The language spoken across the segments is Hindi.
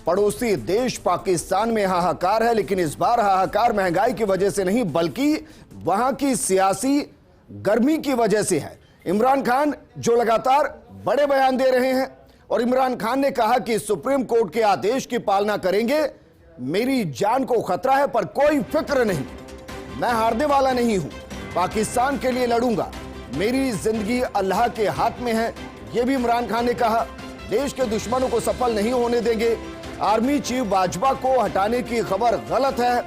पड़ोसी देश पाकिस्तान में हाहाकार है, लेकिन इस बार हाहाकार महंगाई की वजह से नहीं बल्कि वहां की सियासी गर्मी की वजह से है। इमरान खान जो लगातार बड़े बयान दे रहे हैं और इमरान खान ने कहा कि सुप्रीम कोर्ट के आदेश की पालना करेंगे, मेरी जान को खतरा है पर कोई फिक्र नहीं, मैं हारने वाला नहीं हूं, पाकिस्तान के लिए लड़ूंगा, मेरी जिंदगी अल्लाह के हाथ में है, यह भी इमरान खान ने कहा। देश के दुश्मनों को सफल नहीं होने देंगे। आर्मी चीफ बाजवा को हटाने की खबर गलत है।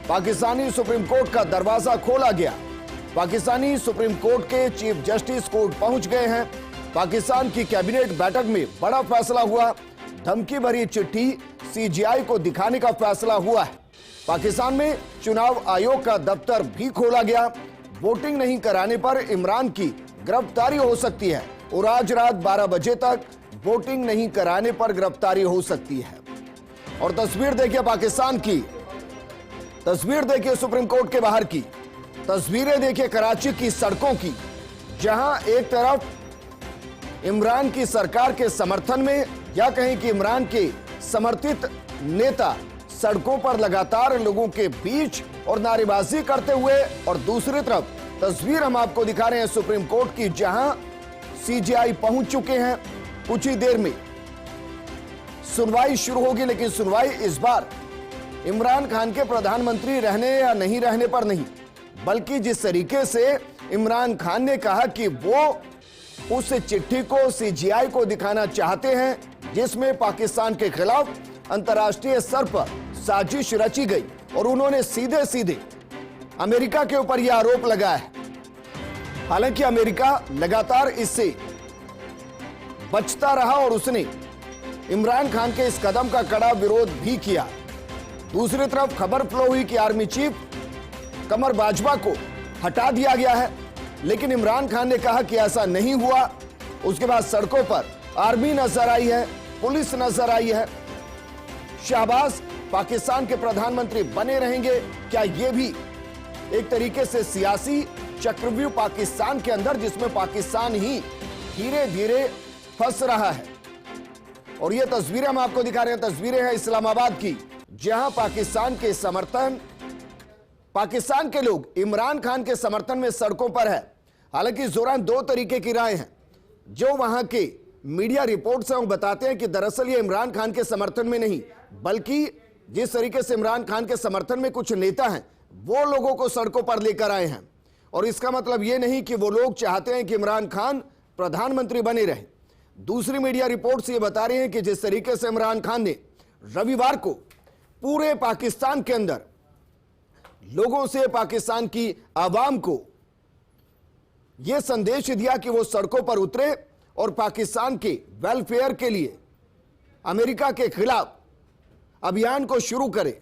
पाकिस्तानी सुप्रीम कोर्ट का दरवाजा खोला गया। पाकिस्तानी सुप्रीम कोर्ट के चीफ जस्टिस कोर्ट पहुंच गए हैं। पाकिस्तान की कैबिनेट बैठक में बड़ा फैसला हुआ। धमकी भरी चिट्ठी सीजीआई को दिखाने का फैसला हुआ है। पाकिस्तान में चुनाव आयोग का दफ्तर भी खोला गया। वोटिंग नहीं कराने पर इमरान की गिरफ्तारी हो सकती है और आज रात 12 बजे तक वोटिंग नहीं कराने पर गिरफ्तारी हो सकती है। और तस्वीर देखिए पाकिस्तान की, तस्वीर देखिए सुप्रीम कोर्ट के बाहर की, तस्वीरें देखिए कराची की सड़कों की, जहां एक तरफ इमरान की सरकार के समर्थन में या कहें कि इमरान के समर्थित नेता सड़कों पर लगातार लोगों के बीच और नारेबाजी करते हुए, और दूसरी तरफ तस्वीर हम आपको दिखा रहे हैं सुप्रीम कोर्ट की, जहां सीजीआई पहुंच चुके हैं। कुछ ही देर में सुनवाई शुरू होगी, लेकिन सुनवाई इस बार इमरान खान के प्रधानमंत्री रहने या नहीं रहने पर नहीं, बल्कि जिस तरीके से इमरान खान ने कहा कि वो उस चिट्ठी को सीजीआई को दिखाना चाहते हैं जिसमें पाकिस्तान के खिलाफ अंतर्राष्ट्रीय स्तर पर साजिश रची गई, और उन्होंने सीधे सीधे अमेरिका के ऊपर यह आरोप लगाया है। हालांकि अमेरिका लगातार इससे बचता रहा और उसने इमरान खान के इस कदम का कड़ा विरोध भी किया। दूसरी तरफ खबर फ्लो हुई कि आर्मी चीफ कमर बाजवा को हटा दिया गया है, लेकिन इमरान खान ने कहा कि ऐसा नहीं हुआ। उसके बाद सड़कों पर आर्मी नजर आई है, पुलिस नजर आई है। शहबाज पाकिस्तान के प्रधानमंत्री बने रहेंगे, क्या यह भी एक तरीके से सियासी चक्रव्यूह पाकिस्तान के अंदर, जिसमें पाकिस्तान ही धीरे धीरे फंस रहा है। और ये तस्वीरें हम आपको दिखा रहे हैं, तस्वीरें हैं इस्लामाबाद की, जहां पाकिस्तान के लोग इमरान खान के समर्थन में सड़कों पर है। हालांकि इस दौरान दो तरीके की राय हैं। जो वहां के मीडिया रिपोर्ट्स हैं वो बताते हैं कि दरअसल ये इमरान खान के समर्थन में नहीं, बल्कि जिस तरीके से इमरान खान के समर्थन में कुछ नेता हैं वो लोगों को सड़कों पर लेकर आए हैं, और इसका मतलब ये नहीं कि वो लोग चाहते हैं कि इमरान खान प्रधानमंत्री बने रहे। दूसरी मीडिया रिपोर्ट्स ये बता रही हैं कि जिस तरीके से इमरान खान ने रविवार को पूरे पाकिस्तान के अंदर लोगों से, पाकिस्तान की आवाम को यह संदेश दिया कि वो सड़कों पर उतरे और पाकिस्तान के वेलफेयर के लिए अमेरिका के खिलाफ अभियान को शुरू करे,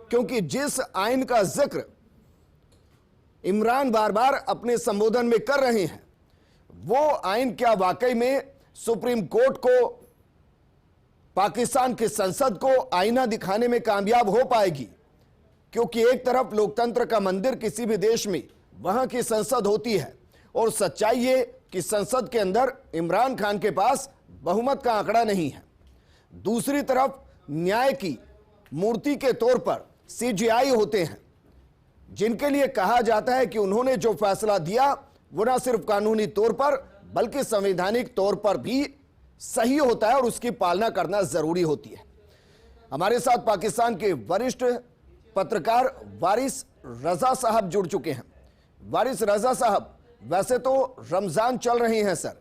क्योंकि जिस आइन का जिक्र इमरान बार बार अपने संबोधन में कर रहे हैं वो आइन क्या वाकई में सुप्रीम कोर्ट को, पाकिस्तान की संसद को आईना दिखाने में कामयाब हो पाएगी। क्योंकि एक तरफ लोकतंत्र का मंदिर किसी भी देश में वहां की संसद होती है, और सच्चाई ये कि संसद के अंदर इमरान खान के पास बहुमत का आंकड़ा नहीं है। दूसरी तरफ न्याय की मूर्ति के तौर पर सीजीआई होते हैं, जिनके लिए कहा जाता है कि उन्होंने जो फैसला दिया वो ना सिर्फ कानूनी तौर पर बल्कि संवैधानिक तौर पर भी सही होता है और उसकी पालना करना जरूरी होती है। हमारे साथ पाकिस्तान के वरिष्ठ पत्रकार वारिस रजा साहब जुड़ चुके हैं। वारिस रजा साहब, वैसे तो रमजान चल रहे हैं सर,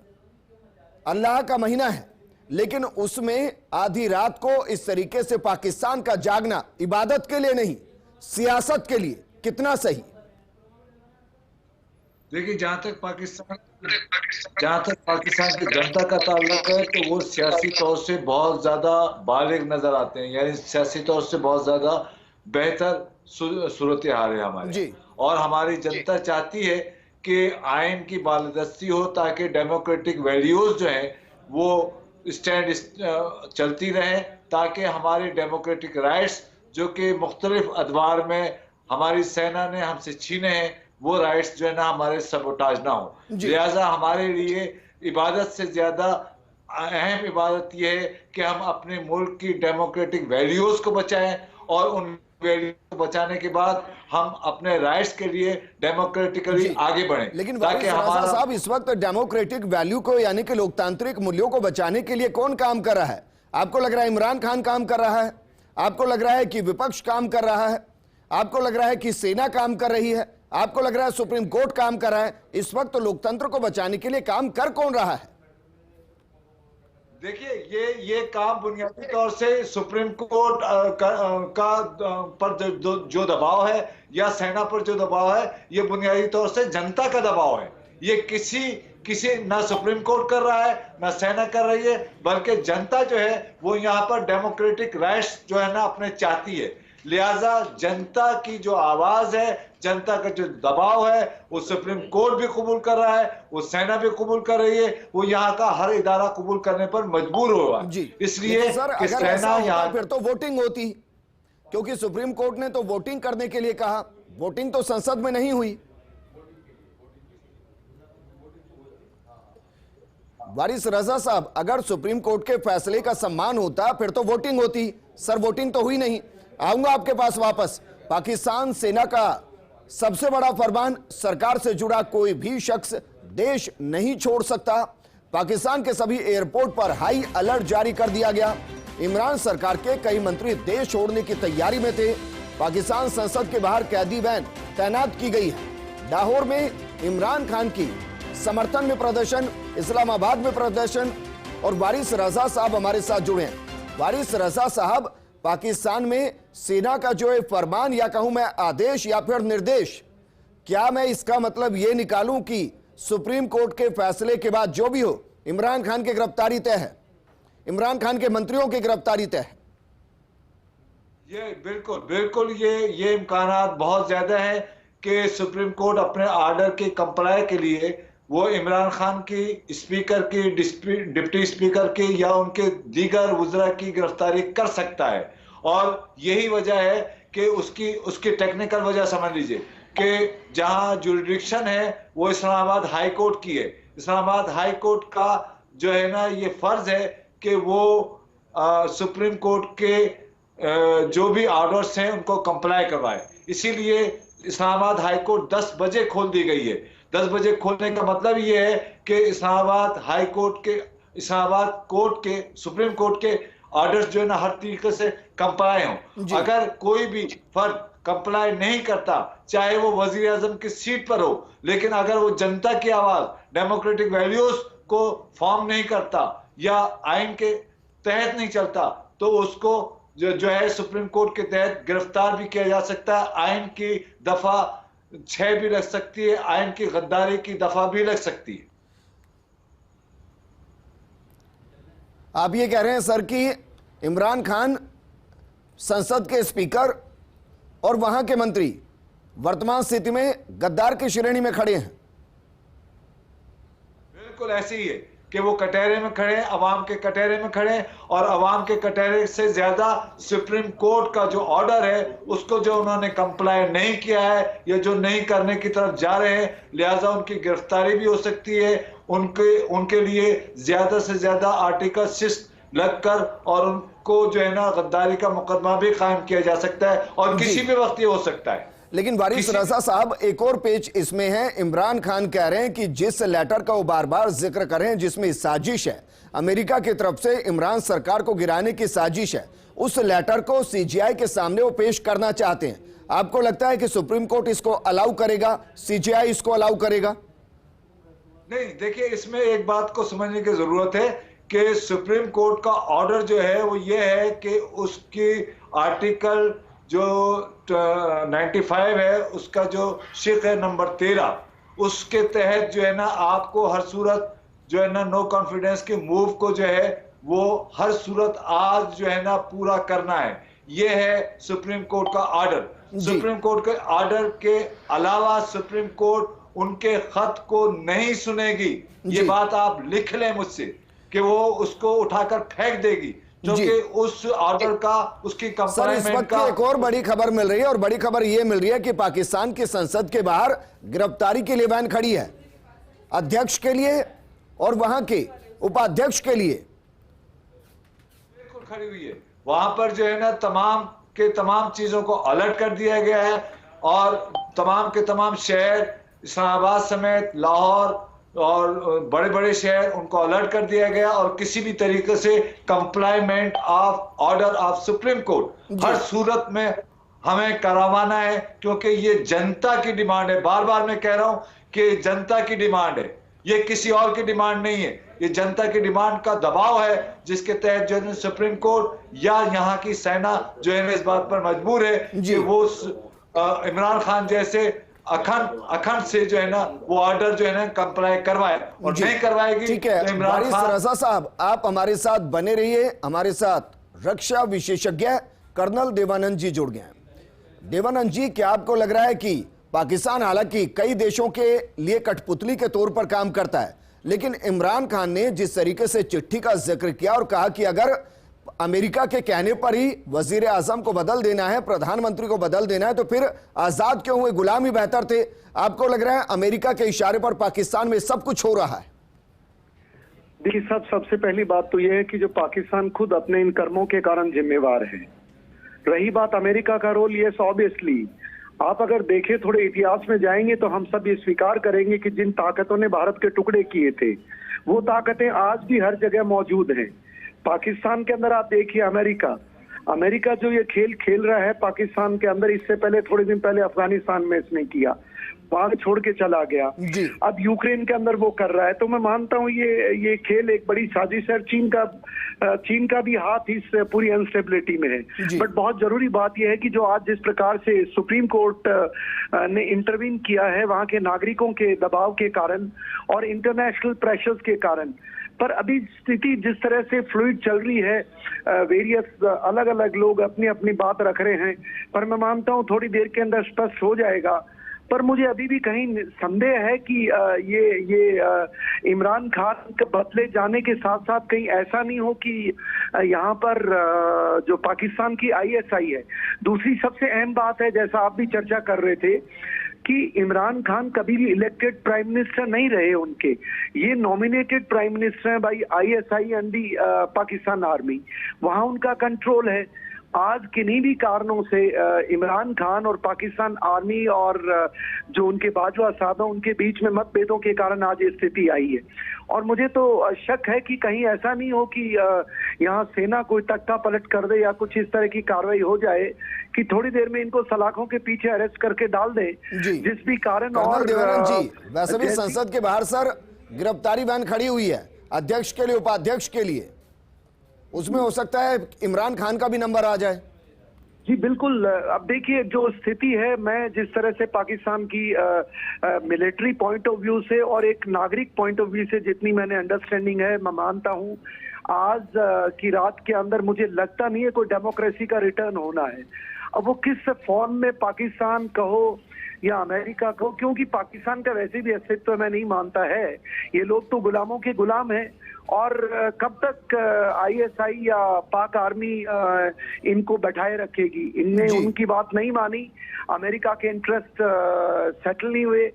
अल्लाह का महीना है, लेकिन उसमें आधी रात को इस तरीके से पाकिस्तान का जागना इबादत के लिए नहीं, सियासत के लिए कितना सही? देखिए, जहां तक पाकिस्तान की जनता का ताल्लुक है तो वो सियासी तौर से बहुत ज्यादा बालिग नजर आते हैं, यानी सियासी तौर से बहुत ज्यादा बेहतर सूरत हाल है हमारी। और हमारी जनता चाहती है कि आइन की बालादस्ती हो, ताकि डेमोक्रेटिक वैल्यूज जो है वो स्टैंड चलती रहे, ताकि हमारे डेमोक्रेटिक राइट्स जो कि मुख्तलिफ अदवार में हमारी सेना ने हमसे छीने हैं, वो राइट्स जो है ना हमारे सबोटाज ना हो। लिहाजा हमारे लिए इबादत से ज्यादा अहम इबादत यह है कि हम अपने मुल्क की डेमोक्रेटिक वैल्यूज को बचाएं और उन वैल्यूज को बचाने के बाद हम अपने राइट्स के लिए डेमोक्रेटिकली आगे बढ़ें। लेकिन ताकि हमारा साहब इस वक्त डेमोक्रेटिक वैल्यू को यानी कि लोकतांत्रिक मूल्यों को बचाने के लिए कौन काम कर रहा है? आपको लग रहा है इमरान खान काम कर रहा है? आपको लग रहा है कि विपक्ष काम कर रहा है? आपको लग रहा है कि सेना काम कर रही है? आपको लग रहा है सुप्रीम कोर्ट काम कर रहा है? इस वक्त तो लोकतंत्र को बचाने के लिए काम कर कौन रहा है? देखिए, ये काम बुनियादी तौर से सुप्रीम कोर्ट पर जो दबाव है या सेना पर जो दबाव है, ये बुनियादी तौर से जनता का दबाव है। ये किसी ना सुप्रीम कोर्ट कर रहा है ना सेना कर रही है, बल्कि जनता जो है वो यहाँ पर डेमोक्रेटिक राइट्स जो है ना अपने चाहती है। लिहाजा जनता की जो आवाज है, जनता का जो दबाव है, वो सुप्रीम कोर्ट भी कबूल कर रहा है, वो सेना भी कबूल कर रही है, वो यहाँ का हर इदारा कबूल करने पर मजबूर हुआ। इसलिए सर अगर ऐसा होता फिर तो वोटिंग होती, क्योंकि सुप्रीम कोर्ट ने तो वोटिंग करने के लिए कहा, वोटिंग तो संसद में नहीं हुई। वारिस रजा साहब, अगर सुप्रीम कोर्ट के फैसले का सम्मान होता फिर तो वोटिंग होती। सर वोटिंग तो हुई नहीं। आऊंगा आपके पास वापस। पाकिस्तान सेना का सबसे बड़ा फरमान, सरकार से जुड़ा कोई भी शख्स देश नहीं छोड़ सकता। पाकिस्तान के सभी एयरपोर्ट पर हाई अलर्ट जारी कर दिया गया। इमरान सरकार के कई मंत्री देश छोड़ने की तैयारी में थे। पाकिस्तान संसद के बाहर कैदी वैन तैनात की गई है। लाहौर में इमरान खान की समर्थन में प्रदर्शन, इस्लामाबाद में प्रदर्शन। और वारिस रजा साहब हमारे साथ जुड़े हैं। वारिस रजा साहब, पाकिस्तान में सेना का जो है फरमान या कहूं मैं आदेश या फिर निर्देश, क्या मैं इसका मतलब ये निकालूं कि सुप्रीम कोर्ट के फैसले के बाद जो भी हो इमरान खान की गिरफ्तारी तय है, इमरान खान के मंत्रियों की गिरफ्तारी तय है? ये बिल्कुल ये इम्कानात बहुत ज्यादा है कि सुप्रीम कोर्ट अपने ऑर्डर के कंप्लाई के लिए वो इमरान खान की, स्पीकर की, डिप्टी स्पीकर की या उनके दीगर वुज़रा की गिरफ्तारी कर सकता है। और यही वजह है कि उसकी टेक्निकल वजह समझ लीजिए कि जहां जुरिडिक्शन है वो इस्लामाबाद हाई कोर्ट की है। इस्लामाबाद हाई कोर्ट का जो है ना ये फर्ज है कि वो सुप्रीम कोर्ट के जो भी ऑर्डर्स हैं उनको कंप्लाई करवाए। इसीलिए इस्लामाबाद हाई कोर्ट 10 बजे खोल दी गई है। 10 बजे खोलने का मतलब ये है कि इस्लामाबाद हाई कोर्ट के, इस्लामाबाद कोर्ट के, सुप्रीम कोर्ट के ऑर्डर्स जो है ना हर तरीके से कंप्लाई हों। अगर कोई भी फर्द कंप्लाई नहीं करता, चाहे वो वजीर आजम की सीट पर हो, लेकिन अगर वो जनता की आवाज, डेमोक्रेटिक वैल्यूज को फॉर्म नहीं करता या आइन के तहत नहीं चलता, तो उसको जो है सुप्रीम कोर्ट के तहत गिरफ्तार भी किया जा सकता है। आइन की दफा 6 भी लग सकती है, आइन की गद्दारी की दफा भी लग सकती है। आप ये कह रहे हैं सर कि इमरान खान संसद के स्पीकर और वहां के मंत्री वर्तमान स्थिति में गद्दार की श्रेणी में खड़े हैं? बिल्कुल ऐसे ही है कि वो कटहरे में खड़े हैं, अवाम के कटहरे में खड़े हैं, और अवाम के कटहरे से ज्यादा सुप्रीम कोर्ट का जो ऑर्डर है उसको जो उन्होंने कंप्लाई नहीं किया है या जो नहीं करने की तरफ जा रहे हैं, लिहाजा उनकी गिरफ्तारी भी हो सकती है। उनके लिए ज्यादा से ज्यादा आर्टिकल 6 लगकर और उनको जो है ना गद्दारी का मुकदमा भी कायम किया जा सकता है, और किसी भी वक्त ये हो सकता है। लेकिन वारिस रजा साहब, एक और पेच इसमें है। इमरान खान कह रहे हैं कि जिस लेटर का वो बार बार जिक्र कर रहे हैं, जिसमें साजिश है, अमेरिका की तरफ से इमरान सरकार को गिराने की साजिश है, उस लेटर को सीजीआई के सामने वो पेश करना चाहते हैं। आपको लगता है कि सुप्रीम कोर्ट इसको अलाउ करेगा, सीजीआई इसको अलाउ करेगा? नहीं, देखिए इसमें एक बात को समझने की जरूरत है कि सुप्रीम कोर्ट का ऑर्डर जो है वो ये है कि उसकी आर्टिकल जो 95 है, उसका जो शिक है नंबर 13, उसके तहत जो है ना आपको हर सूरत जो है ना नो कॉन्फिडेंस के मूव को जो है वो हर सूरत आज जो है ना पूरा करना है। ये है सुप्रीम कोर्ट का ऑर्डर। सुप्रीम कोर्ट के ऑर्डर के अलावा सुप्रीम कोर्ट उनके खत को नहीं सुनेगी। ये बात आप लिख लें मुझसे कि वो उसको उठाकर फेंक देगी, क्योंकि उस ऑर्डर का, उसकी कंप्लाइमेंट का। एक और बड़ी खबर मिल रही है, और बड़ी खबर यह मिल रही है कि पाकिस्तान की संसद के बाहर गिरफ्तारी के लिए वैन खड़ी है, अध्यक्ष के लिए और वहां के उपाध्यक्ष के लिए बिल्कुल खड़ी हुई है। वहां पर जो है ना तमाम के तमाम चीजों को अलर्ट कर दिया गया है और तमाम के तमाम शहर इस्लामाबाद समेत लाहौर और बड़े बड़े शहर उनको अलर्ट कर दिया गया और किसी भी तरीके से compliment of order of supreme court हर सूरत में हमें करवाना है, क्योंकि ये जनता की डिमांड है। बार बार मैं कह रहा हूं कि जनता की डिमांड है, ये किसी और की डिमांड नहीं है। ये जनता की डिमांड का दबाव है जिसके तहत जो है सुप्रीम कोर्ट या यहाँ की सेना जो है इस बात पर मजबूर है कि वो इमरान खान जैसे अखंड से जो है ना वो ऑर्डर जो है ना कंप्लाई करवाए, और नहीं करवाएगी। ठीक है, तो इमरान वारिस खान रजा साहब आप हमारे साथ बने रहिए। हमारे साथ रक्षा विशेषज्ञ कर्नल देवानंद जी जुड़ गए हैं। देवानंद जी, क्या आपको लग रहा है कि पाकिस्तान हालांकि कई देशों के लिए कठपुतली के तौर पर काम करता है, लेकिन इमरान खान ने जिस तरीके से चिट्ठी का जिक्र किया और कहा कि अगर अमेरिका के कहने पर ही वजीर आजम को बदल देना है, प्रधानमंत्री को बदल देना है, तो फिर आजाद क्यों हुए, गुलाम ही बेहतर थे। आपको लग रहा है अमेरिका के इशारे पर पाकिस्तान में सब कुछ हो रहा है? देखिए साहब, सबसे पहली बात तो यह है कि जो पाकिस्तान खुद अपने इन कर्मों के कारण जिम्मेवार है। रही बात अमेरिका का रोल, ये ऑब्वियसली आप अगर देखें, थोड़े इतिहास में जाएंगे तो हम सब ये स्वीकार करेंगे कि जिन ताकतों ने भारत के टुकड़े किए थे वो ताकतें आज भी हर जगह मौजूद हैं। पाकिस्तान के अंदर आप देखिए अमेरिका जो ये खेल खेल रहा है पाकिस्तान के अंदर, इससे पहले थोड़े दिन पहले अफगानिस्तान में इसने किया, वहां छोड़ के चला गया, अब यूक्रेन के अंदर वो कर रहा है। तो मैं मानता हूं ये खेल एक बड़ी साजिश है। चीन का भी हाथ इस पूरी अनस्टेबिलिटी में है। बट बहुत जरूरी बात यह है कि जो आज जिस प्रकार से सुप्रीम कोर्ट ने इंटरवीन किया है वहां के नागरिकों के दबाव के कारण और इंटरनेशनल प्रेशर्स के कारण, पर अभी स्थिति जिस तरह से फ्लूइड चल रही है, वेरियस अलग अलग लोग अपनी अपनी बात रख रहे हैं, पर मैं मानता हूं थोड़ी देर के अंदर स्पष्ट हो जाएगा। पर मुझे अभी भी कहीं संदेह है कि ये इमरान खान के बदले जाने के साथ साथ कहीं ऐसा नहीं हो कि यहाँ पर जो पाकिस्तान की आईएसआई है। दूसरी सबसे अहम बात है, जैसा आप भी चर्चा कर रहे थे, कि इमरान खान कभी भी इलेक्टेड प्राइम मिनिस्टर नहीं रहे उनके, ये नॉमिनेटेड प्राइम मिनिस्टर हैं by ISI and the Pakistan army, वहां उनका कंट्रोल है। आज किन्हीं भी कारणों से इमरान खान और पाकिस्तान आर्मी और जो उनके बाजुआ साहब हैं उनके बीच में मतभेदों के कारण आज ये स्थिति आई है। और मुझे तो शक है कि कहीं ऐसा नहीं हो कि यहाँ सेना कोई तख्ता पलट कर दे या कुछ इस तरह की कार्रवाई हो जाए कि थोड़ी देर में इनको सलाखों के पीछे अरेस्ट करके डाल दे, जिस भी कारण। और जी, वैसे भी संसद के बाहर सर गिरफ्तारी वैन खड़ी हुई है, अध्यक्ष के लिए, उपाध्यक्ष के लिए, उसमें हो सकता है इमरान खान का भी नंबर आ जाए। जी बिल्कुल। अब देखिए जो स्थिति है, मैं जिस तरह से पाकिस्तान की मिलिट्री पॉइंट ऑफ व्यू से और एक नागरिक पॉइंट ऑफ व्यू से जितनी मैंने अंडरस्टैंडिंग है, मैं मानता हूं आज की रात के अंदर मुझे लगता नहीं है कोई डेमोक्रेसी का रिटर्न होना है। अब वो किस फॉर्म में, पाकिस्तान कहो या अमेरिका कहो, क्योंकि पाकिस्तान का वैसे भी अस्तित्व मैं नहीं मानता है। ये लोग तो गुलामों के गुलाम हैं और कब तक आईएसआई या पाक आर्मी इनको बैठाए रखेगी। इनने उनकी बात नहीं मानी, अमेरिका के इंटरेस्ट सेटल नहीं हुए,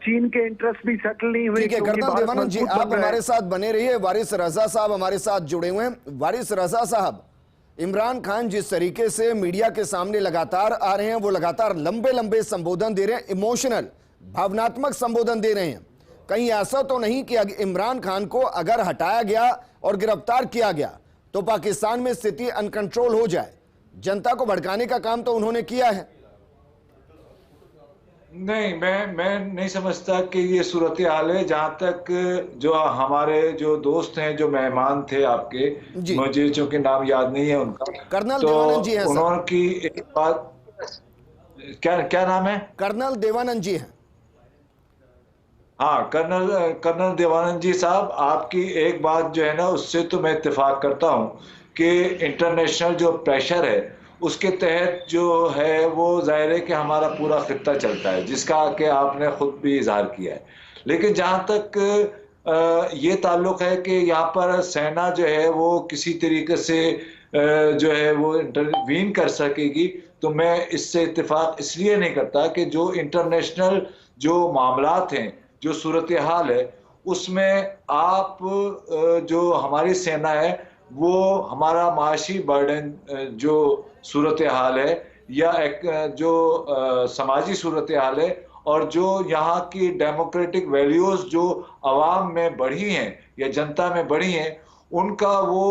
चीन के इंटरेस्ट भी सेटल नहीं हुए। ठीक है कर्नल देवानंद जी, आप हमारे साथ बने रहिए। वारिस रजा साहब हमारे साथ जुड़े हुए हैं। वारिस रजा साहब, इमरान खान जिस तरीके से मीडिया के सामने लगातार आ रहे हैं, वो लगातार लंबे लंबे संबोधन दे रहे हैं, इमोशनल भावनात्मक संबोधन दे रहे हैं। कहीं ऐसा तो नहीं कि इमरान खान को अगर हटाया गया और गिरफ्तार किया गया तो पाकिस्तान में स्थिति अनकंट्रोल हो जाए? जनता को भड़काने का काम तो उन्होंने किया है। नहीं, मैं नहीं समझता कि ये सूरत हाल है। जहां तक जो हमारे जो दोस्त हैं, जो मेहमान थे आपके, मुझे चूंकि नाम याद नहीं है उनका, कर्नल तो देवानंद जी हैं। उन्होंने की एक बात, क्या नाम है? कर्नल देवानंद जी हैं। हाँ, कर्नल देवानंद जी साहब, आपकी एक बात जो है ना उससे तो मैं इत्तेफाक करता हूँ कि इंटरनेशनल जो प्रेशर है उसके तहत जो है वो जाहिर है कि हमारा पूरा खित्ता चलता है, जिसका कि आपने खुद भी इजहार किया है। लेकिन जहाँ तक ये ताल्लुक है कि यहाँ पर सेना जो है वो किसी तरीके से जो है वो इंटरवीन कर सकेगी, तो मैं इससे इत्तेफाक इसलिए नहीं करता कि जो इंटरनेशनल जो मामलात हैं, जो सूरत हाल है, उसमें आप जो हमारी सेना है वो हमारा माशी बर्डन जो सूरत हाल है या एक जो समाजी सूरत हाल है और जो यहाँ की डेमोक्रेटिक वैल्यूज जो अवाम में बढ़ी हैं या जनता में बढ़ी हैं उनका वो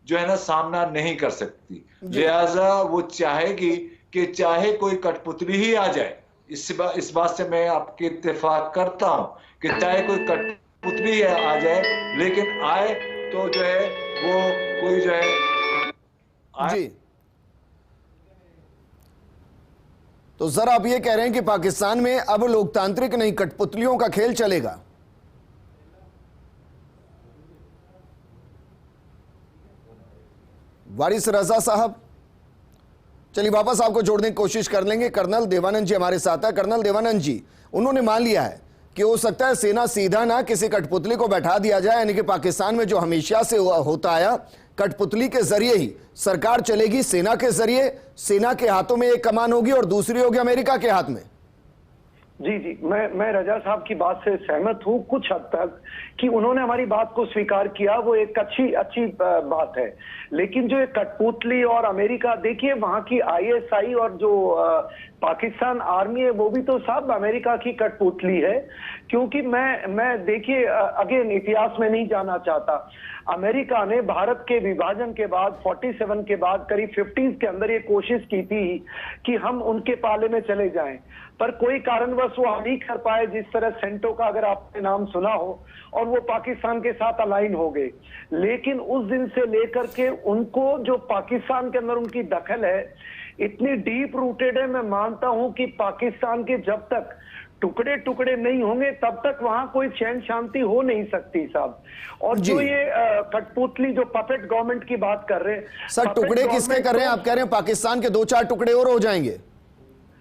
जो है ना सामना नहीं कर सकती। लिहाजा वो चाहेगी कि चाहे कोई कठपुतली ही आ जाए, इस बात से मैं आपकी इत्तेफाक करता हूं कि चाहे कोई कठपुतली आ जाए लेकिन आए तो जो है वो कोई जो है जी। तो सर आप ये कह रहे हैं कि पाकिस्तान में अब लोकतांत्रिक नहीं कठपुतलियों का खेल चलेगा। वारिस रजा साहब, चलिए वापस आपको जोड़ने की कोशिश कर लेंगे। कर्नल देवानंद जी हमारे साथ है। कर्नल देवानंद जी, उन्होंने मान लिया है कि हो सकता है सेना सीधा ना किसी कठपुतली को बैठा दिया जाए, यानी कि पाकिस्तान में जो हमेशा से होता आया कठपुतली के जरिए ही सरकार चलेगी, सेना के जरिए, सेना के हाथों में एक कमान होगी और दूसरी होगी अमेरिका के हाथ में। जी जी, मैं रजा साहब की बात से सहमत हूं कुछ हद तक कि उन्होंने हमारी बात को स्वीकार किया, वो एक अच्छी बात है। लेकिन जो एक कठपुतली और अमेरिका, देखिए वहां की आईएसआई और जो पाकिस्तान आर्मी है वो भी तो साहब अमेरिका की कठपुतली है। क्योंकि मैं देखिए अगेन इतिहास में नहीं जाना चाहता, अमेरिका ने भारत के विभाजन के बाद 47 के बाद करीब 50s के अंदर ये कोशिश की थी कि हम उनके पाले में चले जाएं, पर कोई कारणवश वो नहीं कर पाए। जिस तरह सेंटो का अगर आपने नाम सुना हो, और वो पाकिस्तान के साथ अलाइन हो गए। लेकिन उस दिन से लेकर के उनको जो पाकिस्तान के अंदर उनकी दखल है इतनी डीप रूटेड है। मैं मानता हूं कि पाकिस्तान के जब तक टुकड़े टुकड़े नहीं होंगे तब तक वहां कोई चैन शांति हो नहीं सकती साहब। और जो ये कठपुतली जो पपेट गवर्नमेंट की बात कर रहे हैं सर, टुकड़े किसके कर रहे हैं? आप कह रहे हैं पाकिस्तान के 2-4 टुकड़े और हो जाएंगे?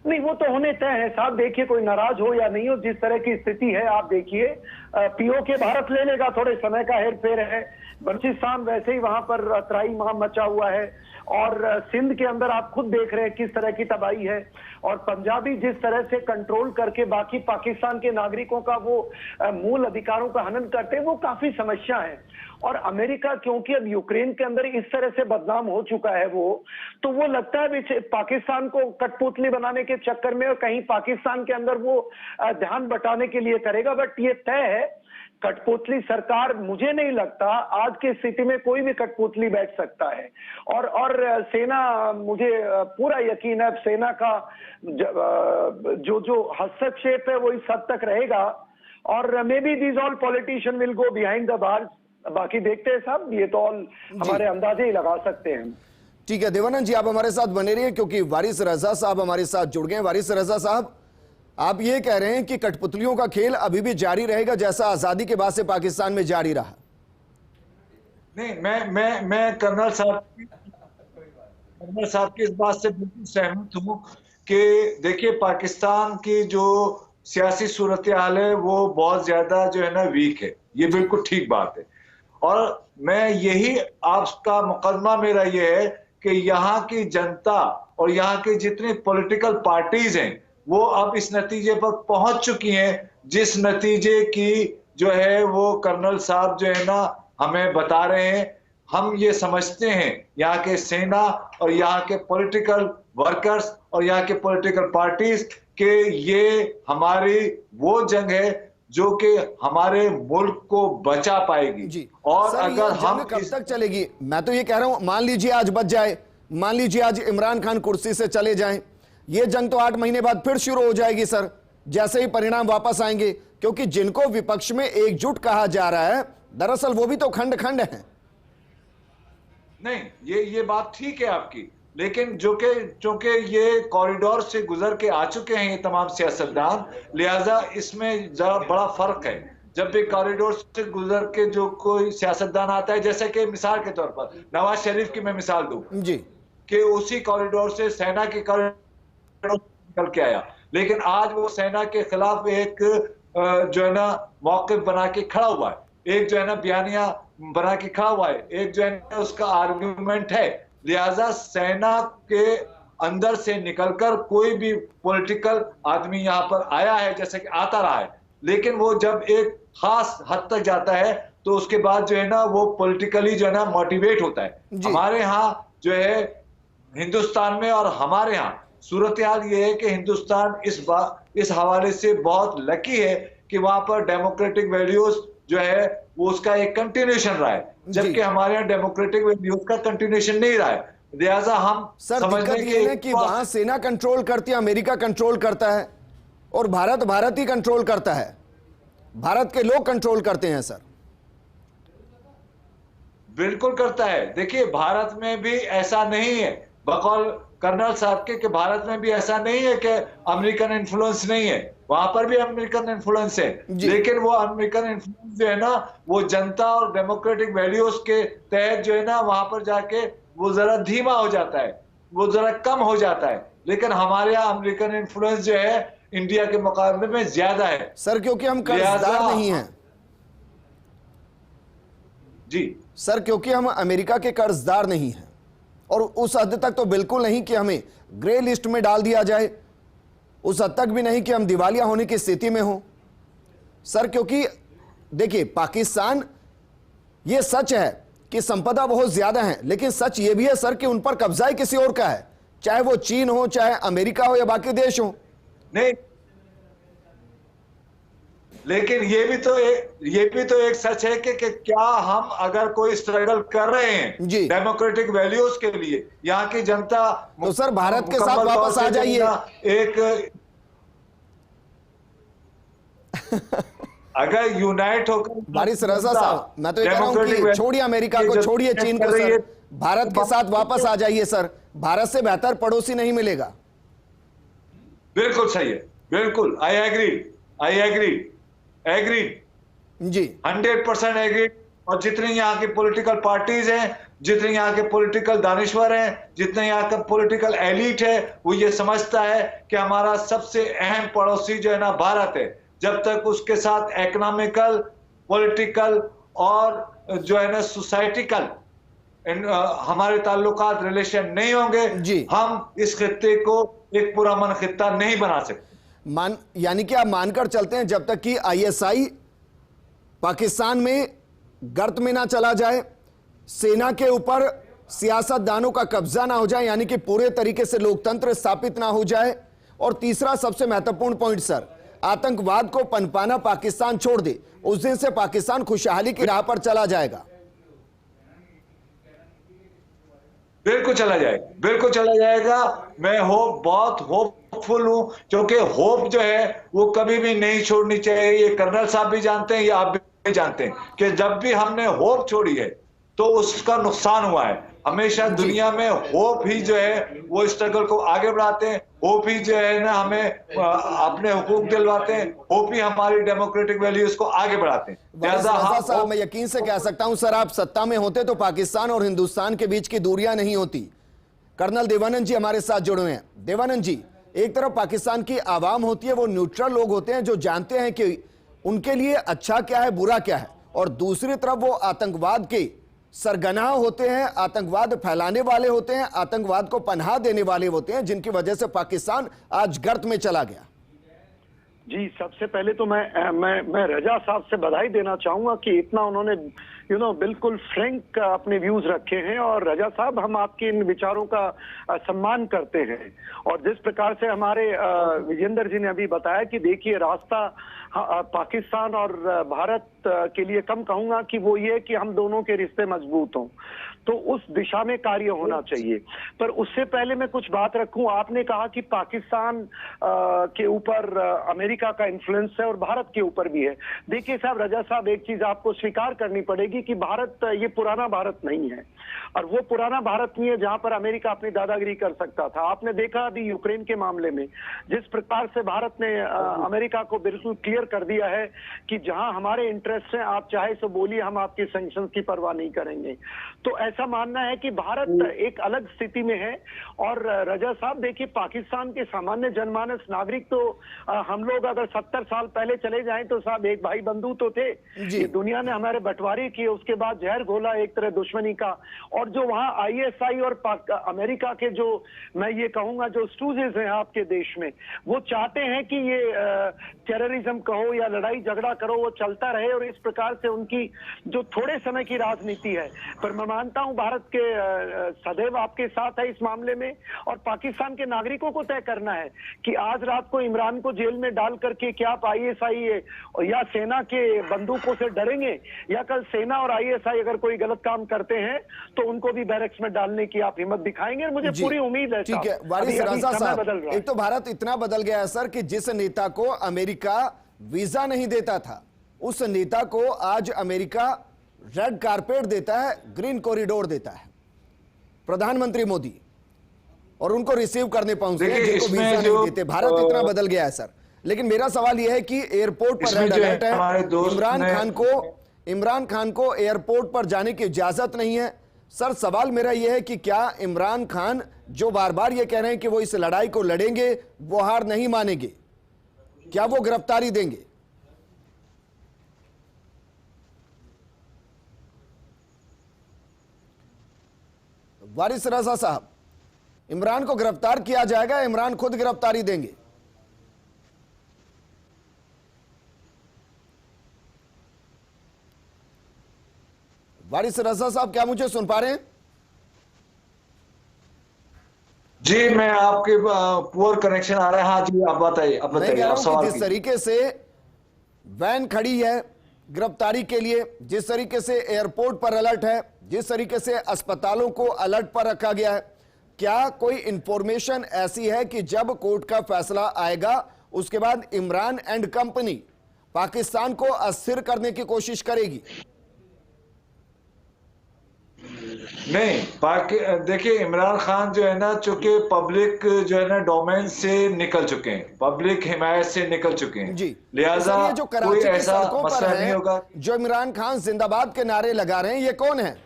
नहीं, वो तो होने तय है साहब। देखिए कोई नाराज हो या नहीं हो, जिस तरह की स्थिति है आप देखिए, पीओके भारत ले लेगा, थोड़े समय का हेर फेर है। बलूचिस्तान वैसे ही वहां पर त्राही माह मचा हुआ है, और सिंध के अंदर आप खुद देख रहे हैं किस तरह की तबाही है। और पंजाबी जिस तरह से कंट्रोल करके बाकी पाकिस्तान के नागरिकों का वो मूल अधिकारों का हनन करते हैं, वो काफी समस्या है। और अमेरिका क्योंकि अब यूक्रेन के अंदर इस तरह से बदनाम हो चुका है तो वो लगता है पाकिस्तान को कठपुतली बनाने के चक्कर में और कहीं पाकिस्तान के अंदर वो ध्यान बटाने के लिए करेगा। बट ये तय है कठपुतली सरकार, मुझे नहीं लगता आज की स्थिति में कोई भी कठपुतली बैठ सकता है। और सेना, मुझे पूरा यकीन है सेना का जो हस्तक्षेप है वो इस हद तक रहेगा। और may be these all politician will go behind the bars. बाकी देखते हैं साहब, ये तो ऑल हमारे अंदाजे ही लगा सकते हैं। ठीक है देवानंद जी, आप हमारे साथ बने रहिए क्योंकि वारिस रजा साहब हमारे साथ जुड़ गए। वारिस रजा साहब, आप ये कह रहे हैं कि कठपुतलियों का खेल अभी भी जारी रहेगा जैसा आजादी के बाद से पाकिस्तान में जारी रहा? नहीं, मैं कर्नल साहब की इस बात से बिल्कुल सहमत हूं कि देखिए पाकिस्तान की जो सियासी सूरत हाल है वो बहुत ज्यादा जो है ना वीक है, ये बिल्कुल ठीक बात है। और मैं यही आपका मुकदमा मेरा ये है कि यहाँ की जनता और यहाँ की जितनी पॉलिटिकल पार्टीज हैं वो अब इस नतीजे पर पहुंच चुकी हैं, जिस नतीजे की जो है वो कर्नल साहब जो है ना हमें बता रहे हैं। हम ये समझते हैं यहाँ के सेना और यहाँ के पॉलिटिकल वर्कर्स और यहाँ के पॉलिटिकल पार्टीज के ये हमारी वो जंग है जो कि हमारे मुल्क को बचा पाएगी जी। और सर, अगर हम कब तक चलेगी? मैं तो ये कह रहा हूं, मान लीजिए आज बच जाए, मान लीजिए आज इमरान खान कुर्सी से चले जाएं, ये जंग तो 8 महीने बाद फिर शुरू हो जाएगी सर, जैसे ही परिणाम वापस आएंगे। क्योंकि जिनको विपक्ष में एकजुट कहा जा रहा है दरअसल वो भी तो खंड खंड है। नहीं, ये बात ठीक है आपकी, लेकिन जो कि ये कॉरिडोर से गुजर के आ चुके हैं ये तमाम सियासतदान, लिहाजा इसमें जरा बड़ा फर्क है। जब भी कॉरिडोर से गुजर के जो कोई सियासतदान आता है, जैसे कि मिसाल के तौर पर नवाज शरीफ की मैं मिसाल दूं जी कि उसी कॉरिडोर से सेना के कॉरिडोर निकल के आया, लेकिन आज वो सेना के खिलाफ एक जो है ना मौक़िफ़ बना के खड़ा हुआ है, एक जो है ना बयानिया बना के खड़ा हुआ है, एक जो है ना उसका आर्गुमेंट है। लिहाजा सेना के अंदर से निकलकर कोई भी पॉलिटिकल आदमी यहाँ पर आया है, जैसे कि आता रहा है, लेकिन वो जब एक खास हद तक जाता है तो उसके बाद जो है ना वो पॉलिटिकली जो है ना मोटिवेट होता है। हमारे यहाँ जो है हिंदुस्तान में और हमारे यहाँ सूरत हाल ये है कि हिंदुस्तान इस हवाले से बहुत लकी है कि वहां पर डेमोक्रेटिक वैल्यूज जो है वो उसका एक कंटिन्यूएशन रहा है, जबकि हमारे यहाँ डेमोक्रेटिक वैल्यूज का कंटिन्यूएशन नहीं रहा है। लिहाजा हम समझने कि वहां सेना कंट्रोल करती है, अमेरिका कंट्रोल करता है और भारत ही कंट्रोल करता है, भारत के लोग कंट्रोल करते हैं सर। बिल्कुल करता है। देखिए भारत में भी ऐसा नहीं है, बकौल कर्नल साहब के, कि भारत में भी ऐसा नहीं है कि अमेरिकन इन्फ्लुएंस नहीं है, वहां पर भी अमेरिकन इन्फ्लुएंस है, लेकिन वो अमेरिकन इन्फ्लुएंस जो है ना वो जनता और डेमोक्रेटिक वैल्यूज के तहत जो है ना वहां पर जाके वो जरा धीमा हो जाता है, वो जरा कम हो जाता है। लेकिन हमारे यहाँ अमेरिकन इन्फ्लुएंस जो है इंडिया के मुकाबले में ज्यादा है सर, क्योंकि हम कर्जदार नहीं हैं जी सर, क्योंकि हम अमेरिका के कर्जदार नहीं हैं, और उस हद तक तो बिल्कुल नहीं कि हमें ग्रे लिस्ट में डाल दिया जाए, उस हद तक भी नहीं कि हम दिवालिया होने की स्थिति में हो सर। क्योंकि देखिए पाकिस्तान, ये सच है कि संपदा बहुत ज्यादा है, लेकिन सच ये भी है सर कि उन पर कब्जा ही किसी और का है, चाहे वो चीन हो, चाहे अमेरिका हो या बाकी देश हो। नहीं, लेकिन ये भी तो एक सच है कि क्या हम अगर कोई स्ट्रगल कर रहे हैं डेमोक्रेटिक वैल्यूज के लिए, यहाँ की जनता तो सर भारत के साथ वापस आ जाइए। एक अगर यूनाइट होकर बारिश रजा साहब, मैं तो ये कह रहा हूं कि छोड़िए अमेरिका को, छोड़िए चीन को सर, भारत के साथ वापस आ जाइए सर, भारत से बेहतर पड़ोसी नहीं मिलेगा। बिल्कुल सही है, बिल्कुल, आई एग्री जी, 100% एग्री। और जितनी यहाँ की पॉलिटिकल पार्टीज हैं, जितने यहाँ के पॉलिटिकल दानिश्वर हैं, जितने यहाँ का पॉलिटिकल एलिट है, वो ये समझता है कि हमारा सबसे अहम पड़ोसी जो है ना भारत है। जब तक उसके साथ इकोनॉमिकल, पॉलिटिकल और जो है ना सोसाइटिकल हमारे ताल्लुकात, रिलेशन नहीं होंगे, हम इस खित्ते को एक पुरअमन खित्ता नहीं बना सकते। यानी कि आप मानकर चलते हैं जब तक कि आईएसआई पाकिस्तान में गर्त में ना चला जाए, सेना के ऊपर सियासतदानों का कब्जा ना हो जाए, यानी कि पूरे तरीके से लोकतंत्र स्थापित ना हो जाए, और तीसरा सबसे महत्वपूर्ण पॉइंट सर, आतंकवाद को पनपाना पाकिस्तान छोड़ दे, उस दिन से पाकिस्तान खुशहाली की राह पर चला जाएगा। बिल्कुल चला जाएगा, बिल्कुल चला जाएगा। मैं बहुत होपफुल हूं, क्योंकि होप जो है वो कभी भी नहीं छोड़नी चाहिए। ये कर्नल साहब भी जानते हैं, ये आप भी जानते हैं कि जब भी हमने होप छोड़ी है तो उसका नुकसान हुआ है। हमेशा दुनिया में होप ही जो है वो स्ट्रगल को आगे बढ़ाते हैं, होप ही जो है ना हमें अपने हुकूक दिलवाते हैं, होप ही हमारी डेमोक्रेटिक वैल्यूज को आगे बढ़ाते हैं। साहब, मैं यकीन से कह सकता हूं सर, आप सत्ता में होते तो पाकिस्तान और हिंदुस्तान के बीच की दूरियां नहीं होती। कर्नल देवानंद जी हमारे साथ जुड़े हैं। देवानंद जी, एक तरफ पाकिस्तान की आवाम होती है, वो न्यूट्रल लोग होते हैं जो जानते हैं कि उनके लिए अच्छा क्या है, बुरा क्या है, और दूसरी तरफ वो आतंकवाद के सरगना होते हैं, आतंकवाद फैलाने वाले होते हैं, आतंकवाद को पनाह देने वाले होते हैं, जिनकी वजह से पाकिस्तान आज गर्त में चला गया। जी, सबसे पहले तो मैं रजा साहब से बधाई देना चाहूंगा कि इतना उन्होंने बिल्कुल फ्रैंक अपने व्यूज रखे हैं। और रजा साहब, हम आपके इन विचारों का सम्मान करते हैं। और जिस प्रकार से हमारे विजेंद्र जी ने अभी बताया कि देखिए रास्ता पाकिस्तान और भारत के लिए कम कहूंगा कि वो ये कि हम दोनों के रिश्ते मजबूत हों, तो उस दिशा में कार्य होना चाहिए। पर उससे पहले मैं कुछ बात रखूं, आपने कहा कि पाकिस्तान के ऊपर अमेरिका का इन्फ्लुएंस है और भारत के ऊपर भी है। देखिए साहब, रजा साहब, एक चीज आपको स्वीकार करनी पड़ेगी कि भारत ये पुराना भारत नहीं है, और वो पुराना भारत नहीं है जहां पर अमेरिका अपनी दादागिरी कर सकता था। आपने देखा अभी यूक्रेन के मामले में जिस प्रकार से भारत ने अमेरिका को बिल्कुल क्लियर कर दिया है कि जहां हमारे इंटरेस्ट हैं, आप चाहे सो बोलिए, हम आपके सैंक्शंस की परवाह नहीं करेंगे। तो ऐसा मानना है कि भारत एक अलग स्थिति में है। और रजा साहब देखिए, पाकिस्तान के सामान्य जनमानस नागरिक तो हम लोग अगर 70 साल पहले चले जाएं तो साहब एक भाई बंधु तो थे। ये दुनिया ने हमारे बंटवारे किए, उसके बाद जहर घोला एक तरह दुश्मनी का। और जो वहाँ ISI और अमेरिका के जो मैं ये कहूंगा जो स्टूजेस हैं आपके देश में, वो चाहते हैं कि ये टेररिज्म कहो या लड़ाई झगड़ा करो वो चलता रहे, और इस प्रकार से उनकी जो थोड़े समय की राजनीति है। पर मैं मानता हूं भारत के सदैव आपके साथ है इस मामले में, और पाकिस्तान के नागरिकों को तय करना है कि आज रात को इमरान को जेल में डाल करके क्या आप ISI या सेना के बंदूकों से डरेंगे, या कल सेना और ISI अगर कोई गलत काम करते हैं तो उनको भी बैरक्स में डालने की आप हिम्मत दिखाएंगे। मुझे पूरी उम्मीद है। ठीक है वारिस रजा साहब, एक तो भारत इतना बदल गया है सर कि जिस नेता को अमेरिका वीजा नहीं देता था, उस नेता को आज अमेरिका रेड कारपेट देता है, ग्रीन कॉरिडोर देता है प्रधानमंत्री मोदी, और उनको रिसीव करने पहुंचते हैं जिनको वीजा नहीं देते। भारत इतना बदल गया है सर। लेकिन मेरा सवाल यह है कि एयरपोर्ट पर रेड अलर्ट है, इमरान खान को एयरपोर्ट पर जाने की इजाजत नहीं है। सर सवाल मेरा यह है कि क्या इमरान खान जो बार बार ये कह रहे हैं कि वो इस लड़ाई को लड़ेंगे, वो हार नहीं मानेंगे, क्या वो गिरफ्तारी देंगे? वारिस रजा साहब, इमरान को गिरफ्तार किया जाएगा, इमरान खुद गिरफ्तारी देंगे? वारिस रजा साहब क्या मुझे सुन पा रहे हैं? जी मैं आपके पुअर कनेक्शन आ रहा है। हाँ जी आप बताइए, आप बताइए। जिस तरीके से वैन खड़ी है गिरफ्तारी के लिए, जिस तरीके से एयरपोर्ट पर अलर्ट है, जिस तरीके से अस्पतालों को अलर्ट पर रखा गया है, क्या कोई इंफॉर्मेशन ऐसी है कि जब कोर्ट का फैसला आएगा उसके बाद इमरान एंड कंपनी पाकिस्तान को अस्थिर करने की कोशिश करेगी? नहीं, देखिए इमरान खान जो है ना, चूंकि पब्लिक जो है ना डोमेन से निकल चुके हैं, पब्लिक हिमायत से निकल चुके हैं जी, लिहाजा जो कराची की सड़कों पर है, नहीं होगा। जो इमरान खान जिंदाबाद के नारे लगा रहे हैं, ये कौन है?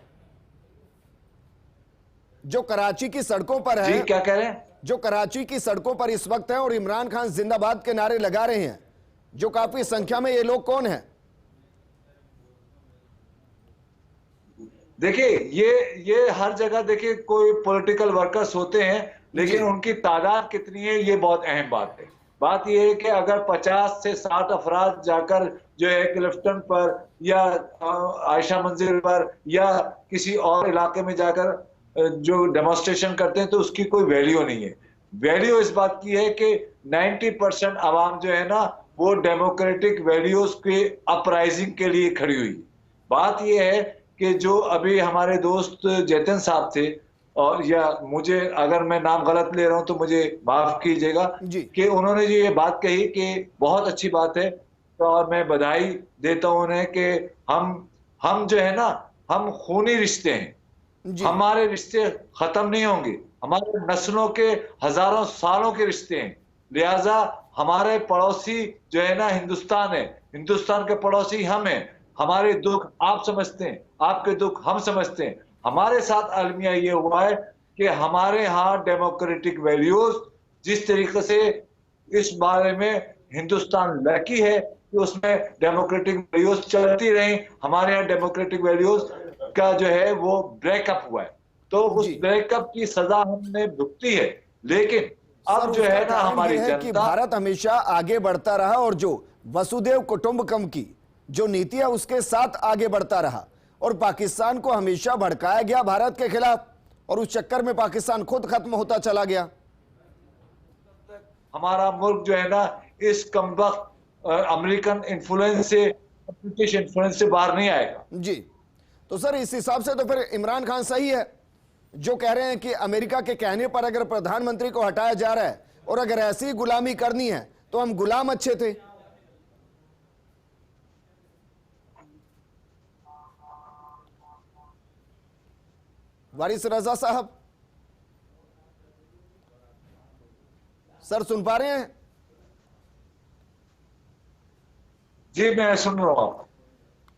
जो कराची की सड़कों पर है, जी क्या कह रहे हैं? जो कराची की सड़कों पर इस वक्त है और इमरान खान जिंदाबाद के नारे लगा रहे हैं, जो काफी संख्या में, ये लोग कौन है? देखिए ये हर जगह देखिए कोई पॉलिटिकल वर्कर्स होते हैं, लेकिन उनकी तादाद कितनी है ये बहुत अहम बात है। बात ये है कि अगर 50 से 60 अफराद जाकर जो है क्लिफ्टन पर या आयशा मंजिल पर या किसी और इलाके में जाकर जो डेमोन्स्ट्रेशन करते हैं तो उसकी कोई वैल्यू नहीं है। वैल्यू इस बात की है कि 90% आवाम जो है ना वो डेमोक्रेटिक वैल्यूज के अपराइजिंग के लिए खड़ी हुई। बात ये है कि जो अभी हमारे दोस्त जतिन साहब थे, और या मुझे अगर मैं नाम गलत ले रहा हूं तो मुझे माफ कीजिएगा, कि उन्होंने जो ये बात कही कि बहुत अच्छी बात है, तो और मैं बधाई देता हूं उन्हें कि हम जो है ना, हम खूनी रिश्ते हैं, हमारे रिश्ते खत्म नहीं होंगे, हमारे नस्लों के हजारों सालों के रिश्ते हैं। लिहाजा हमारे पड़ोसी जो है ना हिंदुस्तान है, हिंदुस्तान के पड़ोसी हम हैं। हमारे दुख आप समझते हैं, आपके दुख हम समझते हैं। हमारे साथ अलमिया ये हुआ है कि हमारे यहाँ डेमोक्रेटिक वैल्यूज जिस तरीके से इस बारे में हिंदुस्तान लकी है कि उसमें डेमोक्रेटिक वैल्यूज चलती रही, हमारे यहाँ डेमोक्रेटिक वैल्यूज का जो है वो ब्रेकअप हुआ है, तो उस ब्रेकअप की सजा हमने भुगती है। लेकिन अब जो है ना हमारी जनता, भारत हमेशा आगे बढ़ता रहा और जो वसुदेव कुटुंबकम की जो नीति है उसके साथ आगे बढ़ता रहा, और पाकिस्तान को हमेशा भड़काया गया भारत के खिलाफ, और उस चक्कर में पाकिस्तान खुद खत्म होता चला गया। हमारा मुल्क जो है ना इस कमबख्त अमेरिकन इन्फ्लुएंस से, ब्रिटिश इन्फ्लुएंस से बाहर नहीं आएगा। जी, तो सर इस हिसाब से तो फिर इमरान खान सही है जो कह रहे हैं कि अमेरिका के कहने पर अगर प्रधानमंत्री को हटाया जा रहा है और अगर ऐसी गुलामी करनी है तो हम गुलाम अच्छे थे। वारिस रजा साहब, सर सुन पा रहे हैं? जी मैं सुन रहा हूं।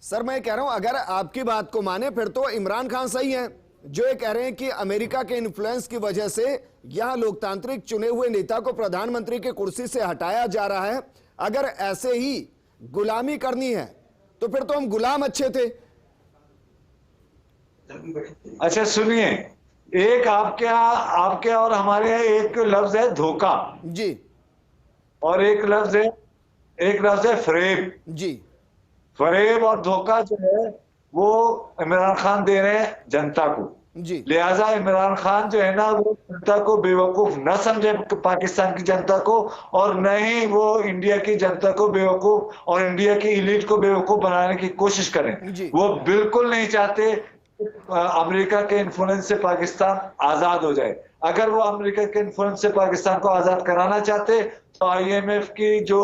सर मैं कह रहा हूं अगर आपकी बात को माने फिर तो इमरान खान सही है जो ये कह रहे हैं कि अमेरिका के इन्फ्लुएंस की वजह से यहां लोकतांत्रिक चुने हुए नेता को प्रधानमंत्री की कुर्सी से हटाया जा रहा है। अगर ऐसे ही गुलामी करनी है तो फिर तो हम गुलाम अच्छे थे। अच्छा सुनिए, एक आपके और हमारे यहाँ एक लफ्ज है धोखा जी, और एक लफ्ज है फरेब जी, फरेब और धोखा जो है वो इमरान खान दे रहे हैं जनता को जी, लिहाजा इमरान खान जो है ना वो जनता को बेवकूफ न समझे, पाकिस्तान की जनता को, और न ही वो इंडिया की जनता को बेवकूफ और इंडिया की इलीट को बेवकूफ बनाने की कोशिश करें। वो बिल्कुल नहीं चाहते अमेरिका के इन्फ्लुएंस से पाकिस्तान आजाद हो जाए। अगर वो अमेरिका के इन्फ्लुएंस से पाकिस्तान को आजाद कराना चाहते तो आईएमएफ की जो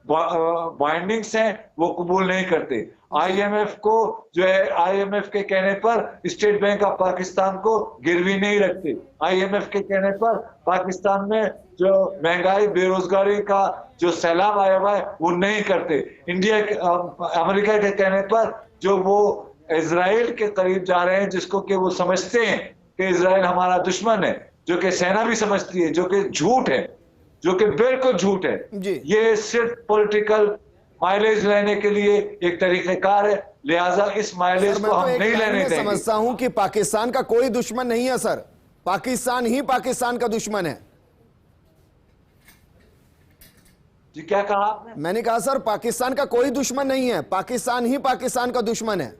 बाइंडिंग्स हैं वो कबूल नहीं करते। आईएमएफ को जो है आईएमएफ के कहने पर स्टेट बैंक ऑफ पाकिस्तान को गिरवी नहीं रखते। आईएमएफ के कहने पर पाकिस्तान में जो महंगाई बेरोजगारी का जो सैलाब आया हुआ है वो नहीं करते। अमेरिका के कहने पर जो वो इजराइल के करीब जा रहे हैं, जिसको कि वो समझते हैं कि इजराइल हमारा दुश्मन है, जो कि सेना भी समझती है, जो कि झूठ है, जो कि बिल्कुल झूठ है। ये सिर्फ पॉलिटिकल माइलेज लेने के लिए एक तरीकेकार है, लिहाजा इस माइलेज को हम नहीं लेने देंगे। समझता हूं कि पाकिस्तान का कोई दुश्मन नहीं है सर, पाकिस्तान ही पाकिस्तान का दुश्मन है। जी क्या कहा आपने? मैंने कहा सर पाकिस्तान का कोई दुश्मन नहीं है, पाकिस्तान ही पाकिस्तान का दुश्मन है।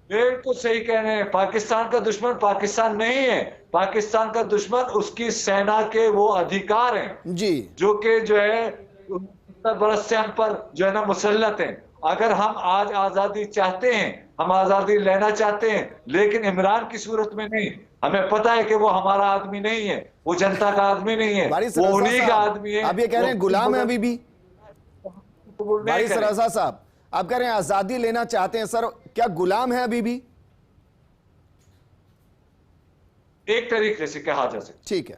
बिल्कुल सही कह रहे हैं। पाकिस्तान का दुश्मन पाकिस्तान नहीं है, पाकिस्तान का दुश्मन उसकी सेना के वो अधिकार हैं जी, जो कि जो है 70 बरस से हम पर जो है ना मुसल्लत हैं। अगर हम आज आजादी चाहते हैं, हम आजादी लेना चाहते हैं, लेकिन इमरान की सूरत में नहीं। हमें पता है कि वो हमारा आदमी नहीं है, वो जनता का आदमी नहीं है, वो उन्हीं का आदमी है। आप ये कह रहे हैं गुलाम है अभी भी? बारिश रजा साहब आप कह रहे हैं आजादी लेना चाहते हैं, सर क्या गुलाम है अभी भी? एक तरीके से कहा जा सकता। ठीक है,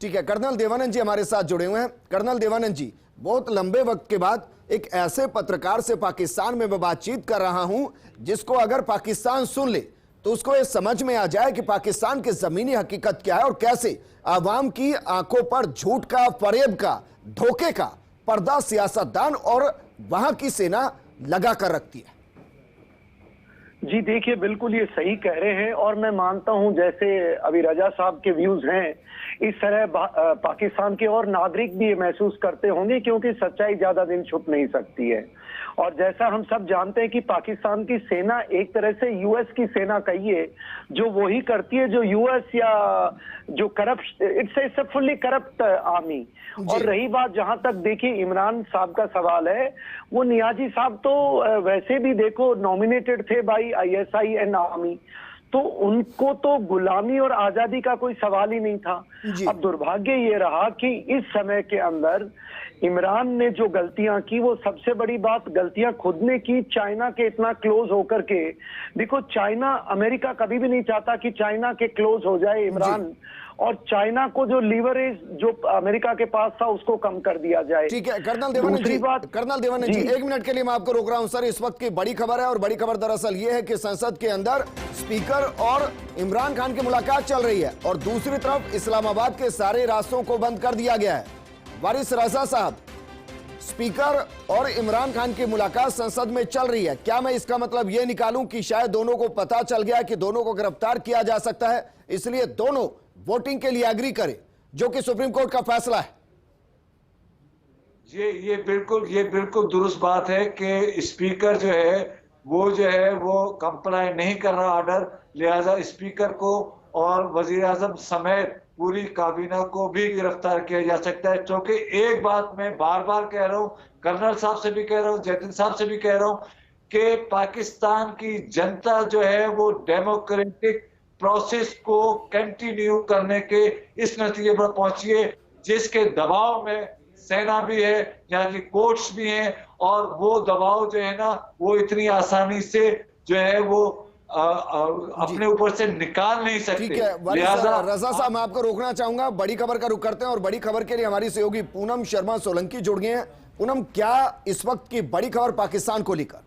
ठीक है। कर्नल देवानंद जी हमारे साथ जुड़े हुए हैं। कर्नल देवानंद जी, बहुत लंबे वक्त के बाद एक ऐसे पत्रकार से पाकिस्तान में मैं बातचीत कर रहा हूं जिसको अगर पाकिस्तान सुन ले तो उसको ये समझ में आ जाए कि पाकिस्तान की जमीनी हकीकत क्या है और कैसे आवाम की आंखों पर झूठ का, फरेब का, धोखे का पर्दा सियासतदान और वहां की सेना लगा कर रखती है। जी देखिए, बिल्कुल ये सही कह रहे हैं और मैं मानता हूं जैसे अभी रजा साहब के व्यूज हैं, इस तरह पाकिस्तान के और नागरिक भी ये महसूस करते होंगे, क्योंकि सच्चाई ज्यादा दिन छुप नहीं सकती है। और जैसा हम सब जानते हैं कि पाकिस्तान की सेना एक तरह से यूएस की सेना कहिए, जो वही करती है जो यूएस या जो corrupt, it's a fully corrupt army. और रही बात जहां तक देखिए इमरान साहब का सवाल है, वो नियाजी साहब तो वैसे भी देखो नॉमिनेटेड थे बाई आईएसआई एंड आर्मी, तो उनको तो गुलामी और आजादी का कोई सवाल ही नहीं था। अब दुर्भाग्य ये रहा कि इस समय के अंदर इमरान ने जो गलतियां की, वो सबसे बड़ी बात गलतियां खुद ने की, चाइना के इतना क्लोज होकर के। देखो चाइना, अमेरिका कभी भी नहीं चाहता कि चाइना के क्लोज हो जाए इमरान, और चाइना को जो लीवरेज जो अमेरिका के पास था उसको कम कर दिया जाए। ठीक है कर्नल देवानंद जी, कर्नल देवानंद जी एक मिनट के लिए मैं आपको रोक रहा हूं सर। इस वक्त की बड़ी खबर है और बड़ी खबर दरअसल ये है कि संसद के अंदर स्पीकर और इमरान खान की मुलाकात चल रही है और दूसरी तरफ इस्लामाबाद के सारे रास्तों को बंद कर दिया गया है। वारिस रजा साहब, स्पीकर और इमरान खान की मुलाकात संसद में चल रही है, क्या मैं इसका मतलब यह निकालूं कि शायद दोनों को पता चल गया कि दोनों को गिरफ्तार किया जा सकता है, इसलिए दोनों वोटिंग के लिए एग्री करें, जो कि सुप्रीम कोर्ट का फैसला है? ये बिल्कुल दुरुस्त बात है कि स्पीकर जो है वो कंप्लाई नहीं कर रहा ऑर्डर, लिहाजा स्पीकर को और वजीर आजम समेत पूरी काबीना को भी गिरफ्तार किया जा सकता है। क्योंकि एक बात मैं बार बार कह रहा हूं, कर्नल साहब से भी कह रहा हूं, जतिन साहब से भी कह रहा हूं कि पाकिस्तान की जनता जो है वो डेमोक्रेटिक प्रोसेस को कंटिन्यू करने के इस नतीजे पर पहुंची है, जिसके दबाव में सेना भी है, यहाँ की कोर्ट्स भी हैं, और वो दबाव जो है ना वो इतनी आसानी से जो है वो अपने ऊपर से निकाल नहीं सकते। ठीक है रजा साहब, मैं आपको रोकना चाहूंगा, बड़ी खबर का रुख करते हैं और बड़ी खबर के लिए हमारी सहयोगी पूनम शर्मा सोलंकी जुड़ गए हैं। पूनम, क्या इस वक्त की बड़ी खबर पाकिस्तान को लेकर?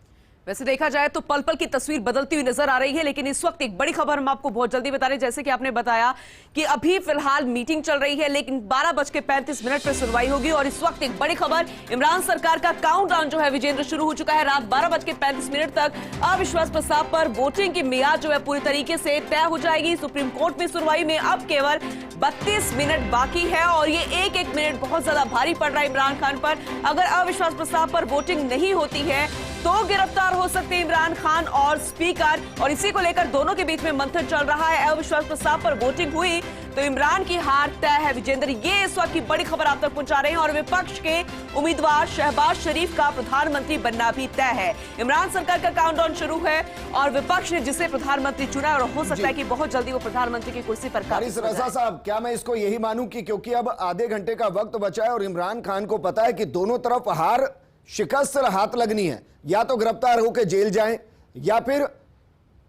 वैसे देखा जाए तो पल पल की तस्वीर बदलती हुई नजर आ रही है, लेकिन इस वक्त एक बड़ी खबर हम आपको बहुत जल्दी बता रहे हैं। जैसे कि आपने बताया कि अभी फिलहाल मीटिंग चल रही है, लेकिन 12:35 पर सुनवाई होगी। और इस वक्त एक बड़ी खबर, इमरान सरकार का काउंटडाउन जो है विजेंद्र शुरू हो चुका है। रात 12:35 तक अविश्वास प्रस्ताव पर वोटिंग की मियाद जो है पूरी तरीके से तय हो जाएगी। सुप्रीम कोर्ट में सुनवाई में अब केवल 32 मिनट बाकी है और ये एक एक मिनट बहुत ज्यादा भारी पड़ रहा है इमरान खान पर। अगर अविश्वास प्रस्ताव पर वोटिंग नहीं होती है तो गिरफ्तार हो सकते हैं इमरान खान और स्पीकर, और इसी को लेकर दोनों के बीच में मंथन चल रहा है। अविश्वास प्रस्ताव पर वोटिंग हुई तो इमरान की हार तय है। विजेंद्र, ये इस वक्त की बड़ी खबर आप तक पहुंचा रहे हैं। और विपक्ष के उम्मीदवार शहबाज शरीफ का प्रधानमंत्री बनना भी तय है। इमरान सरकार का काउंटडाउन शुरू है और विपक्ष ने जिसे प्रधानमंत्री चुना, और हो सकता है कि बहुत जल्दी वो प्रधानमंत्री की कुर्सी पर हारिस रजा साहब, क्या मैं इसको यही मानूं कि क्योंकि अब आधे घंटे का वक्त बचा है और इमरान खान को पता है कि दोनों तरफ हार शिकस्त से हाथ लगनी है, या तो गिरफ्तार होकर जेल जाएं या फिर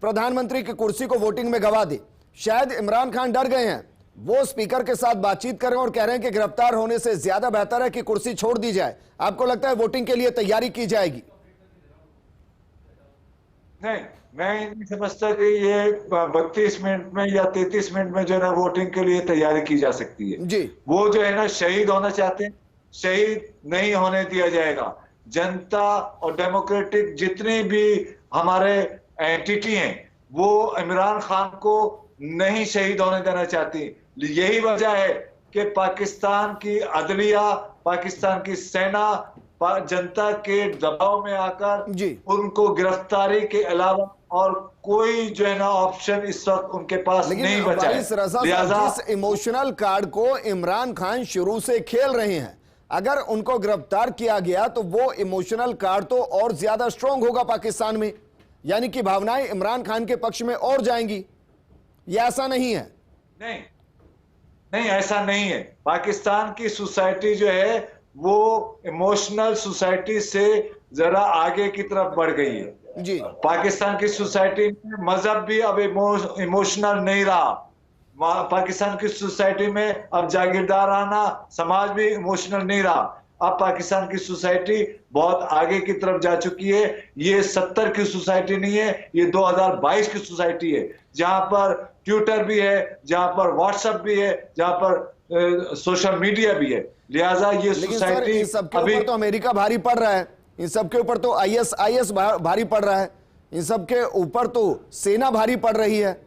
प्रधानमंत्री की कुर्सी को वोटिंग में गवा दे। शायद इमरान खान डर गए हैं, वो स्पीकर के साथ बातचीत कर रहे हैं और कह रहे हैं कि गिरफ्तार होने से ज्यादा बेहतर है कि कुर्सी छोड़ दी जाए। आपको लगता है वोटिंग के लिए तैयारी की जाएगी? नहीं, मैं नहीं समझता कि ये 32 मिनट में या 33 मिनट में जो है ना वोटिंग के लिए तैयारी की जा सकती है जी। वो जो है ना शहीद होना चाहते हैं, शहीद नहीं होने दिया जाएगा। जनता और डेमोक्रेटिक जितने भी हमारे एंटिटी हैं वो इमरान खान को नहीं शहीद होने देना चाहती। यही वजह है कि पाकिस्तान की अदलिया, पाकिस्तान की सेना जनता के दबाव में आकर उनको गिरफ्तारी के अलावा और कोई जो है ना ऑप्शन इस वक्त उनके पास नहीं बचा है। लिहाजा इस इमोशनल कार्ड को इमरान खान शुरू से खेल रहे हैं। अगर उनको गिरफ्तार किया गया तो वो इमोशनल कार्ड तो और ज्यादा स्ट्रांग होगा पाकिस्तान में, यानी कि भावनाएं इमरान खान के पक्ष में और जाएंगी। ये ऐसा नहीं है? नहीं नहीं, ऐसा नहीं है। पाकिस्तान की सोसाइटी जो है वो इमोशनल सोसाइटी से जरा आगे की तरफ बढ़ गई है जी। पाकिस्तान की सोसाइटी में मजहब भी अब इमोशनल नहीं रहा। पाकिस्तान की सोसाइटी में अब जागीरदाराना समाज भी इमोशनल नहीं रहा। अब पाकिस्तान की सोसाइटी बहुत आगे की तरफ जा चुकी है। ये 70 की सोसाइटी नहीं है, ये 2022 की सोसाइटी है, जहां पर ट्विटर भी है, जहां पर व्हाट्सएप भी है, जहां पर सोशल मीडिया भी है। लिहाजा ये सोसाइटी सबके ऊपर तो अमेरिका भारी पड़ रहा है, इन सबके ऊपर तो ISIS भारी पड़ रहा है, इन सबके ऊपर तो सेना भारी पड़ रही है।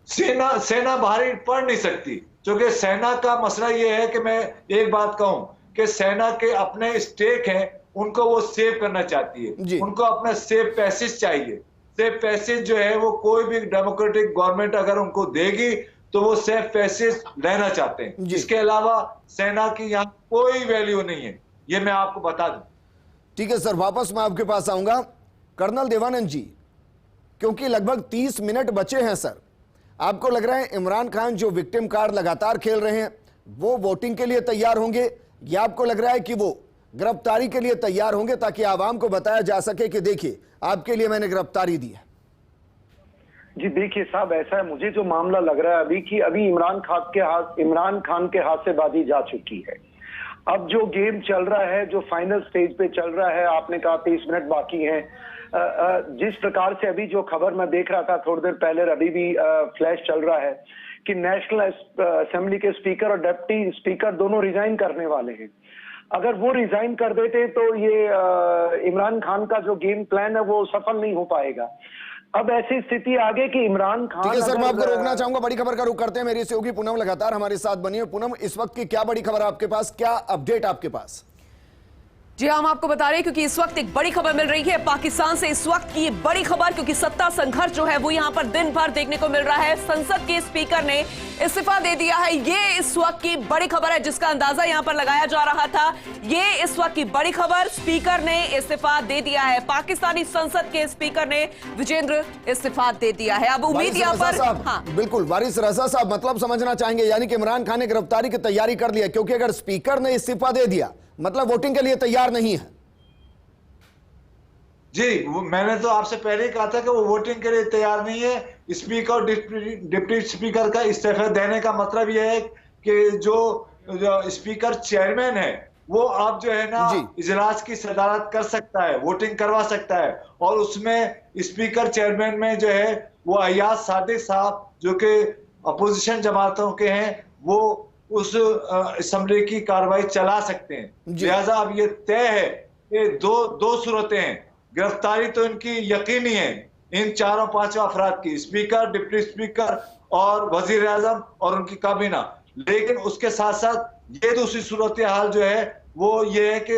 सेना भारी पड़ नहीं सकती, क्योंकि सेना का मसला यह है कि मैं एक बात कहूं कि सेना के अपने स्टेक हैं, उनको वो सेव करना चाहती है। उनको अपना सेफ पैसेज चाहिए। सेफ पैसेज जो है वो कोई भी डेमोक्रेटिक गवर्नमेंट अगर उनको देगी तो वो सेफ पैसेज लेना चाहते हैं। इसके अलावा सेना की यहाँ कोई वैल्यू नहीं है, ये मैं आपको बता दूं। ठीक है सर, वापस मैं आपके पास आऊंगा। कर्नल देवानंद जी, क्योंकि लगभग 30 मिनट बचे हैं सर, आपको लग रहा है इमरान खान जो विक्टिम कार्ड लगातार खेल रहे हैं वो वोटिंग के लिए तैयार होंगे, या आपको लग रहा है कि वो गिरफ्तारी के लिए तैयार होंगे ताकि आवाम को बताया जा सके कि देखिए आपके लिए मैंने गिरफ्तारी दी है? जी देखिए साहब, ऐसा है, मुझे जो मामला लग रहा है अभी कि अभी इमरान खान के हाथ से बाजी जा चुकी है। अब जो गेम चल रहा है, जो फाइनल स्टेज पे चल रहा है, आपने कहा 30 मिनट बाकी हैं। जिस प्रकार से अभी जो खबर मैं देख रहा था थोड़ी देर पहले, अभी भी फ्लैश चल रहा है कि नेशनल असेंबली के स्पीकर और डिप्टी स्पीकर दोनों रिजाइन करने वाले हैं। अगर वो रिजाइन कर देते तो ये इमरान खान का जो गेम प्लान है वो सफल नहीं हो पाएगा। अब ऐसी स्थिति आ गई कि इमरान खान। ठीक है सर, मैं आपको रोकना चाहूंगा, बड़ी खबर का रुख करते हैं। मेरी सहयोगी पूनम लगातार हमारे साथ बनी है। पूनम, इस वक्त की क्या बड़ी खबर आपके पास, क्या अपडेट आपके पास? जी हम आपको बता रहे हैं क्योंकि इस वक्त एक बड़ी खबर मिल रही है पाकिस्तान से। इस वक्त की बड़ी खबर, क्योंकि सत्ता संघर्ष जो है वो यहां पर दिन भर देखने को मिल रहा है। संसद के स्पीकर ने इस्तीफा दे दिया है। ये इस वक्त की बड़ी खबर है जिसका अंदाजा यहां पर लगाया जा रहा था। ये इस वक्त की बड़ी खबर, स्पीकर ने इस्तीफा दे दिया है। पाकिस्तानी संसद के स्पीकर ने विजेंद्र इस्तीफा दे दिया है। अब उम्मीद यहां पर, हाँ बिल्कुल वारिस रजा साहब, मतलब समझना चाहेंगे यानी कि इमरान खान ने गिरफ्तारी की तैयारी कर ली है, क्योंकि अगर स्पीकर ने इस्तीफा दे दिया मतलब वोटिंग के लिए तैयार नहीं है। जी, मैंने तो आपसे पहले ही कहा था कि वो वोटिंग के लिए तैयार नहीं है। स्पीकर और डिप्टी स्पीकर का इस्तीफा देने का मतलब यह है कि जो स्पीकर चेयरमैन है वो अब जो है ना इजलास की सदारत कर सकता है, वोटिंग करवा सकता है। और उसमें स्पीकर चेयरमैन में जो है वो अयाज सादिक साहब जो कि अपोजिशन जमातों के हैं, वो उस असेंबली की कार्रवाई चला सकते हैं। लिहाजा अब ये तय है, ये दो सूरतें हैं। गिरफ्तारी तो इनकी यकीनी है, इन चारों पांचों अफराद की, स्पीकर, डिप्टी स्पीकर और वजीर आजम और उनकी काबीना। लेकिन उसके साथ साथ ये दूसरी सूरत हाल जो है वो ये है कि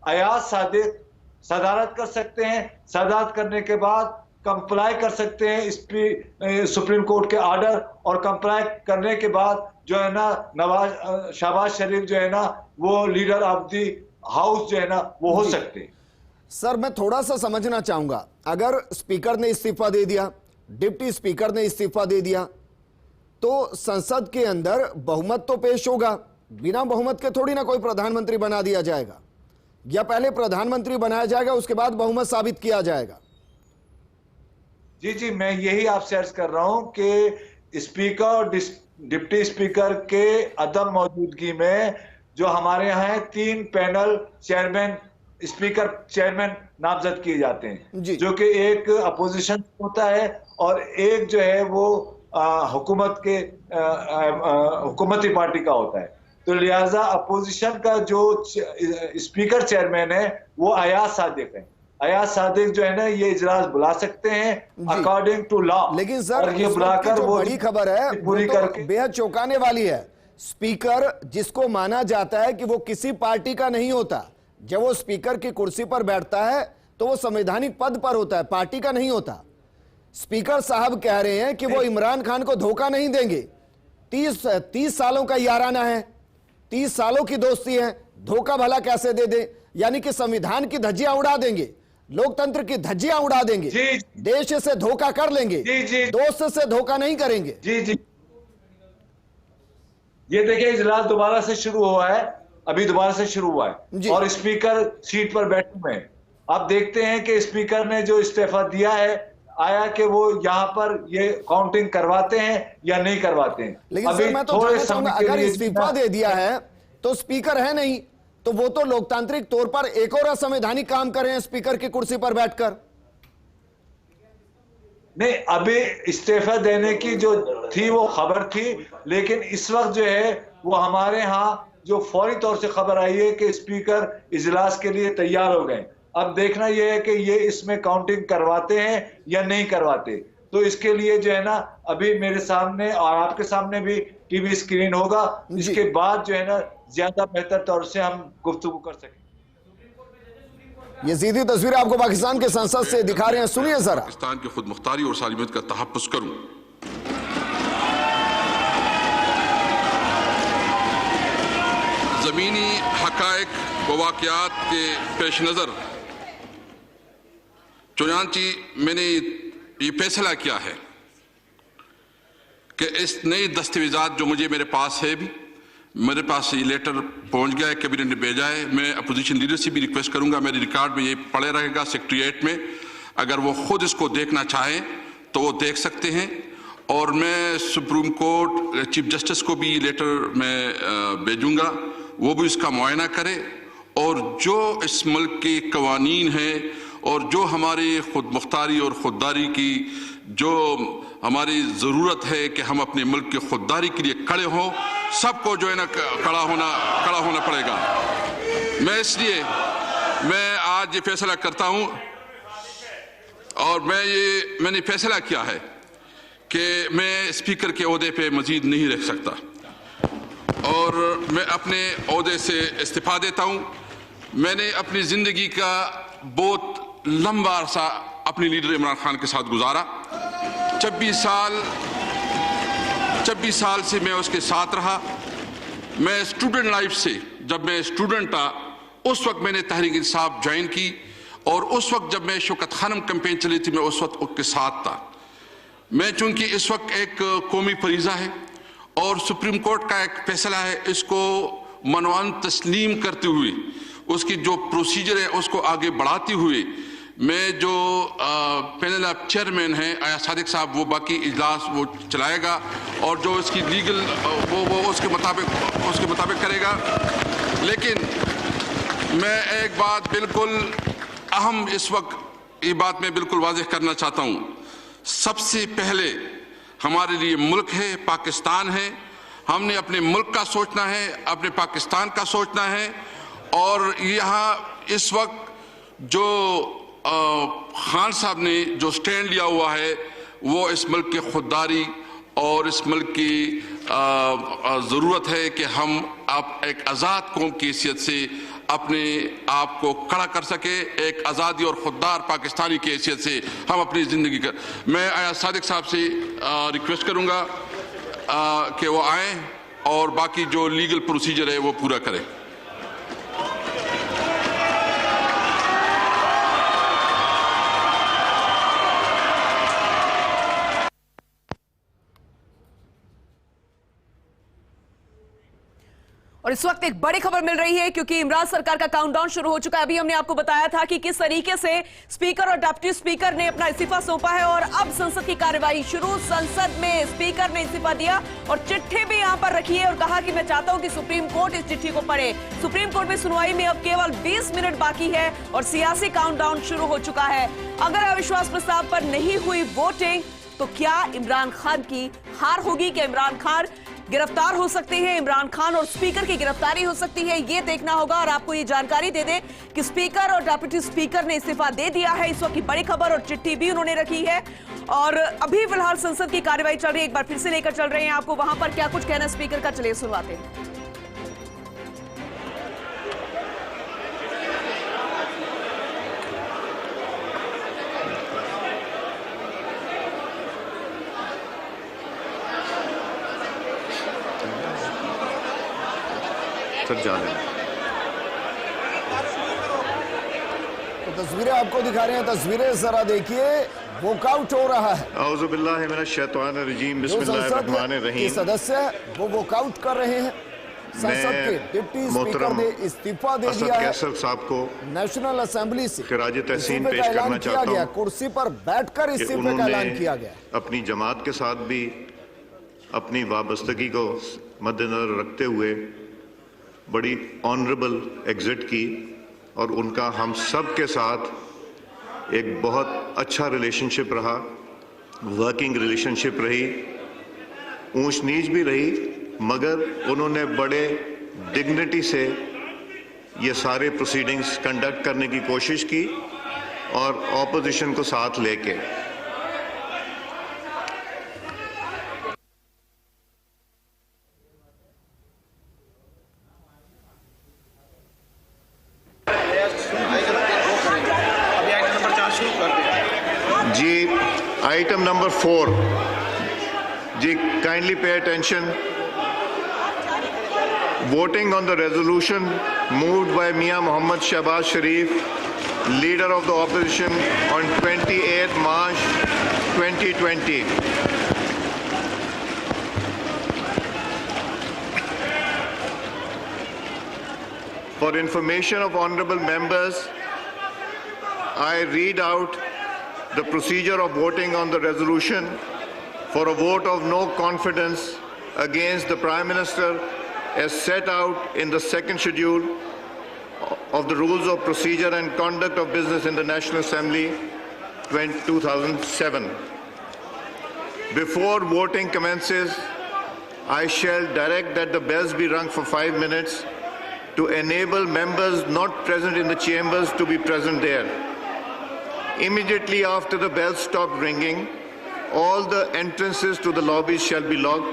अयाज सादिक सदारत कर सकते हैं, सदारत करने के बाद कंप्लाई कर सकते हैं सुप्रीम कोर्ट के ऑर्डर, और कंप्लाई करने के बाद जो है ना शहबाज शरीफ जो है ना वो लीडर ऑफ दी हाउस जो है ना वो हो सकते हैं। सर मैं थोड़ा सा समझना चाहूंगा, अगर स्पीकर ने इस्तीफा दे दिया, डिप्टी स्पीकर ने इस्तीफा दे दिया, तो संसद के अंदर बहुमत तो पेश होगा, बिना बहुमत के थोड़ी ना कोई प्रधानमंत्री बना दिया जाएगा, या पहले प्रधानमंत्री बनाया जाएगा उसके बाद बहुमत साबित किया जाएगा? जी, मैं यही आपसे अर्ज कर रहा हूं कि स्पीकर और डिप्टी स्पीकर के अदम मौजूदगी में जो हमारे यहाँ है 3 पैनल चेयरमैन, स्पीकर चेयरमैन नामजद किए जाते हैं, जो कि एक अपोजिशन होता है और एक जो है वो हुकूमती पार्टी का होता है। तो लिहाजा अपोजिशन का जो स्पीकर चेयरमैन है वो अयाज सादिक है। अयाज सादिक जो है ना ये इजलास बुला सकते हैं अकॉर्डिंग टू लॉ। लेकिन सर ये बुलाकर वो बड़ी खबर है, पूरी करके बेहद चौंकाने वाली है। स्पीकर जिसको माना जाता है कि वो किसी पार्टी का नहीं होता, जब वो स्पीकर की कुर्सी पर बैठता है तो वो संवैधानिक पद पर होता है, पार्टी का नहीं होता। स्पीकर साहब कह रहे हैं कि वो इमरान खान को धोखा नहीं देंगे। 30 सालों का याराना है, 30 सालों की दोस्ती है, धोखा भला कैसे दे दे? यानी कि संविधान की धज्जियां उड़ा देंगे, लोकतंत्र की धज्जियां उड़ा देंगे, देश से धोखा कर लेंगे, दोस्त से धोखा नहीं करेंगे। जी ये देखिए इजलास दोबारा से शुरू हुआ है, अभी दोबारा से शुरू हुआ है और स्पीकर सीट पर बैठे हुए हैं। अब देखते हैं कि स्पीकर ने जो इस्तीफा दिया है, आया कि वो यहाँ पर ये काउंटिंग करवाते हैं या नहीं करवाते हैं। लेकिन सर मैं तो जानना चाहूंगा, अगर इस्तीफा दे दिया है तो स्पीकर है नहीं, तो वो तो लोकतांत्रिक तौर पर एक और असंवैधानिक काम कर रहे हैं स्पीकर की कुर्सी पर बैठकर। नहीं, अभी इस्तीफा देने की जो थी वो खबर थी, लेकिन इस वक्त जो है वो हमारे यहाँ जो फौरी तौर से खबर आई है कि स्पीकर इजलास के लिए तैयार हो गए। अब देखना यह है कि ये इसमें काउंटिंग करवाते हैं या नहीं करवाते। तो इसके लिए जो है ना अभी मेरे सामने और आपके सामने भी टीवी स्क्रीन होगा, इसके बाद जो है ना ज्यादा बेहतर तौर से हम गुफ्तगू कर सकें। ये सीधी तस्वीर आपको पाकिस्तान के संसद से दिखा रहे हैं, सुनिए जरा। पाकिस्तान की खुद मुख्तारी और सालिमियत का तहफ्फुज़ करूं। ज़मीनी हक़ाइक़ व वाक़ियात के पेश नज़र चुनांची मैंने ये फैसला किया है कि इस नई दस्तावेज़ात जो मेरे पास है, भी मेरे पास ये लेटर पहुंच गया है, कैबिनेट ने भेजा है। मैं अपोजिशन लीडर से भी रिक्वेस्ट करूंगा, मेरे रिकॉर्ड में ये पड़े रहेगा सेक्रेटरीट में, अगर वो खुद इसको देखना चाहें तो वो देख सकते हैं। और मैं सुप्रीम कोर्ट चीफ जस्टिस को भी ये लेटर मैं भेजूंगा, वो भी इसका मुआयना करे और जो इस मुल्क के कवानीन हैं और जो हमारी खुद मुख्तारी और खुददारी की जो हमारी ज़रूरत है कि हम अपने मुल्क की खुददारी के लिए खड़े हों, सबको जो है ना खड़ा होना पड़ेगा। मैं आज ये फैसला करता हूँ और मैंने फैसला किया है कि मैं स्पीकर के ओहदे पे मजीद नहीं रह सकता और मैं अपने ओहदे से इस्तीफा देता हूँ। मैंने अपनी ज़िंदगी का बहुत लंबा अरसा अपने लीडर इमरान खान के साथ गुजारा। 26 साल से मैं उसके साथ रहा। मैं स्टूडेंट लाइफ से, जब मैं स्टूडेंट था उस वक्त मैंने तहरीक इंसाफ ज्वाइन की और उस वक्त जब मैं शौकत खानम कैंपेन चली थी मैं उस वक्त उसके साथ था। मैं चूंकि इस वक्त एक कौमी फरीज़ा है और सुप्रीम कोर्ट का एक फैसला है, इसको मनवान तस्लीम करते हुए उसकी जो प्रोसीजर है उसको आगे बढ़ाते हुए मैं जो पैनल ऑफ चेयरमैन हैं अयाज सादिक साहब, वो बाकी इजलास वो चलाएगा और जो इसकी लीगल वो उसके मुताबिक करेगा। लेकिन मैं एक बात बिल्कुल अहम इस वक्त ये बात मैं बिल्कुल वाज़ेह करना चाहता हूं। सबसे पहले हमारे लिए मुल्क है, पाकिस्तान है। हमने अपने मुल्क का सोचना है, अपने पाकिस्तान का सोचना है। और यहाँ इस वक्त जो खान साहब ने जो स्टैंड लिया हुआ है वो इस मुल्क की खुददारी और इस मुल्क की ज़रूरत है कि हम आप एक आज़ाद कौम की हैसियत से अपने आप को खड़ा कर सके, एक आज़ादी और खुददार पाकिस्तानी की हैसियत से हम अपनी ज़िंदगी का। मैं अयाज सादिक साहब से रिक्वेस्ट करूँगा कि वो आएँ और बाकी जो लीगल प्रोसीजर है वो पूरा करें। और इस वक्त एक बड़ी खबर मिल रही है क्योंकि इमरान सरकार का काउंटडाउन शुरू हो चुका है। अभी हमने आपको बताया था कि किस तरीके से स्पीकर और डिप्टी स्पीकर ने अपना इस्तीफा सौंपा है और अब संसद की कार्यवाही शुरू। संसद में स्पीकर ने इस्तीफा दिया और चिट्ठी भी यहां पर रखी है और कहा कि मैं चाहता हूं कि सुप्रीम कोर्ट इस चिट्ठी को पढ़े। सुप्रीम कोर्ट में सुनवाई में अब केवल 20 मिनट बाकी है और सियासी काउंटडाउन शुरू हो चुका है। अगर अविश्वास प्रस्ताव पर नहीं हुई वोटिंग तो क्या इमरान खान की हार होगी? क्या इमरान खान गिरफ्तार हो सकते हैं? इमरान खान और स्पीकर की गिरफ्तारी हो सकती है, ये देखना होगा। और आपको ये जानकारी दे दें कि स्पीकर और डिप्टी स्पीकर ने इस्तीफा दे दिया है। इस वक्त की बड़ी खबर और चिट्ठी भी उन्होंने रखी है और अभी फिलहाल संसद की कार्यवाही चल रही है। एक बार फिर से लेकर चल रहे हैं आपको वहां पर क्या कुछ कहना स्पीकर का, चलिए सुनवाते हैं। सर जा रहे हैं। तो तस्वीरें आपको दिखा रहे हैं, तस्वीरें जरा देखिए। वॉकआउट हो रहा है। औज़ुबिल्लाहि मिनश शैतानिर्रजीम, बिस्मिल्लाहिर्रहमानिर्रहीम। सदस्य वो वॉकआउट कर रहे हैं। संसद के डिप्टी स्पीकर ने इस्तीफा दे दिया है। कैसर साहब को नेशनल असेंबली से खिराज तहसीन पेश करना चाहता हूं। कुर्सी पर बैठकर इस्तीफे का ऐलान किया गया। अपनी जमात के साथ भी अपनी वाबस्तगी को मद्देनजर रखते हुए बड़ी ऑनरेबल एग्जिट की और उनका हम सब के साथ एक बहुत अच्छा रिलेशनशिप रहा, वर्किंग रिलेशनशिप रही, ऊंच नीच भी रही, मगर उन्होंने बड़े डिग्निटी से ये सारे प्रोसीडिंग्स कंडक्ट करने की कोशिश की और ऑपोजिशन को साथ लेके। Item number 4. Ji, kindly pay attention. Voting on the resolution moved by Mian Mohammad Shahbaz Sharif, leader of the opposition, on 28 March 2020. For information of honorable members, I read out the procedure of voting on the resolution for a vote of no confidence against the Prime Minister as set out in the second schedule of the Rules of Procedure and Conduct of Business in the National Assembly 2007. Before voting commences, I shall direct that the bells be rung for 5 minutes to enable members not present in the chambers to be present there. Immediately after the bells stop ringing, all the entrances to the lobbies shall be locked,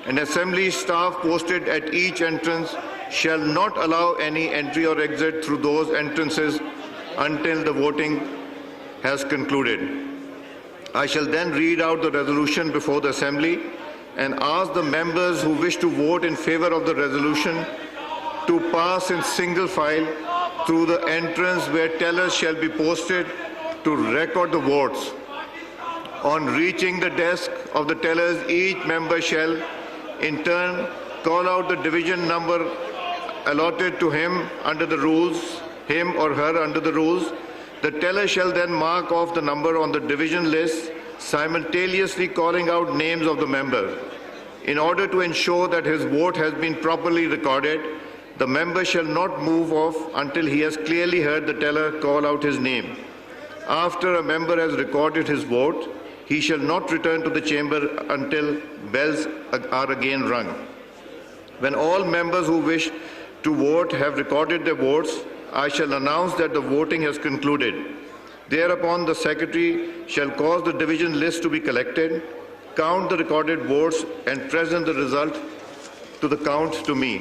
and assembly staff posted at each entrance shall not allow any entry or exit through those entrances until the voting has concluded. I shall then read out the resolution before the assembly and ask the members who wish to vote in favor of the resolution to pass in single file through the entrance where tellers shall be posted to record the votes. On reaching the desk of the tellers, each member shall in turn call out the division number allotted to him under the rules, him or her under the rules. The teller shall then mark off the number on the division list, simultaneously calling out names of the member. In order to ensure that his vote has been properly recorded, The member shall not move off until he has clearly heard the teller call out his name. After a member has recorded his vote, he shall not return to the chamber until bells are again rung. When all members who wish to vote have recorded their votes, I shall announce that the voting has concluded. Thereupon, the Secretary shall cause the division list to be collected, count the recorded votes, and present the result to the count to me.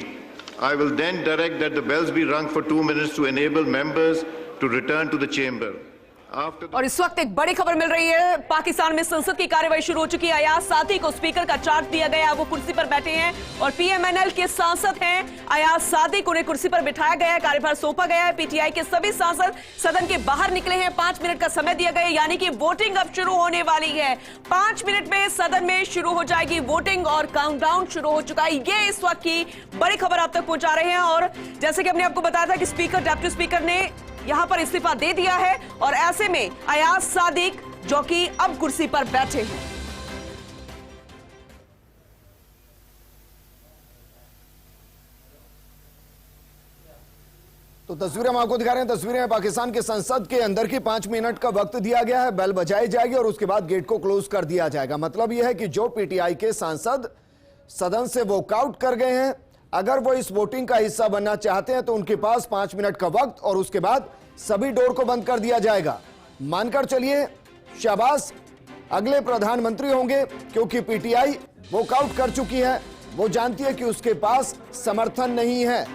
I will then direct that the bells be rung for 2 minutes to enable members to return to the chamber. और इस वक्त एक बड़ी खबर मिल रही है। पाकिस्तान में संसद की कार्यवाही शुरू हो चुकी है। अयाज सादी को स्पीकर का चार्ज दिया गया, वो कुर्सी पर बैठे हैं और पीएमएनएल के सांसद हैं अयाज सादी को, उन्हें कुर्सी पर बिठाया गया है, कार्यभार सौंपा गया है। पीटीआई के सभी सांसद सदन के बाहर निकले हैं। 5 मिनट का समय दिया गया, यानी कि वोटिंग अब शुरू होने वाली है। 5 मिनट में सदन में शुरू हो जाएगी वोटिंग और काउंटडाउन शुरू हो चुका है। ये इस वक्त की बड़ी खबर आप तक पहुंचा रहे हैं। और जैसे कि हमने आपको बताया था कि स्पीकर, डिप्टी स्पीकर ने यहां पर इस्तीफा दे दिया है और ऐसे में अयाज सादिक जो कि अब कुर्सी पर बैठे हैं। तो तस्वीरें हम आपको दिखा रहे हैं। तस्वीरें हैं पाकिस्तान के संसद के अंदर की। 5 मिनट का वक्त दिया गया है, बेल बजाई जाएगी और उसके बाद गेट को क्लोज कर दिया जाएगा। मतलब यह है कि जो पीटीआई के सांसद सदन से वॉकआउट कर गए हैं, अगर वो इस वोटिंग का हिस्सा बनना चाहते हैं तो उनके पास 5 मिनट का वक्त और उसके बाद सभी डोर को बंद कर दिया जाएगा। मानकर चलिए शहबाज अगले प्रधानमंत्री होंगे, क्योंकि पीटीआई वॉकआउट कर चुकी है। वो जानती है कि उसके पास समर्थन नहीं है।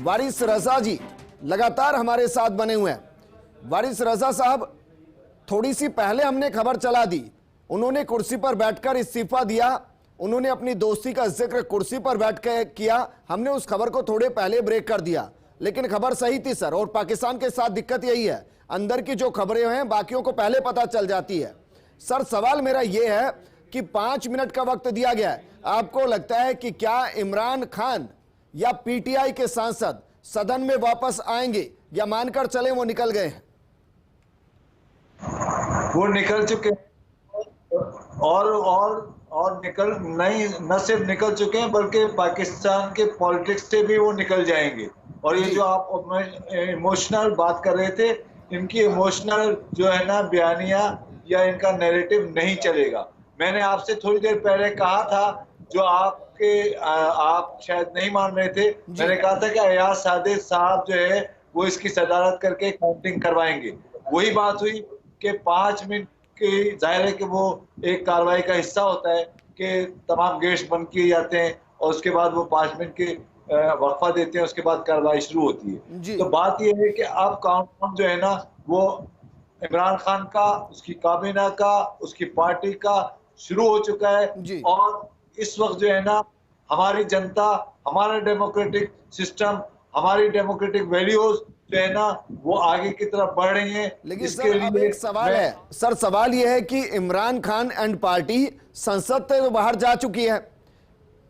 वारिस रजा जी लगातार हमारे साथ बने हुए हैं। वारिस रजा साहब, थोड़ी सी पहले हमने खबर चला दी, उन्होंने कुर्सी पर बैठकर इस्तीफा दिया, उन्होंने अपनी दोस्ती का जिक्र कुर्सी पर बैठ कर किया। हमने उस खबर को थोड़े पहले ब्रेक कर दिया, लेकिन खबर सही थी सर। और पाकिस्तान के साथ दिक्कत यही है, अंदर की जो खबरें हैं बाकियों को पहले पता चल जाती है। सर, सवाल मेरा यह है कि 5 मिनट का वक्त दिया गया है, आपको लगता है कि क्या इमरान खान या पीटीआई के सांसद सदन में वापस आएंगे, या मानकर चले वो निकल गए हैं? वो निकल चुके और निकल नहीं, न सिर्फ निकल चुके हैं बल्कि पाकिस्तान के पॉलिटिक्स से भी वो निकल जाएंगे। और ये जो आप इमोशनल बात कर रहे थे, इनकी इमोशनल जो है ना बयानिया या इनका नैरेटिव नहीं चलेगा। मैंने आपसे थोड़ी देर पहले कहा था, जो आप शायद नहीं मान रहे थे, मैंने कहा था कि अयाज सादिक साहब जो है वो इसकी सदारत करके काउंटिंग करवाएंगे। वही बात हुई कि 5 मिनट की, जाहिर है कि वो एक कार्रवाई का हिस्सा होता है कि तमाम गेट्स बंद किए जाते हैं और उसके बाद वो 5 मिनट के वक्फा देते हैं, उसके बाद कार्रवाई शुरू होती है। तो बात यह है कि अब काउंटडाउन जो है ना वो इमरान खान का, उसकी काबीना का, उसकी पार्टी का शुरू हो चुका है। और इस वक्त जो है ना हमारी जनता, हमारा डेमोक्रेटिक सिस्टम, हमारी डेमोक्रेटिक वैल्यूज जो है ना वो आगे की तरफ बढ़ रही हैं। लेकिन सर, अब एक सवाल है सर, सवाल यह है कि इमरान खान एंड पार्टी संसद से तो बाहर जा चुकी है,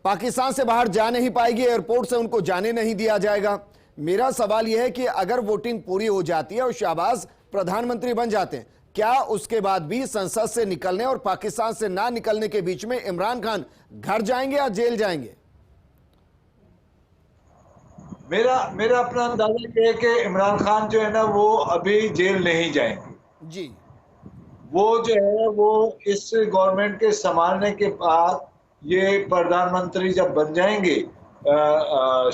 पाकिस्तान से बाहर जा नहीं पाएगी, एयरपोर्ट से उनको जाने नहीं दिया जाएगा। मेरा सवाल यह है कि अगर वोटिंग पूरी हो जाती है और शहबाज प्रधानमंत्री बन जाते हैं, क्या उसके बाद भी संसद से निकलने और पाकिस्तान से ना निकलने के बीच में इमरान खान घर जाएंगे या जेल जाएंगे? मेरा अपना अंदाजा ये है कि इमरान खान जो है ना वो अभी जेल नहीं जाएंगे जी। वो जो है वो इस गवर्नमेंट के संभालने के बाद ये प्रधानमंत्री जब बन जाएंगे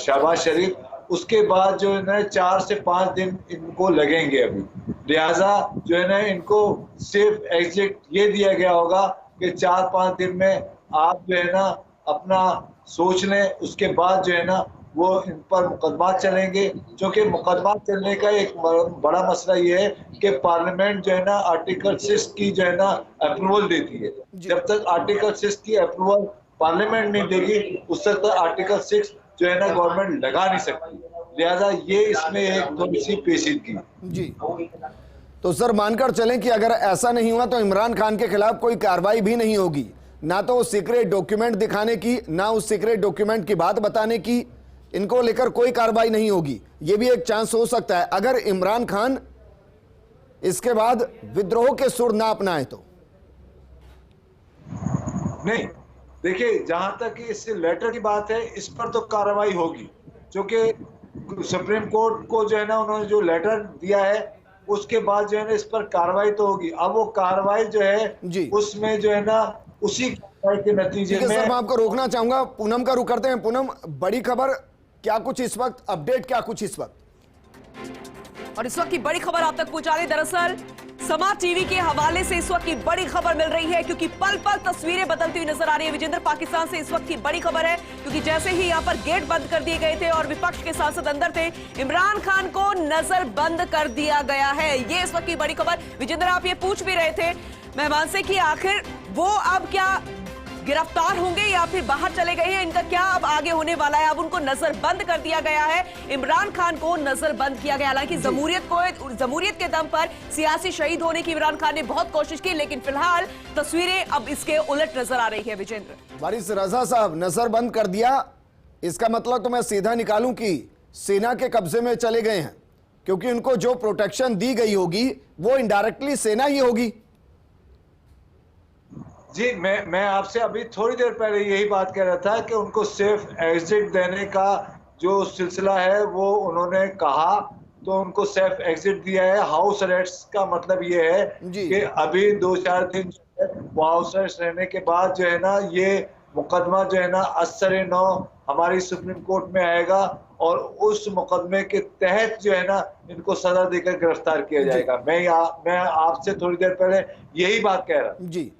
शहबाज शरीफ, उसके बाद जो है ना 4 से 5 दिन इनको लगेंगे अभी। लिहाजा जो है ना इनको सिर्फ एग्जिट ये दिया गया होगा कि 4-5 दिन में आप जो है ना अपना सोच लें, उसके बाद जो है ना वो इन पर मुकदमा चलेंगे। क्योंकि मुकदमा चलने का एक बड़ा मसला ये है कि पार्लियामेंट जो है ना आर्टिकल 6 की जो है ना अप्रूवल देती है। जब तक आर्टिकल 6 की अप्रूवल पार्लियामेंट नहीं देगी, उस तक आर्टिकल 6 जो है ना गवर्नमेंट लगा नहीं सकती। लिहाजा ये इसमें एक थोड़ी सी पेचीदगी जी। तो सर, मानकर चलें कि अगर ऐसा नहीं हुआ तो इमरान खान के खिलाफ कोई कार्रवाई भी नहीं होगी, ना तो उस सीक्रेट डॉक्यूमेंट दिखाने की, ना उस सीक्रेट डॉक्यूमेंट की बात बताने की, इनको लेकर कोई कार्रवाई नहीं होगी। ये भी एक चांस हो सकता है अगर इमरान खान इसके बाद विद्रोह के सुर ना अपनाए तो। नहीं, देखिए, जहां तक इस लेटर की बात है, इस पर तो कार्रवाई होगी। क्योंकि सुप्रीम कोर्ट को जो है ना उन्होंने जो लेटर दिया है उसके बाद जो है ना इस पर कार्रवाई तो होगी। अब वो कार्रवाई जो है उसमें जो है ना उसी कार्रवाई के नतीजे में। सर मैं आपको रोकना चाहूंगा, पूनम का रुख करते हैं। पूनम, बड़ी खबर क्या कुछ इस वक्त, अपडेट क्या कुछ इस वक्त? और इस वक्त की बड़ी खबर आप तक पहुंचा रहे, दरअसल समाज टीवी के हवाले से इस वक्त की बड़ी खबर मिल रही है, क्योंकि पल पल तस्वीरें बदलती हुई नजर आ रही है। विजेंद्र, पाकिस्तान से इस वक्त की बड़ी खबर है, क्योंकि जैसे ही यहां पर गेट बंद कर दिए गए थे और विपक्ष के सांसद अंदर थे, इमरान खान को नजर बंद कर दिया गया है। ये इस वक्त की बड़ी खबर। विजेंद्र, आप ये पूछ भी रहे थे मेहमान से कि आखिर वो अब क्या गिरफ्तार होंगे या फिर बाहर चले गए हैं, इनका क्या अब आगे होने वाला है? अब उनको नजरबंद कर दिया गया है, इमरान खान को नजरबंद किया गया। हालांकि जमहूरियत के दम पर सियासी शहीद होने की इमरान खान ने बहुत कोशिश की, लेकिन फिलहाल तस्वीरें अब इसके उलट नजर आ रही है। विजेंद्र, वारिस रजा साहब, नजरबंद कर दिया, इसका मतलब तो मैं सीधा निकालूं कि सेना के कब्जे में चले गए हैं, क्योंकि उनको जो प्रोटेक्शन दी गई होगी वो इनडायरेक्टली सेना ही होगी। जी, मैं आपसे अभी थोड़ी देर पहले यही बात कह रहा था कि उनको सेफ एग्जिट देने का जो सिलसिला है वो उन्होंने कहा, तो उनको सेफ एग्जिट दिया है। हाउस अरेस्ट का मतलब ये है कि अभी 2-4 दिन वो हाउस अरेस्ट रहने के बाद जो है ना ये मुकदमा जो है ना असर-ए-नौ हमारी सुप्रीम कोर्ट में आएगा और उस मुकदमे के तहत जो है ना इनको सजा देकर गिरफ्तार किया जाएगा। मैं आपसे थोड़ी देर पहले यही बात कह रहा था। जी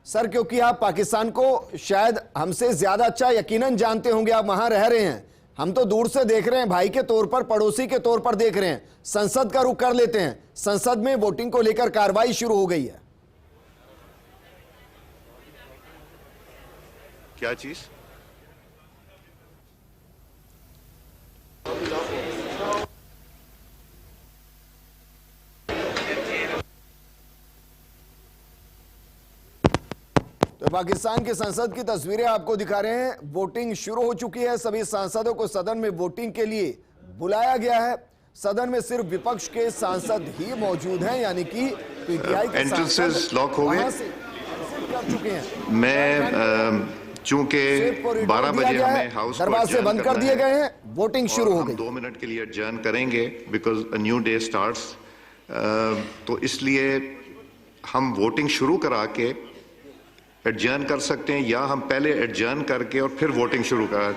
सर, क्योंकि आप पाकिस्तान को शायद हमसे ज्यादा अच्छा यकीनन जानते होंगे, आप वहां रह रहे हैं, हम तो दूर से देख रहे हैं, भाई के तौर पर, पड़ोसी के तौर पर देख रहे हैं। संसद का रुख कर लेते हैं, संसद में वोटिंग को लेकर कार्रवाई शुरू हो गई है। क्या चीज? तो पाकिस्तान की संसद की तस्वीरें आपको दिखा रहे हैं। वोटिंग शुरू हो चुकी है, सभी सांसदों को सदन में वोटिंग के लिए बुलाया गया है। सदन में सिर्फ विपक्ष के सांसद ही मौजूद हैं, यानी कि पीटीआई के एंट्रेंसेस लॉक हो गए कर चुके हैं। मैं चूंकि 12 बजे हमें हाउस दरवाजे बंद कर दिए गए हैं, वोटिंग शुरू हो गई। 2 मिनट के लिए एडजर्न करेंगे because a new day starts, तो इसलिए हम वोटिंग शुरू करा के एडजर्न कर सकते हैं, या हम पहले एडजर्न करके और फिर वोटिंग शुरू करा।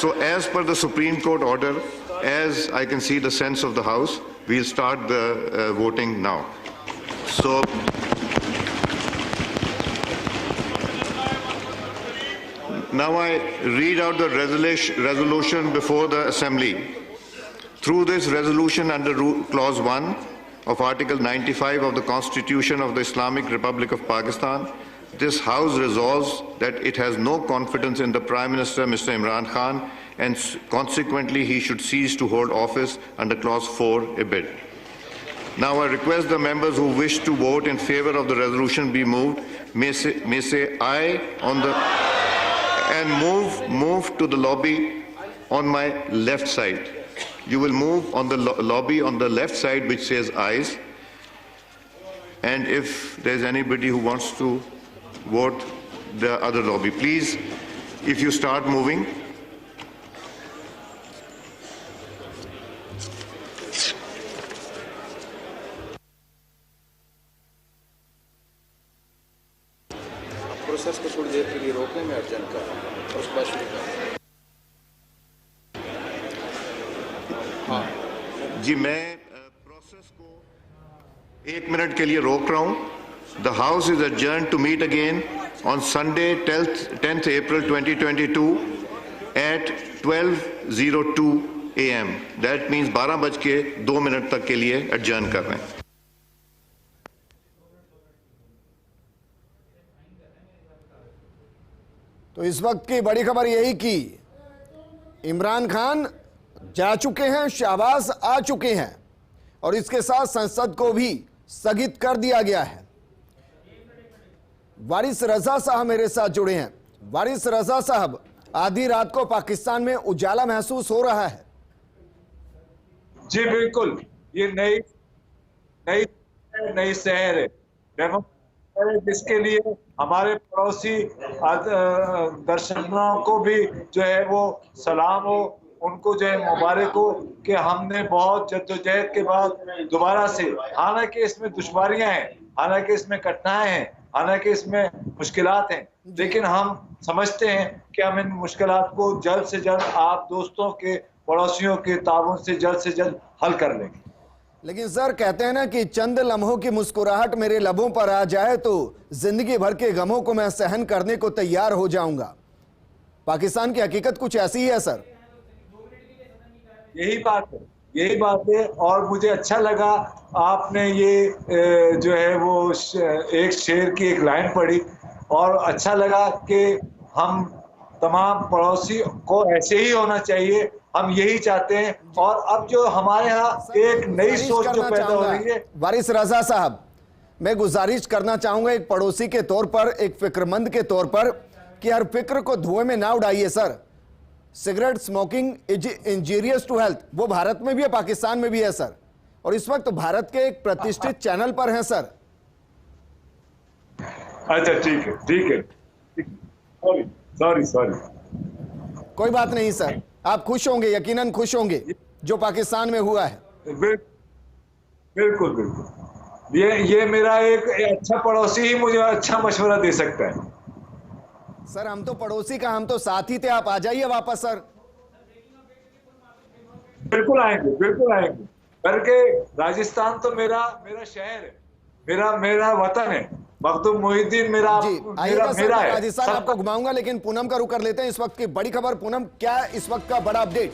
So as per the Supreme Court order, as I can see the sense of the house, we will start the voting now. So now I read out the resolution before the Assembly. Through this resolution under Clause 1 of Article 95 of the Constitution of the Islamic Republic of Pakistan, this House resolves that it has no confidence in the Prime Minister, Mr. Imran Khan, and consequently he should cease to hold office under Clause 4(ib). Now I request the members who wish to vote in favor of the resolution be moved may say aye on the and move to the lobby on my left side. You will move on the lobby on the left side which says ayes, and if there's anybody who wants to vote the other lobby, please, if you start moving. Process को थोड़ी देर के लिए रोकने में अर्जन कर रहा हूँ और उसके बाद शुरू कर। हाँ जी, मैं प्रोसेस को 1 मिनट के लिए रोक रहा हूँ। The house is adjourned to meet again on Sunday 10th April 2022 at 12:02 AM. That means 12:02 तक के लिए adjourn कर रहे हैं। तो इस वक्त की बड़ी खबर यही कि इमरान खान जा चुके हैं, शाहबाज आ चुके हैं, और इसके साथ संसद को भी स्थगित कर दिया गया है। वारिस रजा साहब मेरे साथ जुड़े हैं। वारिस रजा साहब, आधी रात को पाकिस्तान में उजाला महसूस हो रहा है। जी बिल्कुल, ये नई शहर है जिसके लिए हमारे पड़ोसी दर्शकों को भी जो है वो सलाम हो, उनको जो है मुबारक हो कि हमने बहुत जद्दोजहद के बाद दोबारा से, हालांकि इसमें दुश्वारियां हैं, हालांकि इसमें कठिनाइयां हैं, हालांकि इसमें मुश्किलात हैं, लेकिन हम समझते हैं कि हम इन मुश्किलात को जल्द से जल्द आप दोस्तों के, पड़ोसियों के ताउन से जल्द हल कर लेंगे। लेकिन सर, कहते हैं ना कि चंद लम्हों की मुस्कुराहट मेरे लबों पर आ जाए तो जिंदगी भर के गमों को मैं सहन करने को तैयार हो जाऊंगा। पाकिस्तान की हकीकत कुछ ऐसी ही है सर। यही बात है। और मुझे अच्छा लगा आपने ये जो है वो एक शेर की एक लाइन पढ़ी, और अच्छा लगा कि हम तमाम पड़ोसी को ऐसे ही होना चाहिए, हम यही चाहते हैं। और अब जो हमारे यहाँ एक नई सोच जो पैदा हो रही है। वारिस रजा साहब, मैं गुजारिश करना चाहूंगा एक पड़ोसी के तौर पर, एक फिक्रमंद के तौर पर, कि हर फिक्र को धुएं में ना उड़ाइए sir. Cigarette smoking is injurious to health, वो भारत में भी है, पाकिस्तान में भी है सर, और इस वक्त भारत के एक प्रतिष्ठित चैनल पर हैं सर। अच्छा ठीक है, सॉरी। कोई बात नहीं सर, आप खुश होंगे, यकीनन खुश होंगे जो पाकिस्तान में हुआ है। बिल्कुल। ये मेरा एक अच्छा पड़ोसी ही मुझे अच्छा मशवरा दे सकता है। सर हम तो पड़ोसी का, हम तो साथी थे, आप आ जाइए वापस सर। बिल्कुल आएंगे, बल्कि राजस्थान तो मेरा शहर है, मेरा वतन है, मखदूम मोहिउद्दीन मेरा है। राजस्थान आपको घुमाऊंगा, लेकिन पूनम का रुख कर लेते हैं इस वक्त की बड़ी खबर। पूनम, क्या इस वक्त का बड़ा अपडेट?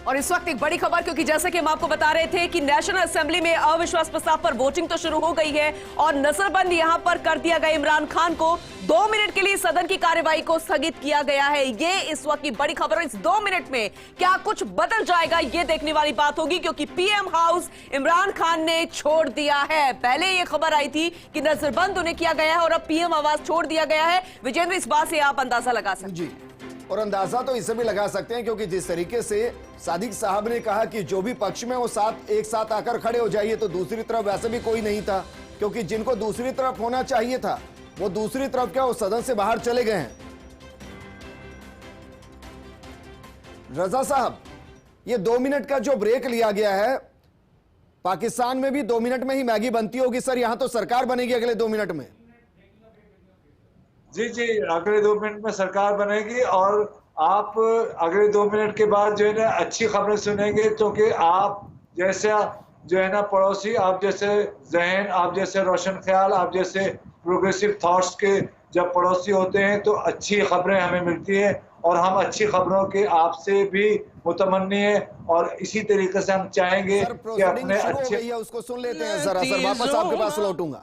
और इस वक्त एक बड़ी खबर, क्योंकि जैसे कि हम आपको बता रहे थे कि नेशनल असेंबली में अविश्वास प्रस्ताव पर वोटिंग तो शुरू हो गई है और नजरबंद यहां पर कर दिया गया। इमरान खान को 2 मिनट के लिए सदन की कार्यवाही को स्थगित किया गया है। ये इस वक्त की बड़ी खबर है। इस 2 मिनट में क्या कुछ बदल जाएगा, ये देखने वाली बात होगी, क्योंकि पीएम हाउस इमरान खान ने छोड़ दिया है। पहले ये खबर आई थी कि नजरबंद उन्हें किया गया है और अब पीएम आवास छोड़ दिया गया है। विजेंद्र, इस बात से आप अंदाजा लगा सकते हैं। और अंदाजा तो इससे भी लगा सकते हैं, क्योंकि जिस तरीके से सादिक साहब ने कहा कि जो भी पक्ष में वो एक साथ आकर खड़े हो जाइए, तो दूसरी तरफ वैसे भी कोई नहीं था, क्योंकि जिनको दूसरी तरफ होना चाहिए था वो दूसरी तरफ क्या, वो सदन से बाहर चले गए हैं। रजा साहब, ये 2 मिनट का जो ब्रेक लिया गया है, पाकिस्तान में भी 2 मिनट में ही मैगी बनती होगी सर, यहां तो सरकार बनेगी अगले 2 मिनट में। जी, अगले 2 मिनट में सरकार बनेगी, और आप अगले 2 मिनट के बाद जो है ना अच्छी खबरें सुनेंगे, क्योंकि आप जैसा जो है ना पड़ोसी, आप जैसे जहन, आप जैसे रोशन ख्याल, आप जैसे प्रोग्रेसिव थॉट्स के जब पड़ोसी होते हैं तो अच्छी खबरें हमें मिलती हैं, और हम अच्छी खबरों के आपसे भी मुतमन्नी है, और इसी तरीके से हम चाहेंगे कि अपने अच्छे। उसको सुन लेते हैं जरा सर, वापस आपके पास लौटूंगा।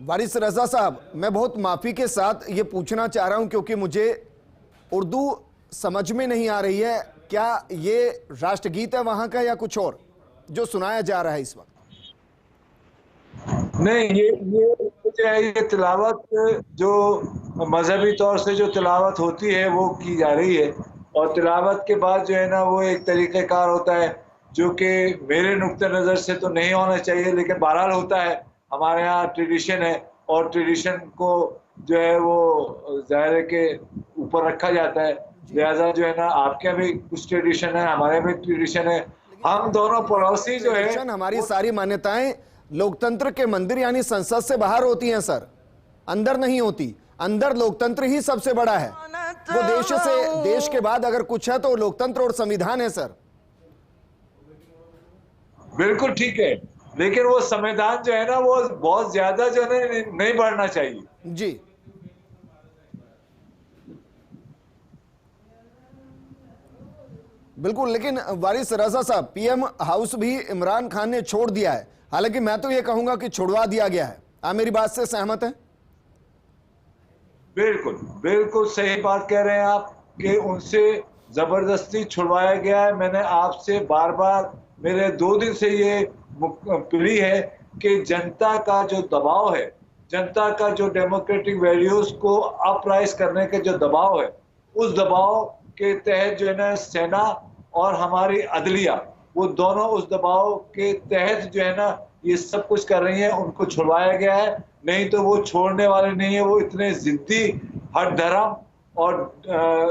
वारिस रजा साहब, मैं बहुत माफी के साथ ये पूछना चाह रहा हूं, क्योंकि मुझे उर्दू समझ में नहीं आ रही है। क्या ये राष्ट्रगीत है वहां का या कुछ और जो सुनाया जा रहा है इस वक्त? नहीं, ये तिलावत जो मजहबी तौर से जो तिलावत होती है वो की जा रही है, और तिलावत के बाद जो है ना वो एक तरीक़ेकार होता है जो कि मेरे नुक्ते नज़र से तो नहीं होना चाहिए, लेकिन बहरहाल होता है। हमारे यहाँ ट्रेडिशन है, और ट्रेडिशन को जो है वो ज़ाहिर है के ऊपर रखा जाता है। लिहाजा जो है ना आपके यहाँ भी कुछ ट्रेडिशन है, हमारे भी ट्रेडिशन है, हम दोनों पड़ोसी जो है। हमारी सारी मान्यताएं लोकतंत्र के मंदिर यानी संसद से बाहर होती हैं सर, अंदर नहीं होती। अंदर लोकतंत्र ही सबसे बड़ा है। वो देश के बाद अगर कुछ है तो लोकतंत्र और संविधान है सर। बिल्कुल ठीक है, लेकिन वो संविधान जो है ना वो बहुत ज्यादा जो है नहीं बढ़ना चाहिए। जी, बिल्कुल। लेकिन वारिस रजा साहब, पीएम हाउस भी इमरान खान ने छोड़ दिया है, हालांकि मैं तो ये कहूंगा कि छुड़वा दिया गया है। आप मेरी बात से सहमत हैं? बिल्कुल बिल्कुल सही बात कह रहे हैं आप कि उनसे जबरदस्ती छुड़वाया गया है। मैंने आपसे बार बार, मेरे 2 दिन से ये अपील है कि जनता का जो दबाव है, जनता का जो डेमोक्रेटिक वैल्यूज को अपराइज करने के जो दबाव है, उस दबाव के तहत जो है ना सेना और हमारी अदलिया, वो दोनों उस दबाव के तहत जो है ना ये सब कुछ कर रही है। उनको छुड़वाया गया है, नहीं तो वो छोड़ने वाले नहीं है। वो इतने जिद्दी, हठधर्म और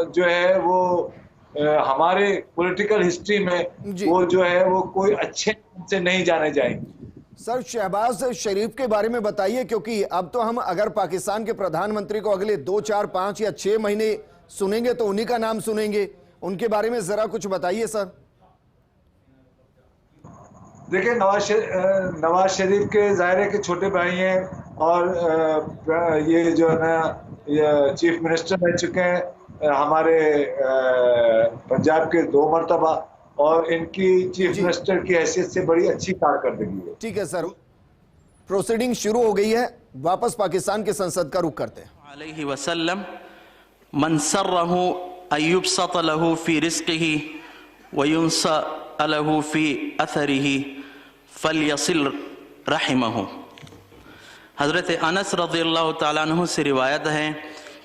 जो है वो हमारे पॉलिटिकल हिस्ट्री में वो जो है वो कोई अच्छे से नहीं जाने जाएंगे। सर, शहबाज शरीफ के बारे में बताइए, क्योंकि अब तो हम अगर पाकिस्तान के प्रधानमंत्री को अगले 2, 4, 5 या 6 महीने सुनेंगे तो उन्हीं का नाम सुनेंगे। उनके बारे में जरा कुछ बताइए सर। देखिए, नवाज शरीफ के ज़ाहिर के छोटे भाई हैं और ये जो है ना चीफ मिनिस्टर रह चुके हैं हमारे पंजाब के 2 मरतबा, और इनकी चीफ मिनिस्टर की हैसियत से बड़ी अच्छी कारकर्दगी है। ठीक है सर, प्रोसीडिंग शुरू हो गई है, वापस पाकिस्तान के संसद का रुख करते हैं। अलैहि वसल्लम मन सर्रहु अयुबसत लहु फी रिज़्क़िही व युनसा लहु फी अथरिही फलयसिल रहिमहु। हज़रत अनस रज़ियल्लाहु तआला अन्हु से रिवायत है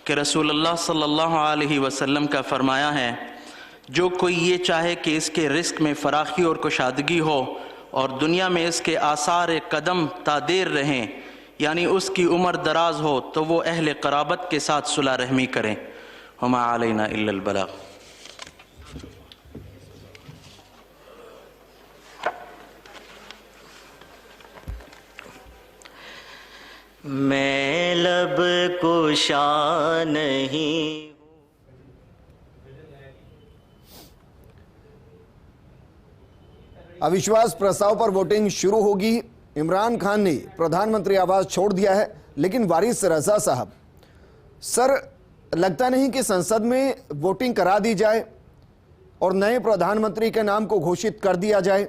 कि रसूलुल्लाह सल्लल्लाहु अलैहि वसल्लम का फरमाया है, जो कोई ये चाहे कि इसके रिस्क में फराखी और कुशादगी हो और दुनिया में इसके आसार कदम तादेर रहें, यानी उसकी उम्र दराज हो, तो वो अहले क़राबत के साथ सुलह रहमी करें। वमा अलैना इल्लल बलाग। मैं लब कुशा नहीं। अविश्वास प्रस्ताव पर वोटिंग शुरू होगी। इमरान खान ने प्रधानमंत्री आवास छोड़ दिया है, लेकिन वारिस रजा साहब, सर लगता नहीं कि संसद में वोटिंग करा दी जाए और नए प्रधानमंत्री के नाम को घोषित कर दिया जाए।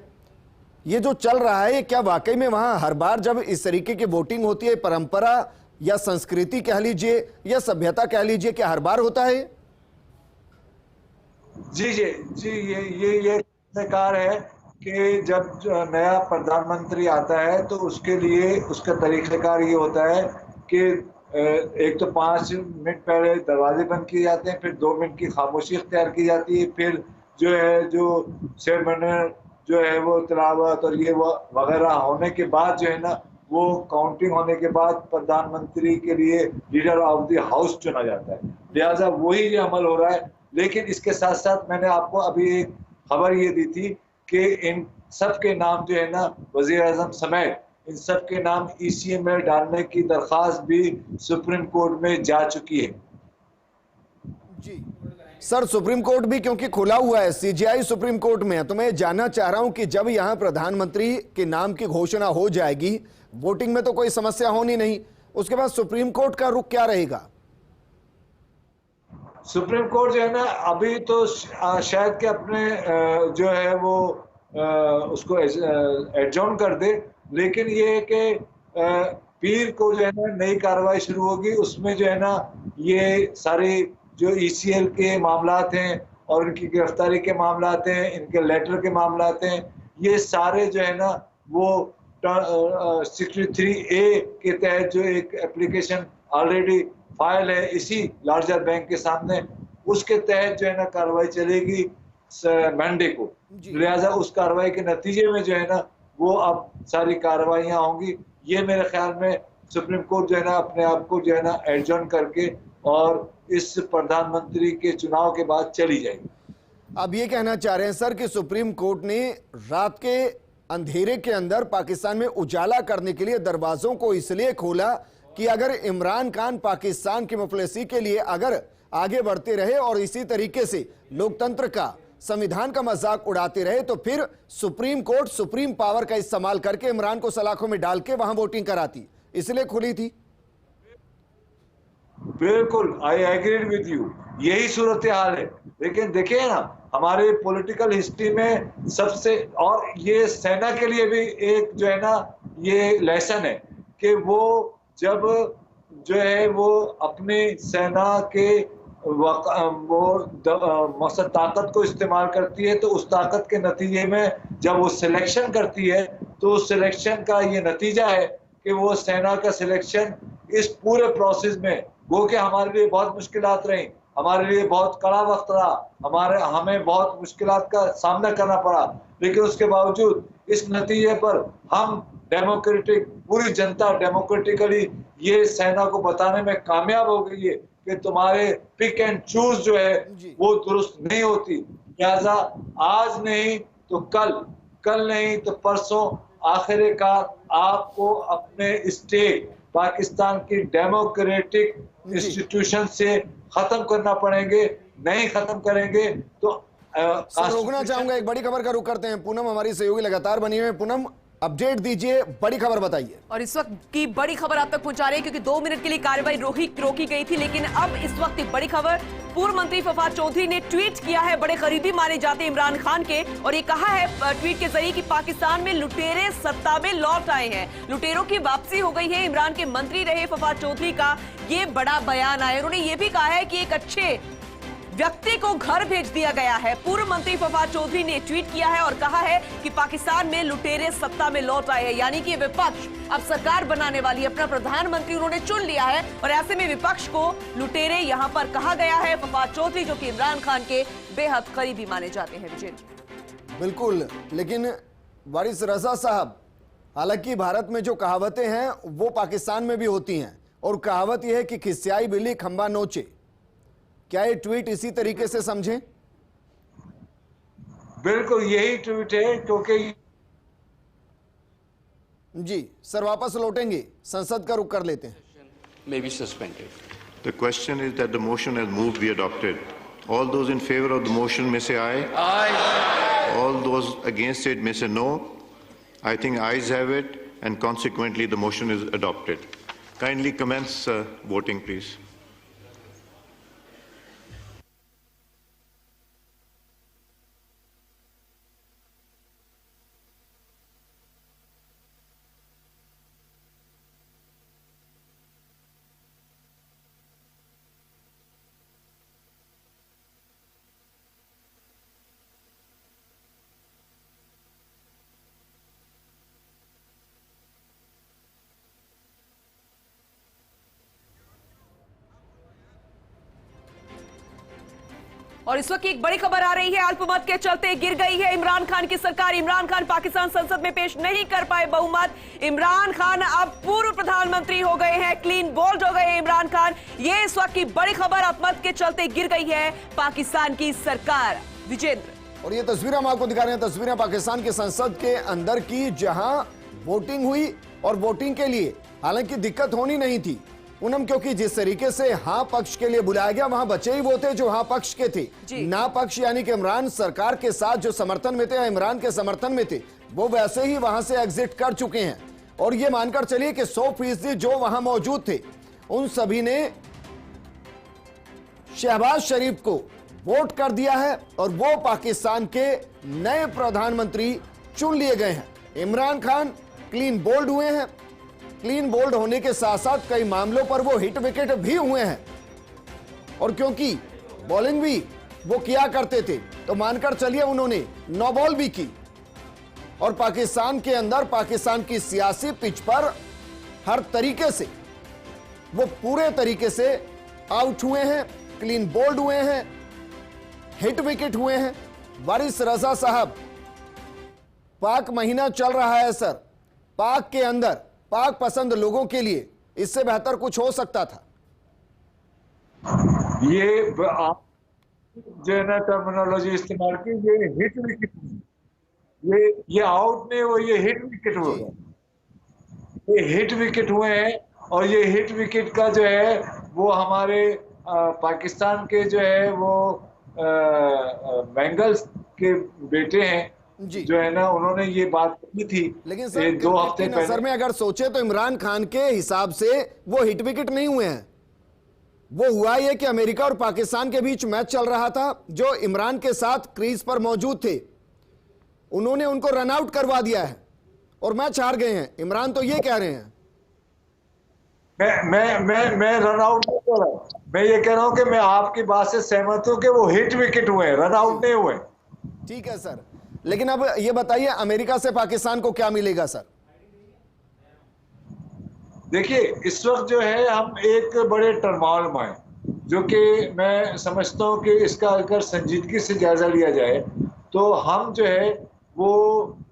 ये जो चल रहा है, क्या वाकई में वहां हर बार जब इस तरीके की वोटिंग होती है, परंपरा या संस्कृति कह लीजिए या सभ्यता कह लीजिए, क्या हर बार होता है? जी जी जी, ये बेकार है कि जब नया प्रधानमंत्री आता है तो उसके लिए उसका तरीक़ाकार ये होता है कि एक तो 5 मिनट पहले दरवाजे बंद किए जाते हैं, फिर 2 मिनट की खामोशी इख्तियार की जाती है, फिर जो है जो सेरेमनी जो है वो तिलावत और ये वगैरह होने के बाद जो है ना वो काउंटिंग होने के बाद प्रधानमंत्री के लिए लीडर ऑफ द हाउस चुना जाता है। लिहाजा वही ये अमल हो रहा है। लेकिन इसके साथ साथ मैंने आपको अभी एक खबर ये दी थी कि इन सब के नाम जो है ना वज़ीर आज़म समेत इन सब के नाम ECA में डालने की दरख्वास्त भी सुप्रीम कोर्ट में जा चुकी है। जी सर, सुप्रीम कोर्ट भी क्योंकि खुला हुआ है, CJI सुप्रीम कोर्ट में है, तो मैं जानना चाह रहा हूं कि जब यहां प्रधानमंत्री के नाम की घोषणा हो जाएगी, वोटिंग में तो कोई समस्या होनी नहीं, उसके बाद सुप्रीम कोर्ट का रुख क्या रहेगा? सुप्रीम कोर्ट जो है ना अभी तो शायद कि अपने जो है वो उसको एडजॉर्न कर दे, लेकिन ये है कि पीर को जो है ना नई कार्रवाई शुरू होगी। उसमें जो है ना ये सारी जो ECL के मामलात हैं और इनकी गिरफ्तारी के मामलात हैं, इनके लेटर के मामलात हैं, ये सारे जो है ना वो 63A के तहत जो एक एप्लीकेशन ऑलरेडी फाइल है इसी लार्जर बैंक के सामने, उसके तहत जो है ना कार्रवाई चलेगी मंडे को। लिहाजा उस कार्रवाई के नतीजे में जो है ना वो अब सारी कार्रवाइयाँ होंगी। ये मेरे ख्याल में सुप्रीम कोर्ट जो है ना अपने आप को जो है ना एडजॉर्न करके और इस प्रधानमंत्री के चुनाव के बाद चली जाएगी। अब ये कहना चाह रहे हैं सर कि सुप्रीम कोर्ट ने रात के अंधेरे के अंदर पाकिस्तान में उजाला करने के लिए दरवाजों को इसलिए खोला कि अगर इमरान खान पाकिस्तान की मुफलिसी के लिए अगर आगे बढ़ते रहे और इसी तरीके से लोकतंत्र का, संविधान का मजाक उड़ाते रहे, तो फिर सुप्रीम कोर्ट सुप्रीम पावर का इस्तेमाल करके इमरान को सलाखों में डाल के वहां वोटिंग कराती, इसलिए खुली थी। बिल्कुल, आई एग्री विद यू, यही सूरत हाल है। लेकिन देखिए ना हमारे पॉलिटिकल हिस्ट्री में सबसे, और ये सेना के लिए भी एक जो है ना ये लेसन है कि वो जब जो है वो अपनी सेना के मकसद ताकत को इस्तेमाल करती है, तो उस ताकत के नतीजे में जब वो सिलेक्शन करती है तो उस सिलेक्शन का ये नतीजा है कि वो सेना का सिलेक्शन इस पूरे प्रोसेस में वो कि हमारे लिए बहुत मुश्किलात रही, हमारे लिए बहुत कड़ा वक्त रहा, हमें बहुत मुश्किलात का सामना करना पड़ा, लेकिन उसके बावजूद इस नतीजे पर हम डेमोक्रेटिक पूरी जनता डेमोक्रेटिकली ये सेना को बताने में कामयाब हो गई है कि तुम्हारे पिक एंड चूज जो है वो दुरुस्त नहीं होती। लिहाजा आज नहीं तो कल नहीं तो परसों आखिरकार आपको अपने स्टेट पाकिस्तान की डेमोक्रेटिक इंस्टीट्यूशन से खत्म करना पड़ेंगे, नहीं खत्म करेंगे तो रोकना चाहूंगा। एक बड़ी खबर का रुख करते हैं। पूनम हमारी सहयोगी लगातार बनी हुई है। पूनम, अपडेट दीजिए, बड़ी खबर बताइए। और इस वक्त की बड़ी खबर आप तक पहुंचा रहे हैं क्योंकि 2 मिनट के लिए कार्रवाई रोकी गई थी, लेकिन अब इस वक्त एक बड़ी खबर। पूर्व मंत्री फवाद चौधरी ने ट्वीट किया है, बड़े करीबी माने जाते हैं इमरान खान के, और ये कहा है ट्वीट के जरिए कि पाकिस्तान में लुटेरे सत्ता में लौट आए हैं, लुटेरों की वापसी हो गई है। इमरान के मंत्री रहे फवाद चौधरी का ये बड़ा बयान आया। उन्होंने ये भी कहा है कि एक अच्छे व्यक्ति को घर भेज दिया गया है। पूर्व मंत्री फवाद चौधरी ने ट्वीट किया है और कहा है कि पाकिस्तान में लुटेरे सत्ता में लौट आए हैं, यानी कि विपक्ष अब सरकार बनाने वाली अपना प्रधानमंत्री उन्होंने चुन लिया है, और ऐसे में विपक्ष को लुटेरे यहां पर कहा गया है। फवाद चौधरी जो कि इमरान खान के बेहद करीबी माने जाते हैं। विजय बिल्कुल, लेकिन वारिस रजा साहब, हालांकि भारत में जो कहावतें हैं वो पाकिस्तान में भी होती हैं, और कहावत यह है कि खिसियाई बिल्ली खंबा नोचे। क्या ये ट्वीट इसी तरीके से समझें? बिल्कुल यही ट्वीट है, क्योंकि जी सर वापस लौटेंगे, संसद का रुख कर लेते हैं। May be suspended. The question is that the motion has moved be adopted. All those in favor of the motion may say aye. Aye. All those against it may say no. I think ayes have it, and consequently the motion is adopted. Kindly commence voting, please. और इस वक्त एक बड़ी खबर आ रही है, अल्पमत के चलते गिर गई है इमरान खान की सरकार। इमरान खान पाकिस्तान संसद में पेश नहीं कर पाए बहुमत। इमरान खान अब पूर्व प्रधानमंत्री हो गए हैं, क्लीन बोल्ड हो गए हैं इमरान खान। ये इस वक्त की बड़ी खबर, अल्पमत के चलते गिर गई है पाकिस्तान की सरकार। विजेंद्र, और ये तस्वीर हम आपको दिखा रहे हैं, तस्वीरें पाकिस्तान की संसद के अंदर की, जहां वोटिंग हुई, और वोटिंग के लिए हालांकि दिक्कत होनी नहीं थी पूनम, क्योंकि जिस तरीके से हाँ पक्ष के लिए बुलाया गया, वहां बचे ही वो थे जो हाँ पक्ष के थे। ना पक्ष यानी कि इमरान सरकार के साथ जो समर्थन में थे या इमरान के समर्थन में थे, वो वैसे ही वहां से एग्जिट कर चुके हैं। और ये मानकर चलिए कि 100% जो वहां मौजूद थे उन सभी ने शहबाज शरीफ को वोट कर दिया है, और वो पाकिस्तान के नए प्रधानमंत्री चुन लिए गए हैं। इमरान खान क्लीन बोल्ड हुए हैं। क्लीन बोल्ड होने के साथ साथ कई मामलों पर वो हिट विकेट भी हुए हैं, और क्योंकि बॉलिंग भी वो किया करते थे तो मानकर चलिए उन्होंने नो बॉल भी की, और पाकिस्तान के अंदर पाकिस्तान की सियासी पिच पर हर तरीके से वो पूरे तरीके से आउट हुए हैं, क्लीन बोल्ड हुए हैं, हिट विकेट हुए हैं। वारिस रजा साहब, पाक महीना चल रहा है सर, पाक के अंदर पाक पसंद लोगों के लिए इससे बेहतर कुछ हो सकता था? ये आप जो है ना टर्मिनोलॉजी इस्तेमाल की, ये हिट विकेट, ये आउट नहीं हुआ, ये हिट विकेट हुआ, ये हिट विकेट हुए हैं। और ये हिट विकेट का जो है वो हमारे पाकिस्तान के जो है वो बेंगल्स के बेटे हैं जो है ना, उन्होंने ये बात की थी। लेकिन सर 2 हफ्ते पहले नजर में अगर सोचे तो इमरान खान के हिसाब से वो हिट विकेट नहीं हुए हैं। वो हुआ ये कि अमेरिका और पाकिस्तान के बीच मैच चल रहा था, जो इमरान के साथ क्रीज पर मौजूद थे, उन्होंने उनको रन आउट करवा दिया है और मैच हार गए हैं। इमरान तो ये कह रहे हैं। मैं रन आउट नहीं कर रहा हूं। मैं ये कह रहा हूं कि मैं आपकी बात से सहमत हूं कि वो हिट विकेट हुए, रन आउट नहीं हुए। ठीक है सर, लेकिन अब ये बताइए अमेरिका से पाकिस्तान को क्या मिलेगा सर? देखिए, इस वक्त जो है हम एक बड़े टर्मोइल में हैं, जो कि मैं समझता हूं कि इसका अगर संजीदगी से जायजा लिया जाए तो हम जो है वो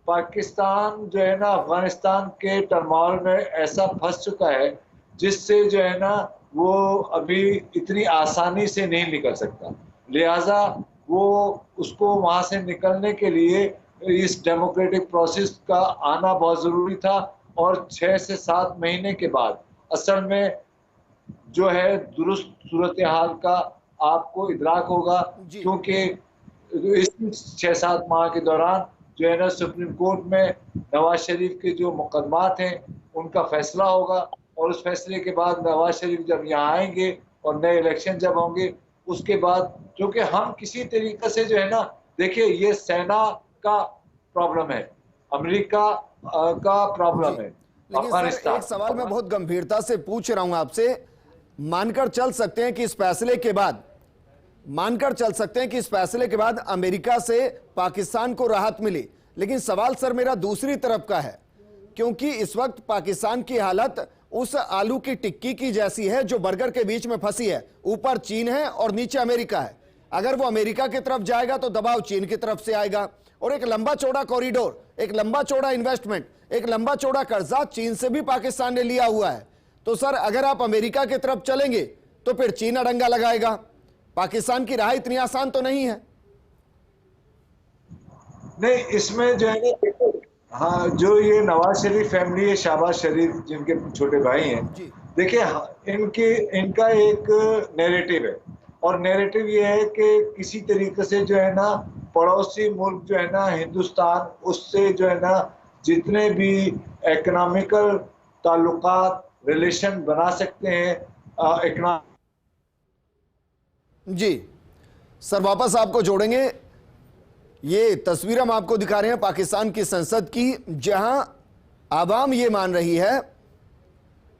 पाकिस्तान जो है ना अफगानिस्तान के टर्मोइल में ऐसा फंस चुका है जिससे जो है ना वो अभी इतनी आसानी से नहीं निकल सकता। लिहाजा वो उसको वहां से निकलने के लिए इस डेमोक्रेटिक प्रोसेस का आना बहुत जरूरी था, और 6 से 7 महीने के बाद असल में जो है दुरुस्त सूरत हाल का आपको इदराक होगा, क्योंकि इस 6-7 माह के दौरान जो है ना सुप्रीम कोर्ट में नवाज शरीफ के जो मुकदमात हैं उनका फैसला होगा, और उस फैसले के बाद नवाज शरीफ जब यहाँ आएंगे और नए इलेक्शन जब होंगे उसके बाद, क्योंकि हम किसी तरीके से जो है ना, देखिए ये सेना का प्रॉब्लम है, अमेरिका का प्रॉब्लम है, लेकिन सर एक सवाल मैं बहुत गंभीरता से पूछ रहा हूं आपसे, मानकर चल सकते हैं कि इस फैसले के बाद अमेरिका से पाकिस्तान को राहत मिली, लेकिन सवाल सर मेरा दूसरी तरफ का है, क्योंकि इस वक्त पाकिस्तान की हालत उस आलू की टिक्की की जैसी है जो बर्गर के बीच में फंसी है, ऊपर चीन है और नीचे अमेरिका है। अगर वो अमेरिका की तरफ जाएगा तो दबाव चीन की तरफ से आएगा, और एक लंबा चौड़ा कॉरिडोर, एक लंबा चौड़ा इन्वेस्टमेंट, एक लंबा चौड़ा कर्जा चीन से भी पाकिस्तान ने लिया हुआ है। तो सर अगर आप अमेरिका की तरफ चलेंगे तो फिर चीन अड़ंगा लगाएगा, पाकिस्तान की राह इतनी आसान तो नहीं है। नहीं, इसमें जो है ना, हाँ, जो ये नवाज शरीफ फैमिली है, शहबाज शरीफ जिनके छोटे भाई हैं, देखिए इनका एक नैरेटिव है, और नैरेटिव ये है कि किसी तरीके से जो है ना पड़ोसी मुल्क जो है ना हिंदुस्तान, उससे जो है ना जितने भी इकोनॉमिकल ताल्लुकात रिलेशन बना सकते हैं जी सर, वापस आपको जोड़ेंगे। ये तस्वीर हम आपको दिखा रहे हैं पाकिस्तान की संसद की, जहां आवाम ये मान रही है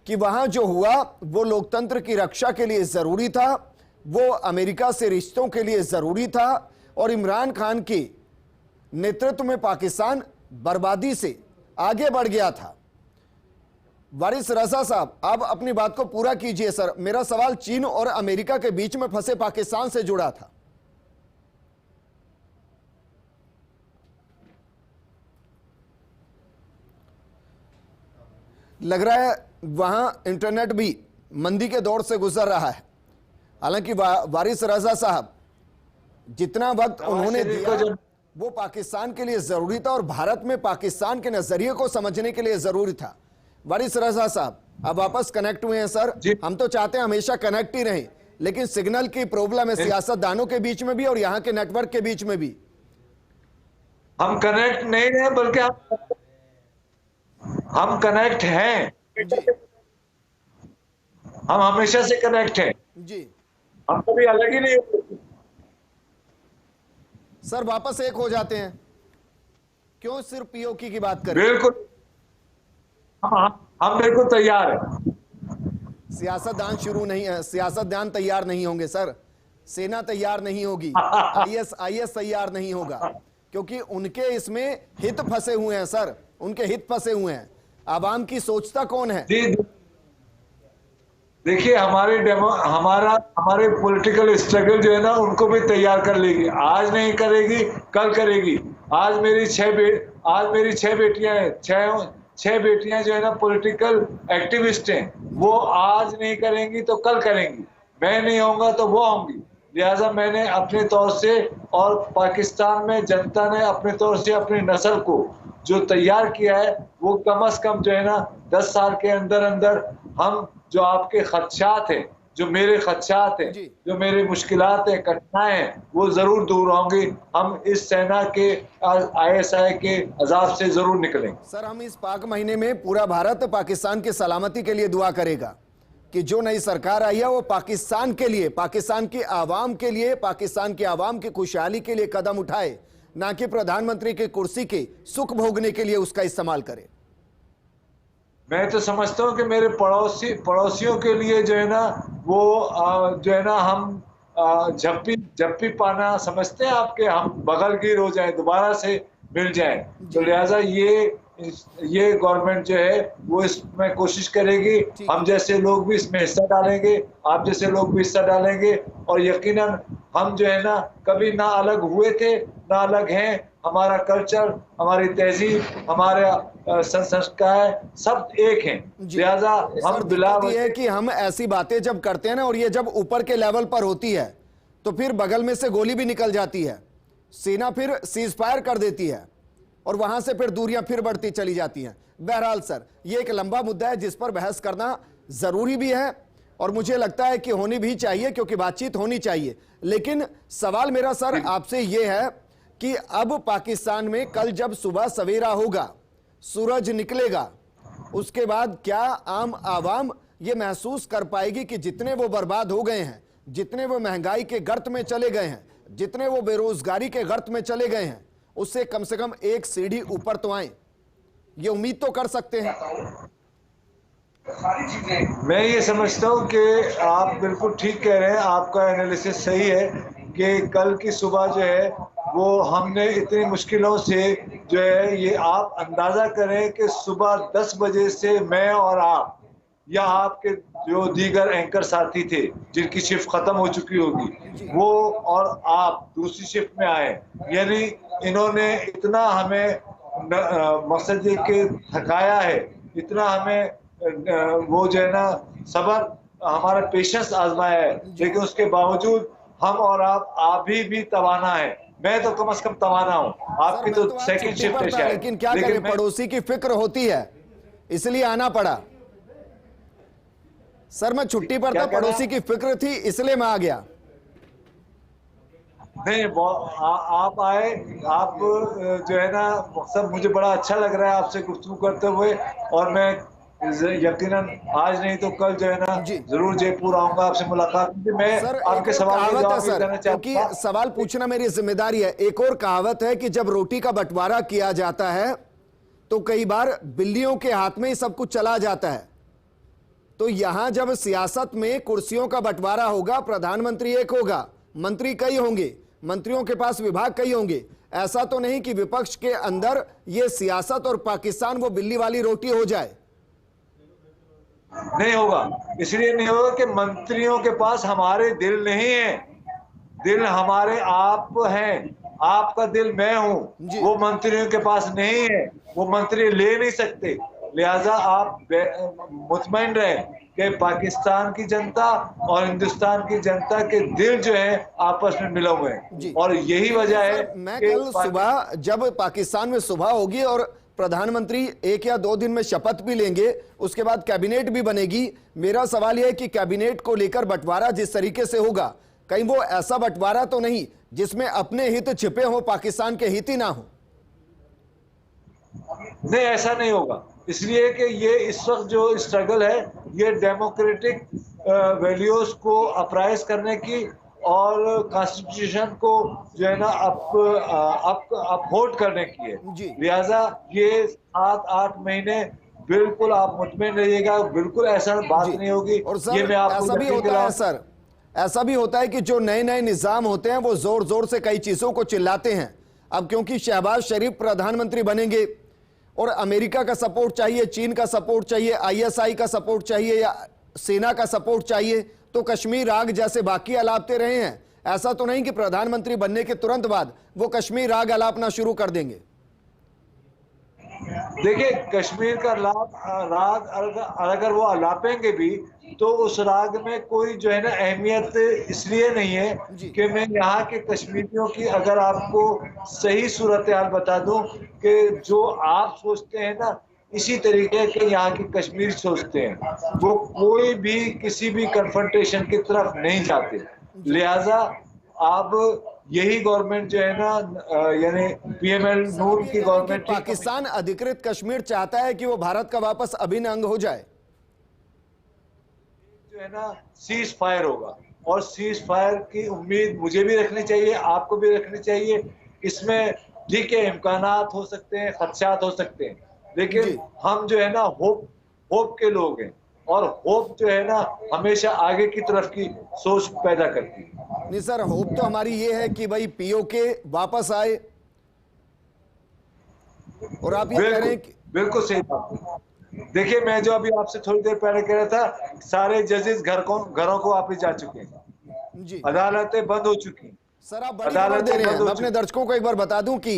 कि वहां जो हुआ वो लोकतंत्र की रक्षा के लिए जरूरी था, वो अमेरिका से रिश्तों के लिए जरूरी था, और इमरान खान के नेतृत्व में पाकिस्तान बर्बादी से आगे बढ़ गया था। वारिस रजा साहब, आप अपनी बात को पूरा कीजिए सर। मेरा सवाल चीन और अमेरिका के बीच में फंसे पाकिस्तान से जुड़ा था। लग रहा है वहां इंटरनेट भी मंदी के दौर से गुजर रहा है। हालांकि वारिस रजा साहब, जितना वक्त उन्होंने दिया वो पाकिस्तान के लिए जरूरी था और भारत में पाकिस्तान के नजरिए को समझने के लिए जरूरी था। वारिस रजा साहब, अब वापस कनेक्ट हुए हैं सर। हम तो चाहते हैं हमेशा कनेक्ट ही रहें, लेकिन सिग्नल की प्रॉब्लम है सियासतदानों के बीच में भी और यहाँ के नेटवर्क के बीच में भी। हम कनेक्ट नहीं रहे, बल्कि हम कनेक्ट हैं, हम हमेशा से कनेक्ट हैं जी, हम कभी अलग ही नहीं होते। सर वापस एक हो जाते हैं, क्यों सिर्फ पीओके की बात करें? बिल्कुल, हम बिल्कुल तैयार हैं। सियासतदान शुरू नहीं है, सियासतदान तैयार नहीं होंगे सर, सेना तैयार नहीं होगी, आईएस तैयार नहीं होगा, क्योंकि उनके इसमें हित फंसे हुए हैं सर, उनके हित फंसे हुए हैं। आवाम की सोचता कौन है? देखिए, हमारे पॉलिटिकल स्ट्रगल जो है ना उनको भी तैयार कर लेगी। आज नहीं करेगी, कल करेगी। आज मेरी 6 बेटियां हैं, 6 बेटियां जो है ना पॉलिटिकल एक्टिविस्ट हैं, वो आज नहीं करेंगी तो कल करेंगी। मैं नहीं होऊंगा तो वो होंगी। लिहाजा मैंने अपने तौर से और पाकिस्तान में जनता ने अपने तौर से अपनी नस्ल को जो तैयार किया है, वो कम से कम जो है ना 10 साल के अंदर अंदर हम जो आपके खदशात हैं, जो मेरे खदशात हैं, जो मेरे मुश्किलात हैं, कठिनाइयां हैं, वो जरूर दूर होंगी। हम इस सेना के ISI के अजाब से जरूर निकलेंगे। सर, हम इस पाक महीने में पूरा भारत पाकिस्तान की सलामती के लिए दुआ करेगा कि जो नई सरकार आई है वो पाकिस्तान के लिए, पाकिस्तान की आवाम के लिए, पाकिस्तान की आवाम की खुशहाली के लिए कदम उठाए, ना कि प्रधानमंत्री की कुर्सी के सुख भोगने के लिए उसका इस्तेमाल करे। मैं तो समझता हूँ कि मेरे पड़ोसियों के लिए जो है ना वो जो है ना हम झप्पी पाना समझते हैं आपके, हम बगलगीर हो जाए, दोबारा से मिल जाए। तो लिहाजा ये गवर्नमेंट जो है वो इसमें कोशिश करेगी, हम जैसे लोग भी इसमें हिस्सा डालेंगे, आप जैसे लोग भी हिस्सा डालेंगे, और यकीनन हम जो है ना कभी ना अलग हुए थे ना अलग हैं। हमारा कल्चर, हमारी तहजीब, हमारा संस्कार सब एक हैं। लिहाजा हम दिक्कत ये है कि हम ऐसी बातें जब करते हैं ना, और ये जब ऊपर के लेवल पर होती है तो फिर बगल में से गोली भी निकल जाती है, सेना फिर सीज फायर कर देती है और वहां से फिर दूरियां फिर बढ़ती चली जाती हैं। बहरहाल सर, ये एक लंबा मुद्दा है जिस पर बहस करना जरूरी भी है और मुझे लगता है कि होनी भी चाहिए, क्योंकि बातचीत होनी चाहिए। लेकिन सवाल मेरा सर आपसे ये है कि अब पाकिस्तान में कल जब सुबह सवेरा होगा, सूरज निकलेगा, उसके बाद क्या आम आवाम ये महसूस कर पाएगी कि जितने वो बर्बाद हो गए हैं, जितने वो महंगाई के गर्त में चले गए हैं, जितने वो बेरोजगारी के गर्त में चले गए हैं, उससे कम से कम एक सीढ़ी ऊपर तो आए? ये उम्मीद तो कर सकते हैं। मैं ये समझता हूँ कि आप बिल्कुल ठीक कह रहे हैं, आपका एनालिसिस सही है कि कल की सुबह जो है वो हमने इतनी मुश्किलों से जो है, ये आप अंदाजा करें कि सुबह 10 बजे से मैं और आप या आपके जो दीगर एंकर साथी थे जिनकी शिफ्ट खत्म हो चुकी होगी, वो और आप दूसरी शिफ्ट में आए, यानी इन्होंने इतना हमें मकसद ये कि थकाया है, इतना हमें वो जो है ना सबर, हमारा पेशेंस आजमाया है, लेकिन उसके बावजूद हम और आप भी तवाना है। मैं तो कम से कम तवाना हूँ, आपकी तो सेकंड शिफ्ट है शायद, लेकिन क्या करें, पड़ोसी की फिक्र होती है इसलिए आना पड़ा। सर मैं छुट्टी पर था, पड़ोसी की फिक्र थी इसलिए मैं आ गया। नहीं आप आए, आप जो है ना सब, मुझे बड़ा अच्छा लग रहा है आपसे गुफ्तगू करते हुए, और मैं यकीनन आज नहीं तो कल जो है ना जरूर जयपुर आऊंगा आपसे मुलाकात। मैं आपके सवाल का जवाब देना चाहता हूं, क्योंकि सवाल पूछना मेरी जिम्मेदारी है। एक और कहावत है कि जब रोटी का बंटवारा किया जाता है तो कई बार बिल्लियों के हाथ में ही सब कुछ चला जाता है। तो यहां जब सियासत में कुर्सियों का बंटवारा होगा, प्रधानमंत्री एक होगा, मंत्री कई होंगे, मंत्रियों के पास विभाग कई होंगे, ऐसा तो नहीं कि विपक्ष के अंदर ये सियासत और पाकिस्तान वो बिल्ली वाली रोटी हो जाए। नहीं होगा, इसलिए नहीं होगा कि मंत्रियों के पास हमारे दिल नहीं है, दिल हमारे आप हैं, आपका दिल मैं हूं, वो मंत्रियों के पास नहीं है, वो मंत्री ले नहीं सकते। लिहाजा आप मुतमईन रहे कि पाकिस्तान की जनता और हिंदुस्तान की जनता के दिल जो है आपस में मिले हुए हैं, और यही वजह है। मैं कल सुबह जब पाकिस्तान में सुबह होगी और प्रधानमंत्री 1 या 2 दिन में शपथ भी लेंगे, उसके बाद कैबिनेट भी बनेगी, मेरा सवाल यह है कि कैबिनेट को लेकर बंटवारा जिस तरीके से होगा, कहीं वो ऐसा बंटवारा तो नहीं जिसमें अपने हित छिपे हो, पाकिस्तान के हित ही ना हो? नहीं, ऐसा नहीं होगा, इसलिए कि ये इस वक्त जो स्ट्रगल है ये डेमोक्रेटिक वैल्यूज को अपराइज करने की और कॉन्स्टिट्यूशन को जो है ना अपहोल्ड करने की है। लिहाजा ये 7-8 महीने बिल्कुल आप मुतमईन रहिएगा, बिल्कुल ऐसा बात नहीं होगी। और सर ऐसा भी होता है सर, ऐसा भी होता है कि जो नए नए निजाम होते हैं वो जोर जोर से कई चीजों को चिल्लाते हैं। अब क्योंकि शहबाज शरीफ प्रधानमंत्री बनेंगे और अमेरिका का सपोर्ट चाहिए, चीन का सपोर्ट चाहिए, ISI का सपोर्ट चाहिए या सेना का सपोर्ट चाहिए, तो कश्मीर राग जैसे बाकी अलापते रहे हैं। ऐसा तो नहीं कि प्रधानमंत्री बनने के तुरंत बाद वो कश्मीर राग अलापना शुरू कर देंगे। देखिए, कश्मीर का राग अगर वो अलापेंगे भी तो उस राग में कोई जो है ना अहमियत इसलिए नहीं है कि मैं यहाँ के कश्मीरियों की अगर आपको सही सूरत हाल बता दूं कि जो आप सोचते हैं ना इसी तरीके के यहाँ के कश्मीर सोचते हैं, वो कोई भी किसी भी कन्फ्रंटेशन की तरफ नहीं जाते। लिहाजा अब यही गवर्नमेंट जो है ना यानी PML नून की गवर्नमेंट, पाकिस्तान अधिकृत कश्मीर चाहता है कि वो भारत का वापस अभिन्न अंग हो जाए, जो है ना सीज फायर होगा, और सीज फायर की उम्मीद मुझे भी रखनी चाहिए, आपको भी रखनी चाहिए। इसमें ठीक है, इम्कानात हो सकते हैं, खदशात हो सकते हैं, लेकिन हम जो है ना होप के लोग हैं, और होप जो है ना हमेशा आगे की तरफ की सोच पैदा करती है। नहीं सर, होप तो हमारी ये है कि भाई पीओके वापस आए, और आप ये कह रहे हैं कि बिल्कुल सही बात है। देखिए, मैं जो अभी आपसे थोड़ी देर पहले कह रहा था, सारे जजेस घरों को वापस जा चुके हैं जी, अदालतें बंद हो चुकी हैं। सर आप बड़ी खबर दे रहे हैं। मैं अपने दर्शकों को एक बार बता दूं कि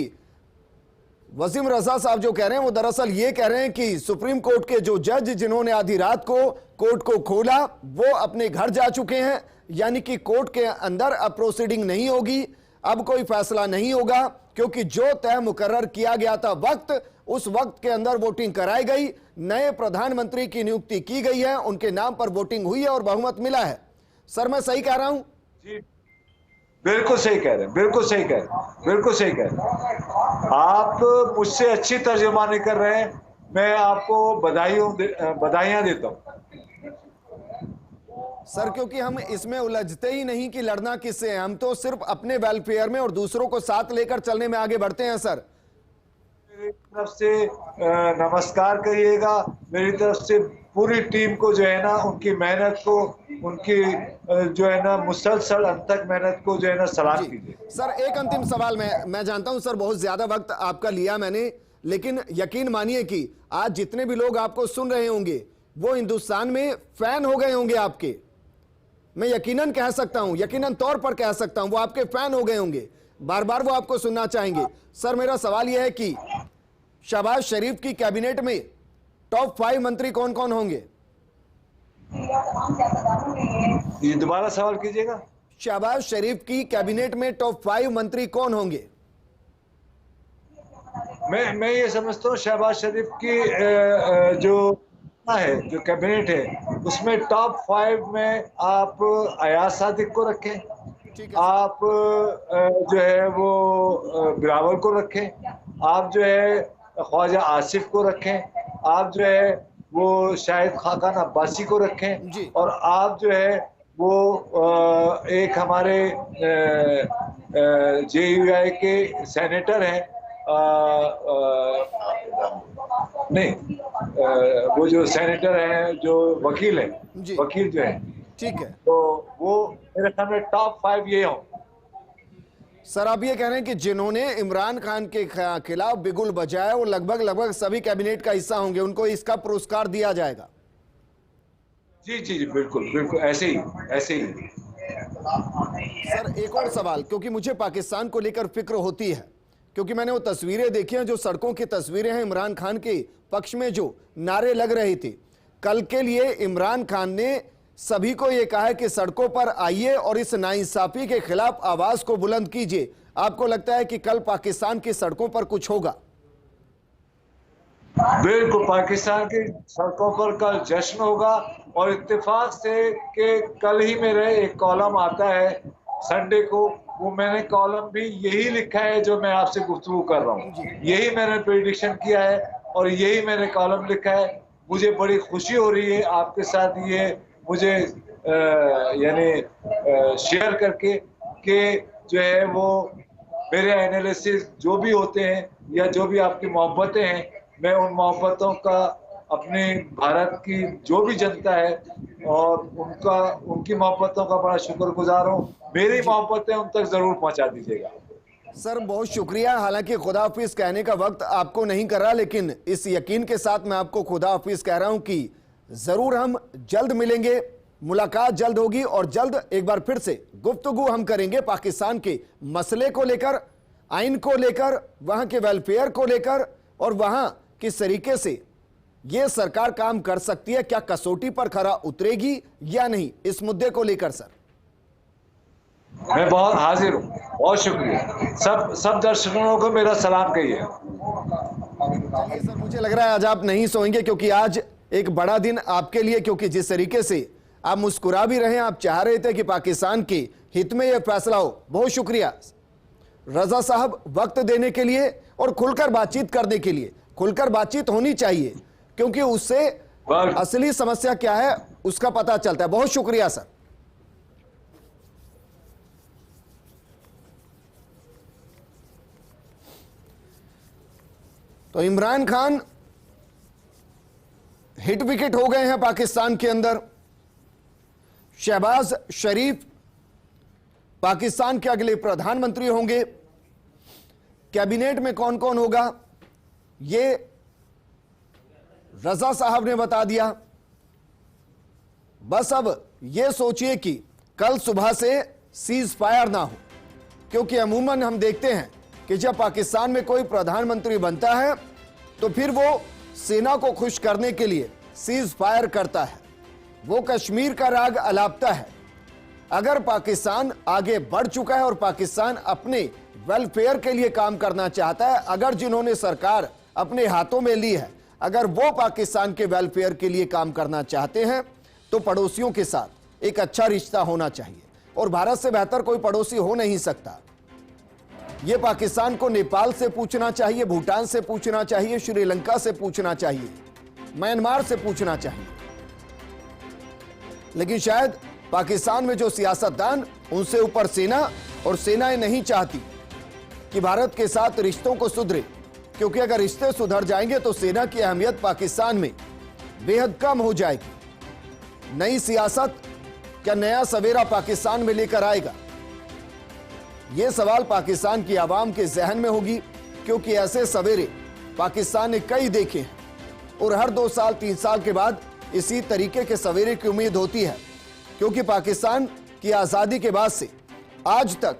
वसीम रजा साहब जो कह रहे हैं वो दरअसल ये कह रहे हैं कि सुप्रीम कोर्ट के जो जज जिन्होंने आधी रात को कोर्ट को खोला वो अपने घर जा चुके हैं, यानी कि कोर्ट के अंदर अब प्रोसीडिंग नहीं होगी, अब कोई फैसला नहीं होगा, क्योंकि जो तय मुकर्रर किया गया था वक्त, उस वक्त के अंदर वोटिंग कराई गई, नए प्रधानमंत्री की नियुक्ति की गई है, उनके नाम पर वोटिंग हुई है और बहुमत मिला है। सर मैं सही कह रहा हूं? जी बिल्कुल सही कह रहे हैं, बिल्कुल सही कह रहे हैं, बिल्कुल सही कह रहे हैं। आप मुझसे अच्छी तर्जुमानी कर रहे हैं, मैं आपको बधाइयां देता हूं सर, क्योंकि हम इसमें उलझते ही नहीं कि लड़ना किससे है, हम तो सिर्फ अपने वेलफेयर में और दूसरों को साथ लेकर चलने में आगे बढ़ते हैं। सर मेरी तरफ से नमस्कार करिएगा, मेरी तरफ से पूरी टीम को जो है ना उनकी मेहनत को, उनकी जो है ना मुसलसल अंतक मेहनत को जो है ना सलाम कीजिए। सर एक अंतिम सवाल, मैं जानता हूं सर बहुत ज्यादा वक्त आपका लिया मैंने, लेकिन यकीन मानिए कि आज जितने भी लोग आपको सुन रहे होंगे वो हिंदुस्तान में फैन हो गए होंगे आपके। मैं यकीनन कह सकता हूं, यकीनन तौर पर कह सकता हूं, वो आपके फैन हो गए होंगे, बार बार वो आपको सुनना चाहेंगे। सर मेरा सवाल यह है कि शहबाज शरीफ की कैबिनेट में टॉप 5 मंत्री कौन कौन होंगे? ये दोबारा सवाल कीजिएगा। शहबाज शरीफ की कैबिनेट में टॉप 5 मंत्री कौन होंगे? मैं ये समझता हूँ शहबाज शरीफ की जो कैबिनेट है उसमें टॉप 5 में आप अयाज सादिक को रखें, आप जो है वो बिलावल को रखें, आप जो है ख्वाजा आसिफ को रखें, आप जो है वो शाहिद खाकान अब्बासी को रखें, और आप जो है वो एक हमारे JUI के सेनेटर हैं, नहीं वो जो सेनेटर हैं, जो वकील हैं, वकील जो है, ठीक है, तो वो मेरे ख्याल में टॉप 5 ये हों। सर आप ये कह रहे हैं कि जिन्होंने इमरान खान के खिलाफ बिगुल बजाया वो लगभग सभी कैबिनेट का हिस्सा होंगे, उनको इसका पुरस्कार दिया जाएगा? जी जी जी बिल्कुल बिल्कुल ऐसे ही। सर एक और सवाल, क्योंकि मुझे पाकिस्तान को लेकर फिक्र होती है, क्योंकि मैंने वो तस्वीरें देखी हैं जो सड़कों की तस्वीरें हैं, इमरान खान के पक्ष में जो नारे लग रहे थे। कल के लिए इमरान खान ने सभी को यह कहा है कि सड़कों पर आइए और इस नाइंसाफी के खिलाफ आवाज को बुलंद कीजिए। आपको लगता है कि कल पाकिस्तान की सड़कों पर कुछ होगा? बिल्कुल, पाकिस्तान की सड़कों पर कल जश्न होगा, और इत्तेफाक से कि कल ही मेरे एक कॉलम आता है संडे को, वो मैंने कॉलम भी यही लिखा है जो मैं आपसे गुफ्तगू कर रहा हूँ, यही मैंने प्रेडिक्शन किया है और यही मैंने कॉलम लिखा है। मुझे बड़ी खुशी हो रही है आपके साथ ये मुझे यानी शेयर करके कि जो है वो मेरे एनालिसिस जो भी होते हैं या जो भी आपकी मोहब्बतें हैं, मैं उन मोहब्बतों का अपने भारत की जो भी जनता है और उनकी मोहब्बतों का बड़ा शुक्रगुजार हूँ। मेरी मोहब्बतें उन तक जरूर पहुंचा दीजिएगा। सर बहुत शुक्रिया। हालांकि खुदा हाफिज कहने का वक्त आपको नहीं कर रहा, लेकिन इस यकीन के साथ मैं आपको खुदा हाफिज कह रहा हूं कि जरूर हम जल्द मिलेंगे, मुलाकात जल्द होगी और जल्द एक बार फिर से गुफ्तगू हम करेंगे पाकिस्तान के मसले को लेकर, आइन को लेकर, वहां के वेलफेयर को लेकर और वहां किस तरीके से यह सरकार काम कर सकती है, क्या कसौटी पर खरा उतरेगी या नहीं, इस मुद्दे को लेकर। सर मैं बहुत हाजिर हूँ, बहुत शुक्रिया। सब दर्शकों को मेरा सलाम कहिए। चलिए सर, मुझे लग रहा है आज आप नहीं सोएंगे, क्योंकि आज एक बड़ा दिन आपके लिए, क्योंकि जिस तरीके से आप मुस्कुरा भी रहे हैं, आप चाह रहे थे कि पाकिस्तान के हित में यह फैसला हो। बहुत शुक्रिया रजा साहब वक्त देने के लिए और खुलकर बातचीत करने के लिए। खुलकर बातचीत होनी चाहिए, क्योंकि उससे असली समस्या क्या है उसका पता चलता है। बहुत शुक्रिया सर। तो इमरान खान हिट विकेट हो गए हैं पाकिस्तान के अंदर। शहबाज शरीफ पाकिस्तान के अगले प्रधानमंत्री होंगे। कैबिनेट में कौन कौन होगा ये रजा साहब ने बता दिया। बस अब यह सोचिए कि कल सुबह से सीज फायर ना हो, क्योंकि अमूमन हम देखते हैं कि जब पाकिस्तान में कोई प्रधानमंत्री बनता है तो फिर वो सेना को खुश करने के लिए सीज फायर करता है, वो कश्मीर का राग अलापता है। अगर पाकिस्तान आगे बढ़ चुका है और पाकिस्तान अपने वेलफेयर के लिए काम करना चाहता है, अगर जिन्होंने सरकार अपने हाथों में ली है, अगर वो पाकिस्तान के वेलफेयर के लिए काम करना चाहते हैं तो पड़ोसियों के साथ एक अच्छा रिश्ता होना चाहिए, और भारत से बेहतर कोई पड़ोसी हो नहीं सकता। यह पाकिस्तान को नेपाल से पूछना चाहिए, भूटान से पूछना चाहिए, श्रीलंका से पूछना चाहिए, म्यांमार से पूछना चाहिए। लेकिन शायद पाकिस्तान में जो सियासतदान, उनसे ऊपर सेना, और सेनाएं नहीं चाहती कि भारत के साथ रिश्तों को सुधरे, क्योंकि अगर रिश्ते सुधर जाएंगे तो सेना की अहमियत पाकिस्तान में बेहद कम हो जाएगी। नई सियासत क्या नया सवेरा पाकिस्तान में लेकर आएगा? यह सवाल पाकिस्तान की आवाम के जहन में होगी, क्योंकि ऐसे सवेरे पाकिस्तान ने कई देखे हैं और हर 2 साल 3 साल के बाद इसी तरीके के सवेरे की उम्मीद होती है, क्योंकि पाकिस्तान की आजादी के बाद से आज तक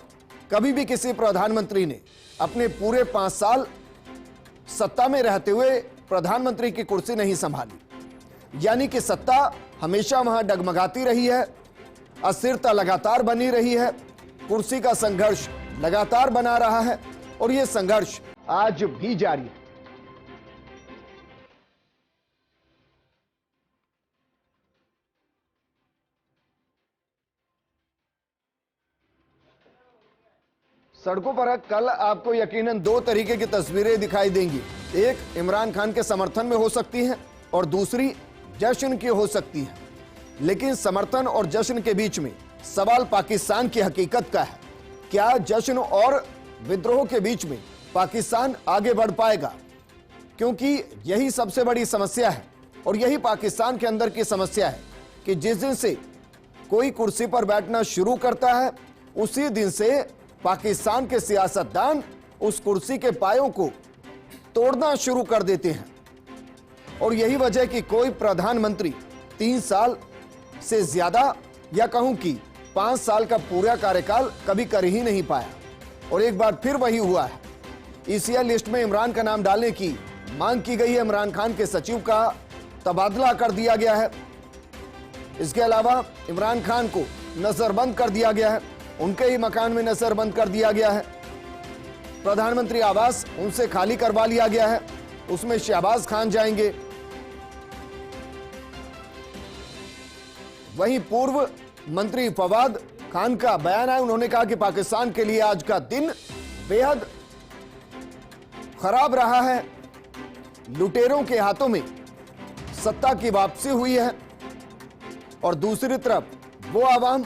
कभी भी किसी प्रधानमंत्री ने अपने पूरे 5 साल सत्ता में रहते हुए प्रधानमंत्री की कुर्सी नहीं संभाली। यानी कि सत्ता हमेशा वहां डगमगाती रही है, अस्थिरता लगातार बनी रही है, कुर्सी का संघर्ष लगातार बना रहा है, और यह संघर्ष आज भी जारी है। सड़कों पर कल आपको यकीनन 2 तरीके की तस्वीरें दिखाई देंगी। एक इमरान खान के समर्थन में हो सकती है और दूसरी जश्न की हो सकती है। लेकिन समर्थन और जश्न के बीच में सवाल पाकिस्तान की हकीकत का है। क्या जश्न और विद्रोह के बीच में पाकिस्तान आगे बढ़ पाएगा? क्योंकि यही सबसे बड़ी समस्या है और यही पाकिस्तान के अंदर की समस्या है कि जिस दिन से कोई कुर्सी पर बैठना शुरू करता है, उसी दिन से पाकिस्तान के सियासतदान उस कुर्सी के पायों को तोड़ना शुरू कर देते हैं। और यही वजह कि कोई प्रधानमंत्री 3 साल से ज्यादा, या कहूं कि 5 साल का पूरा कार्यकाल कभी कर ही नहीं पाया। और एक बार फिर वही हुआ है। ईसीआई लिस्ट में इमरान का नाम डालने की मांग की गई है। इमरान खान के सचिव का तबादला कर दिया गया है। इसके अलावा इमरान खान को नजरबंद कर दिया गया है, उनके ही मकान में नजरबंद कर दिया गया है। प्रधानमंत्री आवास उनसे खाली करवा लिया गया है, उसमें शहबाज खान जाएंगे। वहीं पूर्व मंत्री फवाद खान का बयान है, उन्होंने कहा कि पाकिस्तान के लिए आज का दिन बेहद खराब रहा है। लुटेरों के हाथों में सत्ता की वापसी हुई है और दूसरी तरफ वो आवाम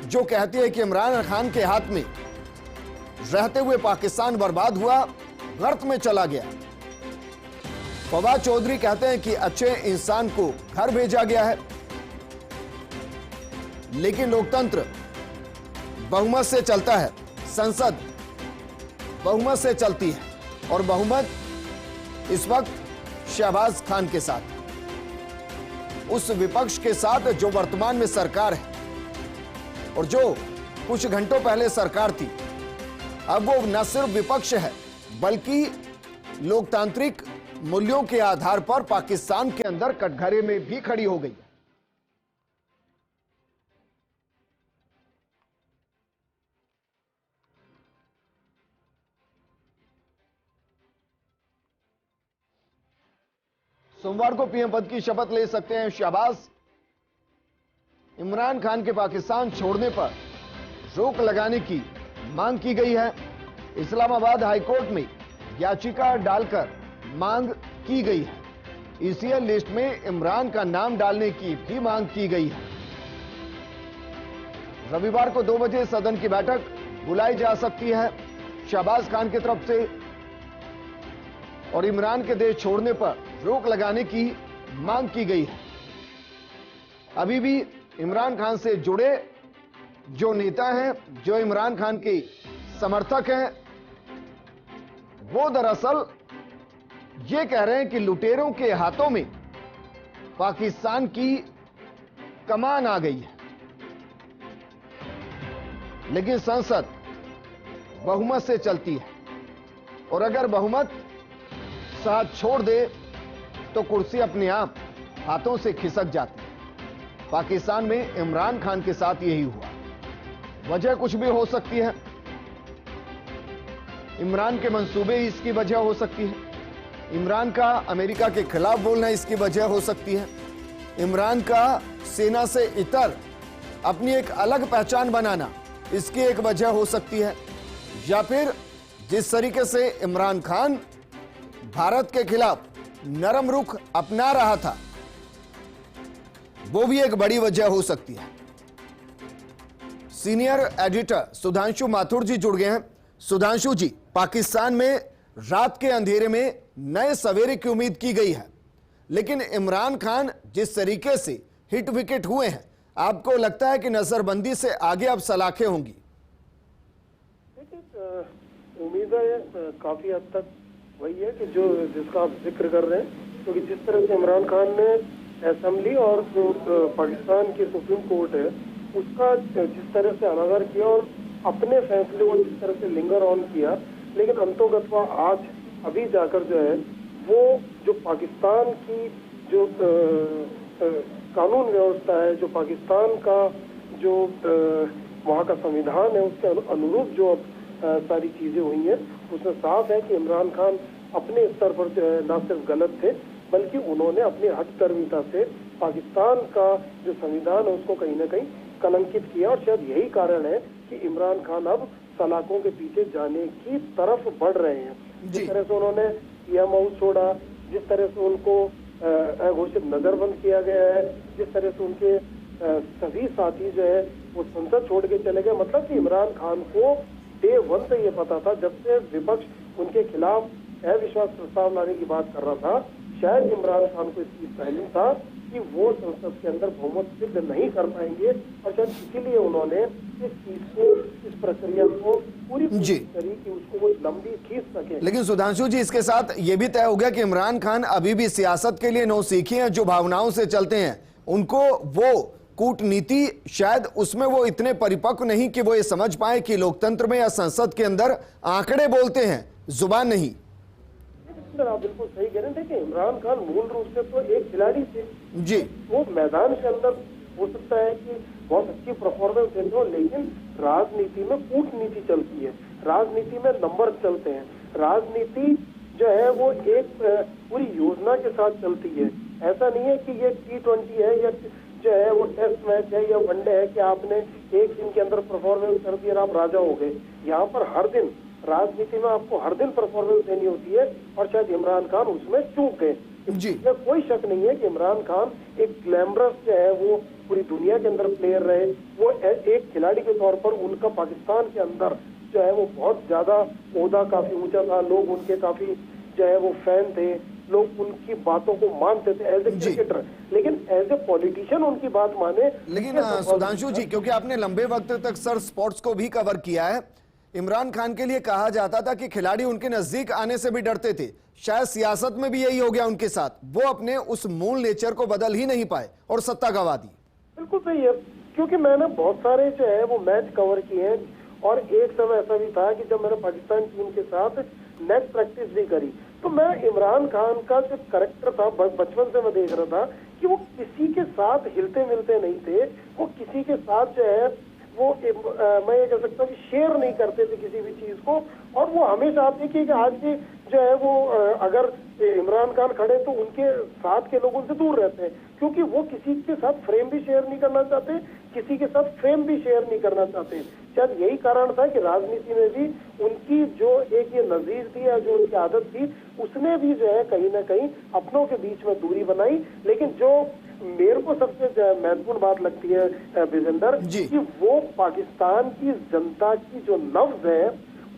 जो कहती है कि इमरान खान के हाथ में रहते हुए पाकिस्तान बर्बाद हुआ, गर्त में चला गया। फवाद चौधरी कहते हैं कि अच्छे इंसान को घर भेजा गया है, लेकिन लोकतंत्र बहुमत से चलता है, संसद बहुमत से चलती है और बहुमत इस वक्त शहबाज खान के साथ, उस विपक्ष के साथ जो वर्तमान में सरकार है और जो कुछ घंटों पहले सरकार थी। अब वो न सिर्फ विपक्ष है बल्कि लोकतांत्रिक मूल्यों के आधार पर पाकिस्तान के अंदर कटघरे में भी खड़ी हो गई। सोमवार को पीएम पद की शपथ ले सकते हैं शहबाज। इमरान खान के पाकिस्तान छोड़ने पर रोक लगाने की मांग की गई है। इस्लामाबाद हाईकोर्ट में याचिका डालकर मांग की गई है। ईसीआई लिस्ट में इमरान का नाम डालने की भी मांग की गई है। रविवार को 2 बजे सदन की बैठक बुलाई जा सकती है शहबाज खान की तरफ से, और इमरान के देश छोड़ने पर रोक लगाने की मांग की गई है। अभी भी इमरान खान से जुड़े जो नेता हैं, जो इमरान खान के समर्थक हैं, वो दरअसल ये कह रहे हैं कि लुटेरों के हाथों में पाकिस्तान की कमान आ गई है, लेकिन संसद बहुमत से चलती है और अगर बहुमत साथ छोड़ दे तो कुर्सी अपने आप हाथों से खिसक जाती है। पाकिस्तान में इमरान खान के साथ यही हुआ। वजह कुछ भी हो सकती है, इमरान के मंसूबे ही इसकी वजह हो सकती है, इमरान का अमेरिका के खिलाफ बोलना इसकी वजह हो सकती है, इमरान का सेना से इतर अपनी एक अलग पहचान बनाना इसकी एक वजह हो सकती है, या फिर जिस तरीके से इमरान खान भारत के खिलाफ नरम रुख अपना रहा था वो भी एक बड़ी वजह हो सकती है। सीनियर एडिटर सुधांशु माथुर जी जुड़ गए हैं। सुधांशु जी, पाकिस्तान में रात के अंधेरे में नए सवेरे की उम्मीद की गई है, लेकिन इमरान खान जिस तरीके से हिट विकेट हुए हैं, आपको लगता है कि नजरबंदी से आगे अब सलाखें होंगी? उम्मीदें काफी हद तक वही है कि जो जिसका आप जिक्र कर रहे हैं, क्योंकि जिस तरह से इमरान खान ने असेंबली और जो पाकिस्तान की सुप्रीम कोर्ट है उसका जिस तरह से अनादर किया और अपने फैसले को जिस तरह से लिंगर ऑन किया, लेकिन अंतोगत्वा आज अभी जाकर जो है वो जो पाकिस्तान की जो कानून व्यवस्था है, जो पाकिस्तान का जो वहाँ का संविधान है, उसके अनुरूप जो सारी चीजें हुई हैं, उसमें साफ है कि इमरान खान अपने स्तर पर जो है न सिर्फ गलत थे, बल्कि उन्होंने अपनी हठकर्मिता से पाकिस्तान का जो संविधान है उसको कहीं ना कहीं कलंकित किया। और शायद यही कारण है कि इमरान खान अब सलाखों के पीछे जाने की तरफ बढ़ रहे हैं। जिस तरह से उन्होंने पीएम हाउस छोड़ा, जिस तरह से उनको अघोषित नजरबंद किया गया है, जिस तरह से उनके सभी साथी जो है वो संसद छोड़ के चले गए, मतलब कि इमरान खान को डे वन से ये पता था, जब से विपक्ष उनके खिलाफ अविश्वास प्रस्ताव लाने की बात कर रहा था, शायद इमरान खान को इस चीज पहले था कि वो संसद के अंदर बहुमत सिद्ध नहीं कर पाएंगे, और शायद इसीलिए उन्होंने इस चीज को, इस प्रक्रिया को पूरी करी कि उसको वो लंबी खींच सके। लेकिन सुधांशु जी, इसके साथ ये भी तय हो गया कि इमरान खान अभी भी सियासत के लिए नौसीखी हैं, जो भावनाओं से चलते हैं, उनको वो कूटनीति शायद उसमें वो इतने परिपक्व नहीं कि वो ये समझ पाए कि लोकतंत्र में या संसद के अंदर आंकड़े बोलते हैं, जुबान नहीं। आप बिल्कुल सही कह रहे थे कि इमरान खान मूल रूप से तो एक खिलाड़ी थे जी। वो मैदान के अंदर हो सकता है कि बहुत अच्छी परफॉर्मेंस देते हो, लेकिन राजनीति में कूटनीति चलती है, राजनीति में नंबर चलते हैं, राजनीति जो है वो एक पूरी योजना के साथ चलती है। ऐसा नहीं है कि ये T20 है या जो है वो टेस्ट मैच है या वनडे है कि आपने एक दिन के अंदर परफॉर्मेंस कर दी और आप राजा हो गए। यहाँ पर हर दिन राजनीति में आपको हर दिन परफॉर्मेंस देनी होती है, और शायद इमरान खान उसमें चूक गए। इसमें कोई शक नहीं है कि इमरान खान एक ग्लैमरस जो है वो पूरी दुनिया के अंदर प्लेयर रहे, वो एक खिलाड़ी के तौर पर उनका पाकिस्तान के अंदर जो है वो बहुत ज्यादा ओहदा काफी ऊंचा था, लोग उनके काफी जो है वो फैन थे, लोग उनकी बातों को मानते थे एज ए क्रिकेटर, लेकिन एज ए पॉलिटिशियन उनकी बात माने। लेकिन सुधांशु जी, क्योंकि आपने लंबे वक्त तक सर स्पोर्ट्स को भी कवर किया है, इमरान खान के लिए कहा जाता था कि खिलाड़ी उनके नजदीक आने से भी डरते थे, शायद सियासत में भी यही हो गया उनके साथ, वो अपने उस मूल नेचर को बदल ही नहीं पाए और सत्ता गंवा दी। बिल्कुल सही है, क्योंकि मैंने बहुत सारे जो है वो मैच कवर किए हैं, और एक समय ऐसा भी था कि जब मैंने पाकिस्तान टीम के साथ नेट प्रैक्टिस भी करी, तो मैं इमरान खान का जो कैरेक्टर था बचपन से मैं देख रहा था कि वो किसी के साथ हिलते मिलते नहीं थे, वो किसी के साथ जो है वो मैं ये कह सकता हूँ कि शेयर नहीं करते थे किसी भी चीज को, और वो हमेशा आप देखिए कि आज भी जो है वो अगर इमरान खान खड़े तो उनके साथ के लोग उनसे दूर रहते हैं, क्योंकि वो किसी के साथ फ्रेम भी शेयर नहीं करना चाहते, किसी के साथ फेम भी शेयर नहीं करना चाहते। शायद यही कारण था कि राजनीति में भी उनकी जो एक ये नजीर थी या जो उनकी आदत थी, उसने भी जो है कहीं ना कहीं अपनों के बीच में दूरी बनाई। लेकिन जो मेरे को सबसे महत्वपूर्ण बात लगती है विजेंदर, कि वो पाकिस्तान की जनता की जो नब्ज है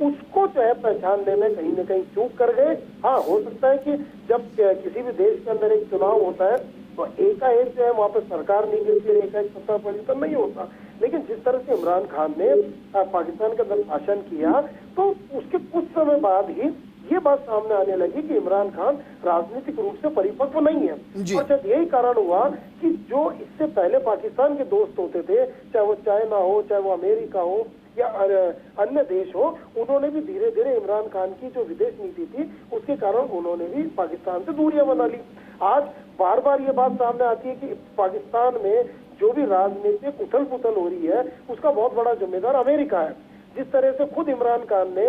उसको जो है पहचानने में कहीं ना कहीं चूक कर गए। हाँ, हो सकता है कि जब किसी भी देश के अंदर एक चुनाव होता है तो एकाएक जो है वहाँ पे सरकार नहीं गिरती, एकाएक सत्ता परिवर्तन नहीं होता, लेकिन जिस तरह से इमरान खान ने पाकिस्तान के अंदर शासन किया तो उसके कुछ समय बाद ही ये बात सामने आने लगी कि इमरान खान राजनीतिक रूप से परिपक्व नहीं है। और शायद यही कारण हुआ कि जो इससे पहले पाकिस्तान के दोस्त होते थे, चाहे वो चाइना हो, चाहे वो अमेरिका हो या अन्य देश हो, उन्होंने भी धीरे धीरे इमरान खान की जो विदेश नीति थी उसके कारण उन्होंने भी पाकिस्तान से दूरियां बना ली। आज बार बार ये बात सामने आती है कि पाकिस्तान में जो भी राजनीतिक उथल पुथल हो रही है उसका बहुत बड़ा जिम्मेदार अमेरिका है। जिस तरह से खुद इमरान खान ने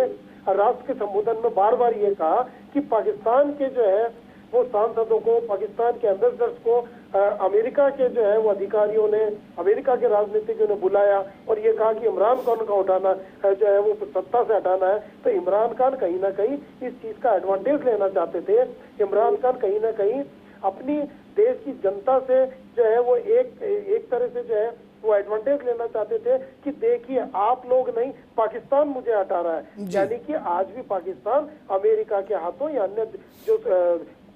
राष्ट्र के संबोधन में बार बार ये कहा कि पाकिस्तान के जो है वो सांसदों को, पाकिस्तान के एम्बेसडर्स को अमेरिका के जो है वो अधिकारियों ने, अमेरिका के राजनीतिज्ञों ने बुलाया और ये कहा कि इमरान खान को उठाना जो है वो सत्ता से हटाना है। तो इमरान खान कहीं ना कहीं इस चीज का एडवांटेज लेना चाहते थे। इमरान खान कहीं ना कहीं अपनी देश की जनता से जो है वो एक तरह से जो है वो एडवांटेज लेना चाहते थे कि देखिए आप लोग नहीं, पाकिस्तान मुझे हटा रहा है। यानी कि आज भी पाकिस्तान अमेरिका के हाथों या अन्य जो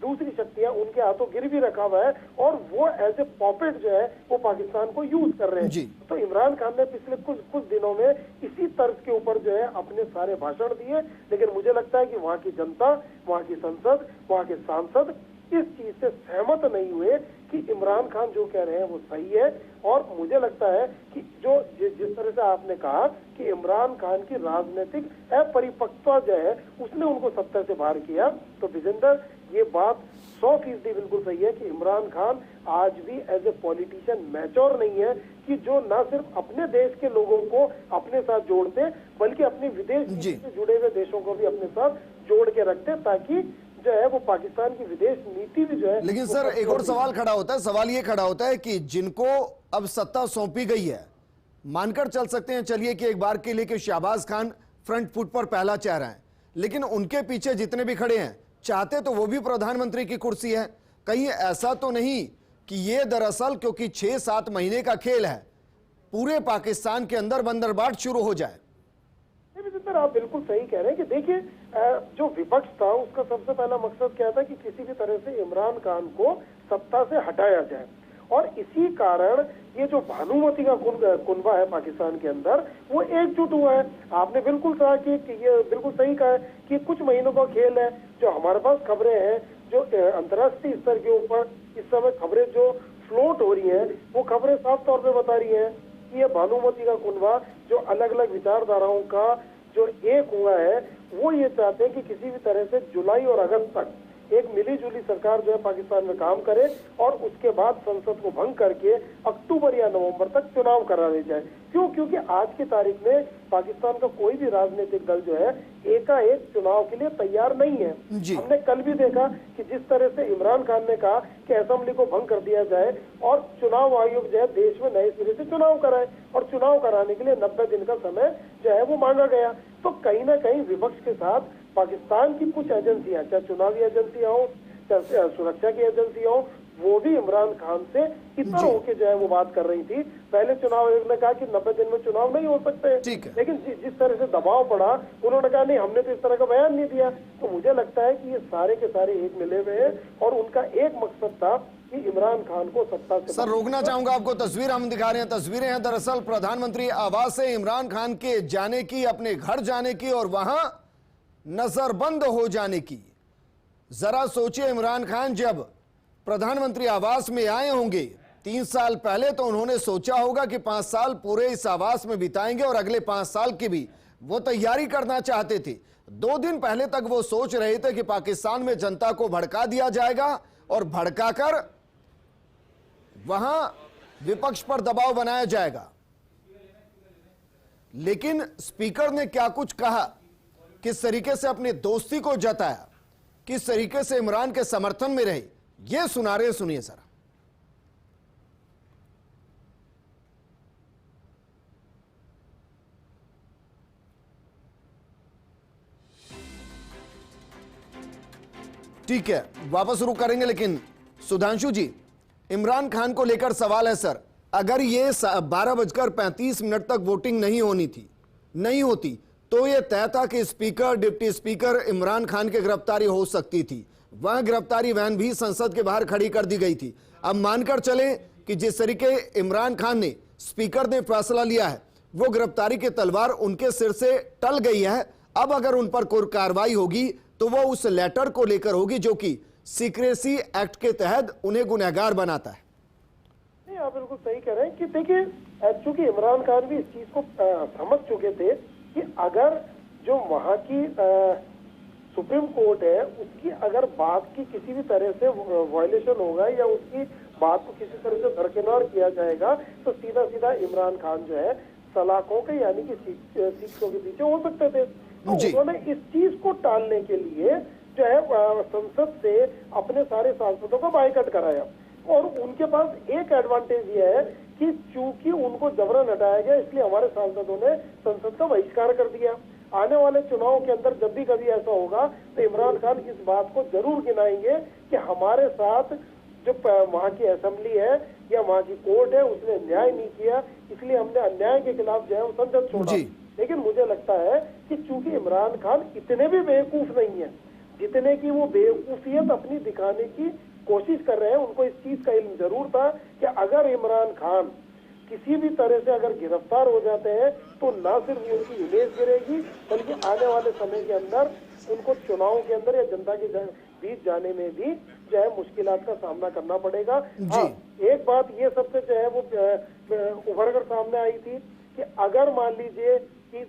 दूसरी शक्तियां उनके हाथों गिरवी रखा हुआ है और वो एज ए पॉपेट जो है वो पाकिस्तान को यूज कर रहे हैं। तो इमरान खान ने पिछले कुछ दिनों में इसी तर्ज के ऊपर जो है अपने सारे भाषण दिए, लेकिन मुझे लगता है कि वहाँ की जनता, वहाँ की संसद, वहाँ के सांसद इस चीज से सहमत नहीं हुए कि इमरान खान जो कह रहे हैं वो सही है। और मुझे लगता है कि जो जिस तरह से आपने कहा कि इमरान खान की राजनीतिक अपरिपक्वता जो है उसने उनको सत्ता से बाहर किया, तो विजेंद्र ये बात 100% बिल्कुल सही है कि इमरान खान आज भी एज ए पॉलिटिशियन मैच्योर नहीं है कि जो न सिर्फ अपने देश के लोगों को अपने साथ जोड़ते बल्कि अपने विदेश से जुड़े हुए देशों को भी अपने साथ जोड़ के रखते ताकि जो है वो पाकिस्तान की विदेश नीति भी जो है। लेकिन सर एक और सवाल खड़ा होता है, सवाल ये खड़ा होता है कि जिनको अब सत्ता सौंपी गई है, मानकर चल सकते हैं चलिए कि एक बार के लिए कि शहबाज खान फ्रंट फुट पर पहला चेहरा है, लेकिन उनके पीछे जितने भी खड़े हैं चाहते तो वो भी प्रधानमंत्री की कुर्सी है। कहीं ऐसा तो नहीं कि ये दरअसल क्योंकि 6-7 महीने का खेल है पूरे पाकिस्तान के अंदर बंदरबाट शुरू हो जाए? सर आप बिल्कुल सही कह रहे हैं कि देखिए जो विपक्ष था उसका सबसे पहला मकसद क्या था कि किसी भी तरह से इमरान खान को सत्ता से हटाया जाए। और इसी कारण ये जो भानुमती का कुनबा है पाकिस्तान के अंदर वो एकजुट हुआ है। आपने बिल्कुल कहा कि ये बिल्कुल सही कहा है कि कुछ महीनों का खेल है। जो हमारे पास खबरें हैं, जो अंतर्राष्ट्रीय स्तर के ऊपर इस समय खबरें जो फ्लोट हो रही हैं, वो खबरें साफ तौर पे बता रही हैं कि ये भानुमती का कुनबा जो अलग अलग विचारधाराओं का जो एक हुआ है वो ये चाहते हैं कि किसी भी तरह से जुलाई और अगस्त तक एक मिली जुली सरकार जो है पाकिस्तान में काम करे और उसके बाद संसद को भंग करके अक्टूबर या नवंबर तक चुनाव करा ले जाए। क्यों? क्योंकि आज की तारीख में पाकिस्तान का कोई भी राजनीतिक दल जो है एकाएक चुनाव के लिए तैयार नहीं है। हमने कल भी देखा कि जिस तरह से इमरान खान ने कहा कि असेंबली को भंग कर दिया जाए और चुनाव आयोग जो है देश में नए सिरे से चुनाव कराए, और चुनाव कराने के लिए 90 दिन का समय जो है वो मांगा गया। तो कहीं ना कहीं विपक्ष के साथ पाकिस्तान की कुछ एजेंसियां, चाहे चुनावी एजेंसियां हो, चाहे सुरक्षा की एजेंसियां हो, वो भी इमरान खान से इतर होके जो है वो बात कर रही थी। पहले चुनाव आयोग ने कहा कि 90 दिन में चुनाव नहीं हो सकते, लेकिन जिस तरह से दबाव पड़ा उन्होंने कहा नहीं, हमने तो इस तरह का बयान नहीं दिया। तो मुझे लगता है कि ये सारे के सारे एक मिले हुए हैं और उनका एक मकसद था कि इमरान खान को सत्ता से। सर रोकना चाहूंगा आपको, तस्वीर हम दिखा रहे हैं, तस्वीरें हैं दरअसल प्रधानमंत्री आवास से इमरान खान के जाने की, अपने घर जाने की और वहां नजरबंद हो जाने की। जरा सोचिए, इमरान खान जब प्रधानमंत्री आवास में आए होंगे 3 साल पहले तो उन्होंने सोचा होगा कि 5 साल पूरे इस आवास में बिताएंगे और अगले 5 साल की भी वो तैयारी करना चाहते थे। 2 दिन पहले तक वो सोच रहे थे कि पाकिस्तान में जनता को भड़का दिया जाएगा और भड़काकर वहां विपक्ष पर दबाव बनाया जाएगा। लेकिन स्पीकर ने क्या कुछ कहा, किस तरीके से अपनी दोस्ती को जताया, किस तरीके से इमरान के समर्थन में रहे, ये सुना रहे, सुनिए सर। ठीक है, वापस शुरू करेंगे, लेकिन सुधांशु जी, इमरान खान को लेकर सवाल है सर। अगर ये 12:35 तक वोटिंग नहीं होती तो ये तय था कि speaker, deputy speaker Imran Khan की गिरफ्तारी हो सकती थी। वहां गिरफ्तारी वैन भी संसद के बाहर खड़ी कर दी गई थी। अब मानकर चले कि जिस तरीके इमरान खान ने, स्पीकर ने फैसला लिया है, वो गिरफ्तारी की तलवार उनके सिर से टल गई है। अब अगर उन पर कोई कार्रवाई होगी तो वो उस लेटर को लेकर होगी जो कि सीक्रेसी एक्ट के तहत उन्हें गुनहगार बनाता है। नहीं, आप बिल्कुल सही कह रहे हैं कि देखिए, चूंकि इमरान खान भी इस चीज को समझ चुके थे कि अगर जो वहां की सुप्रीम कोर्ट है उसकी अगर बात की किसी भी तरह से वायलेशन होगा या उसकी बात को किसी तरह से दरकिनार किया जाएगा तो सीधा सीधा इमरान खान जो है सलाखों के यानी कि सीटों के पीछे हो सकते थे। तो उन्होंने इस चीज को टालने के लिए जो है संसद से अपने सारे सांसदों को बायकॉट कराया। और उनके पास एक एडवांटेज ये है कि चूंकि उनको जबरन हटाया गया इसलिए हमारे सांसदों ने संसद का बहिष्कार कर दिया। आने वाले चुनाव के अंदर जब भी कभी ऐसा होगा तो इमरान खान इस बात को जरूर गिनाएंगे कि हमारे साथ जो वहाँ की असेंबली है या वहाँ की कोर्ट है उसने न्याय नहीं किया, इसलिए हमने अन्याय के खिलाफ जो है वो संसद छोड़ा। लेकिन मुझे लगता है कि चूंकि इमरान खान इतने भी बेवकूफ नहीं है जितने की वो बेवकूफियत अपनी दिखाने की कोशिश कर रहे हैं। उनको इस चीज का इल्म जरूर था कि अगर इमरान खान किसी भी तरह से अगर गिरफ्तार हो जाते हैं तो ना सिर्फ उनकी इमेज गिरेगी बल्कि आने वाले समय के अंदर उनको चुनाव के अंदर या जनता के बीच जाने में भी जो है मुश्किलात का सामना करना पड़ेगा। हाँ, एक बात ये सबसे जो है वो उभर कर सामने आई थी कि अगर मान लीजिए कि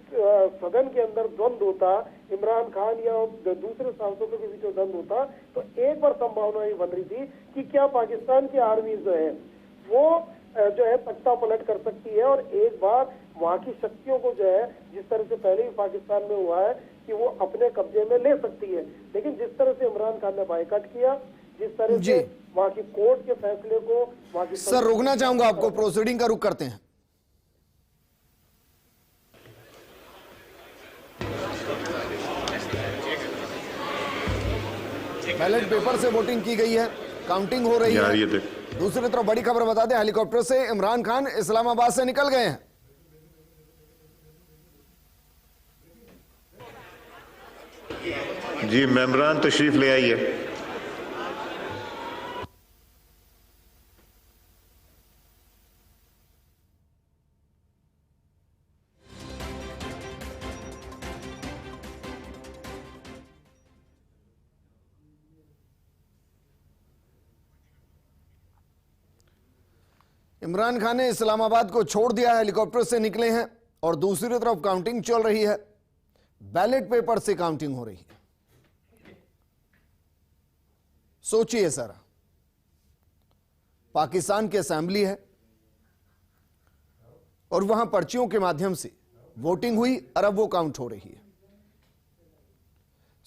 सदन के अंदर द्वंद होता, इमरान खान या दूसरे सांसदों के बीच द्वंद होता, तो एक बार संभावना ये बन रही थी कि क्या पाकिस्तान की आर्मी जो है वो जो है तख्ता पलट कर सकती है और एक बार वहाँ की शक्तियों को जो है जिस तरह से पहले भी पाकिस्तान में हुआ है कि वो अपने कब्जे में ले सकती है। लेकिन जिस तरह से इमरान खान ने बायकॉट किया, जिस तरह से वहाँ की कोर्ट के फैसले को वहाँ की सर रोकना चाहूंगा आपको, प्रोसीडिंग का रुख करते हैं। बैलेट पेपर से वोटिंग की गई है, काउंटिंग हो रही है। दूसरी तरफ बड़ी खबर बता दें, हेलीकॉप्टर से इमरान खान इस्लामाबाद से निकल गए हैं। जी, मेंबरान तशरीफ ले आइए। इमरान खान ने इस्लामाबाद को छोड़ दिया, हेलीकॉप्टर से निकले हैं और दूसरी तरफ काउंटिंग चल रही है। बैलेट पेपर से काउंटिंग हो रही है। सोचिए सर, पाकिस्तान की असेंबली है और वहां पर्चियों के माध्यम से वोटिंग हुई और अब वो काउंट हो रही है।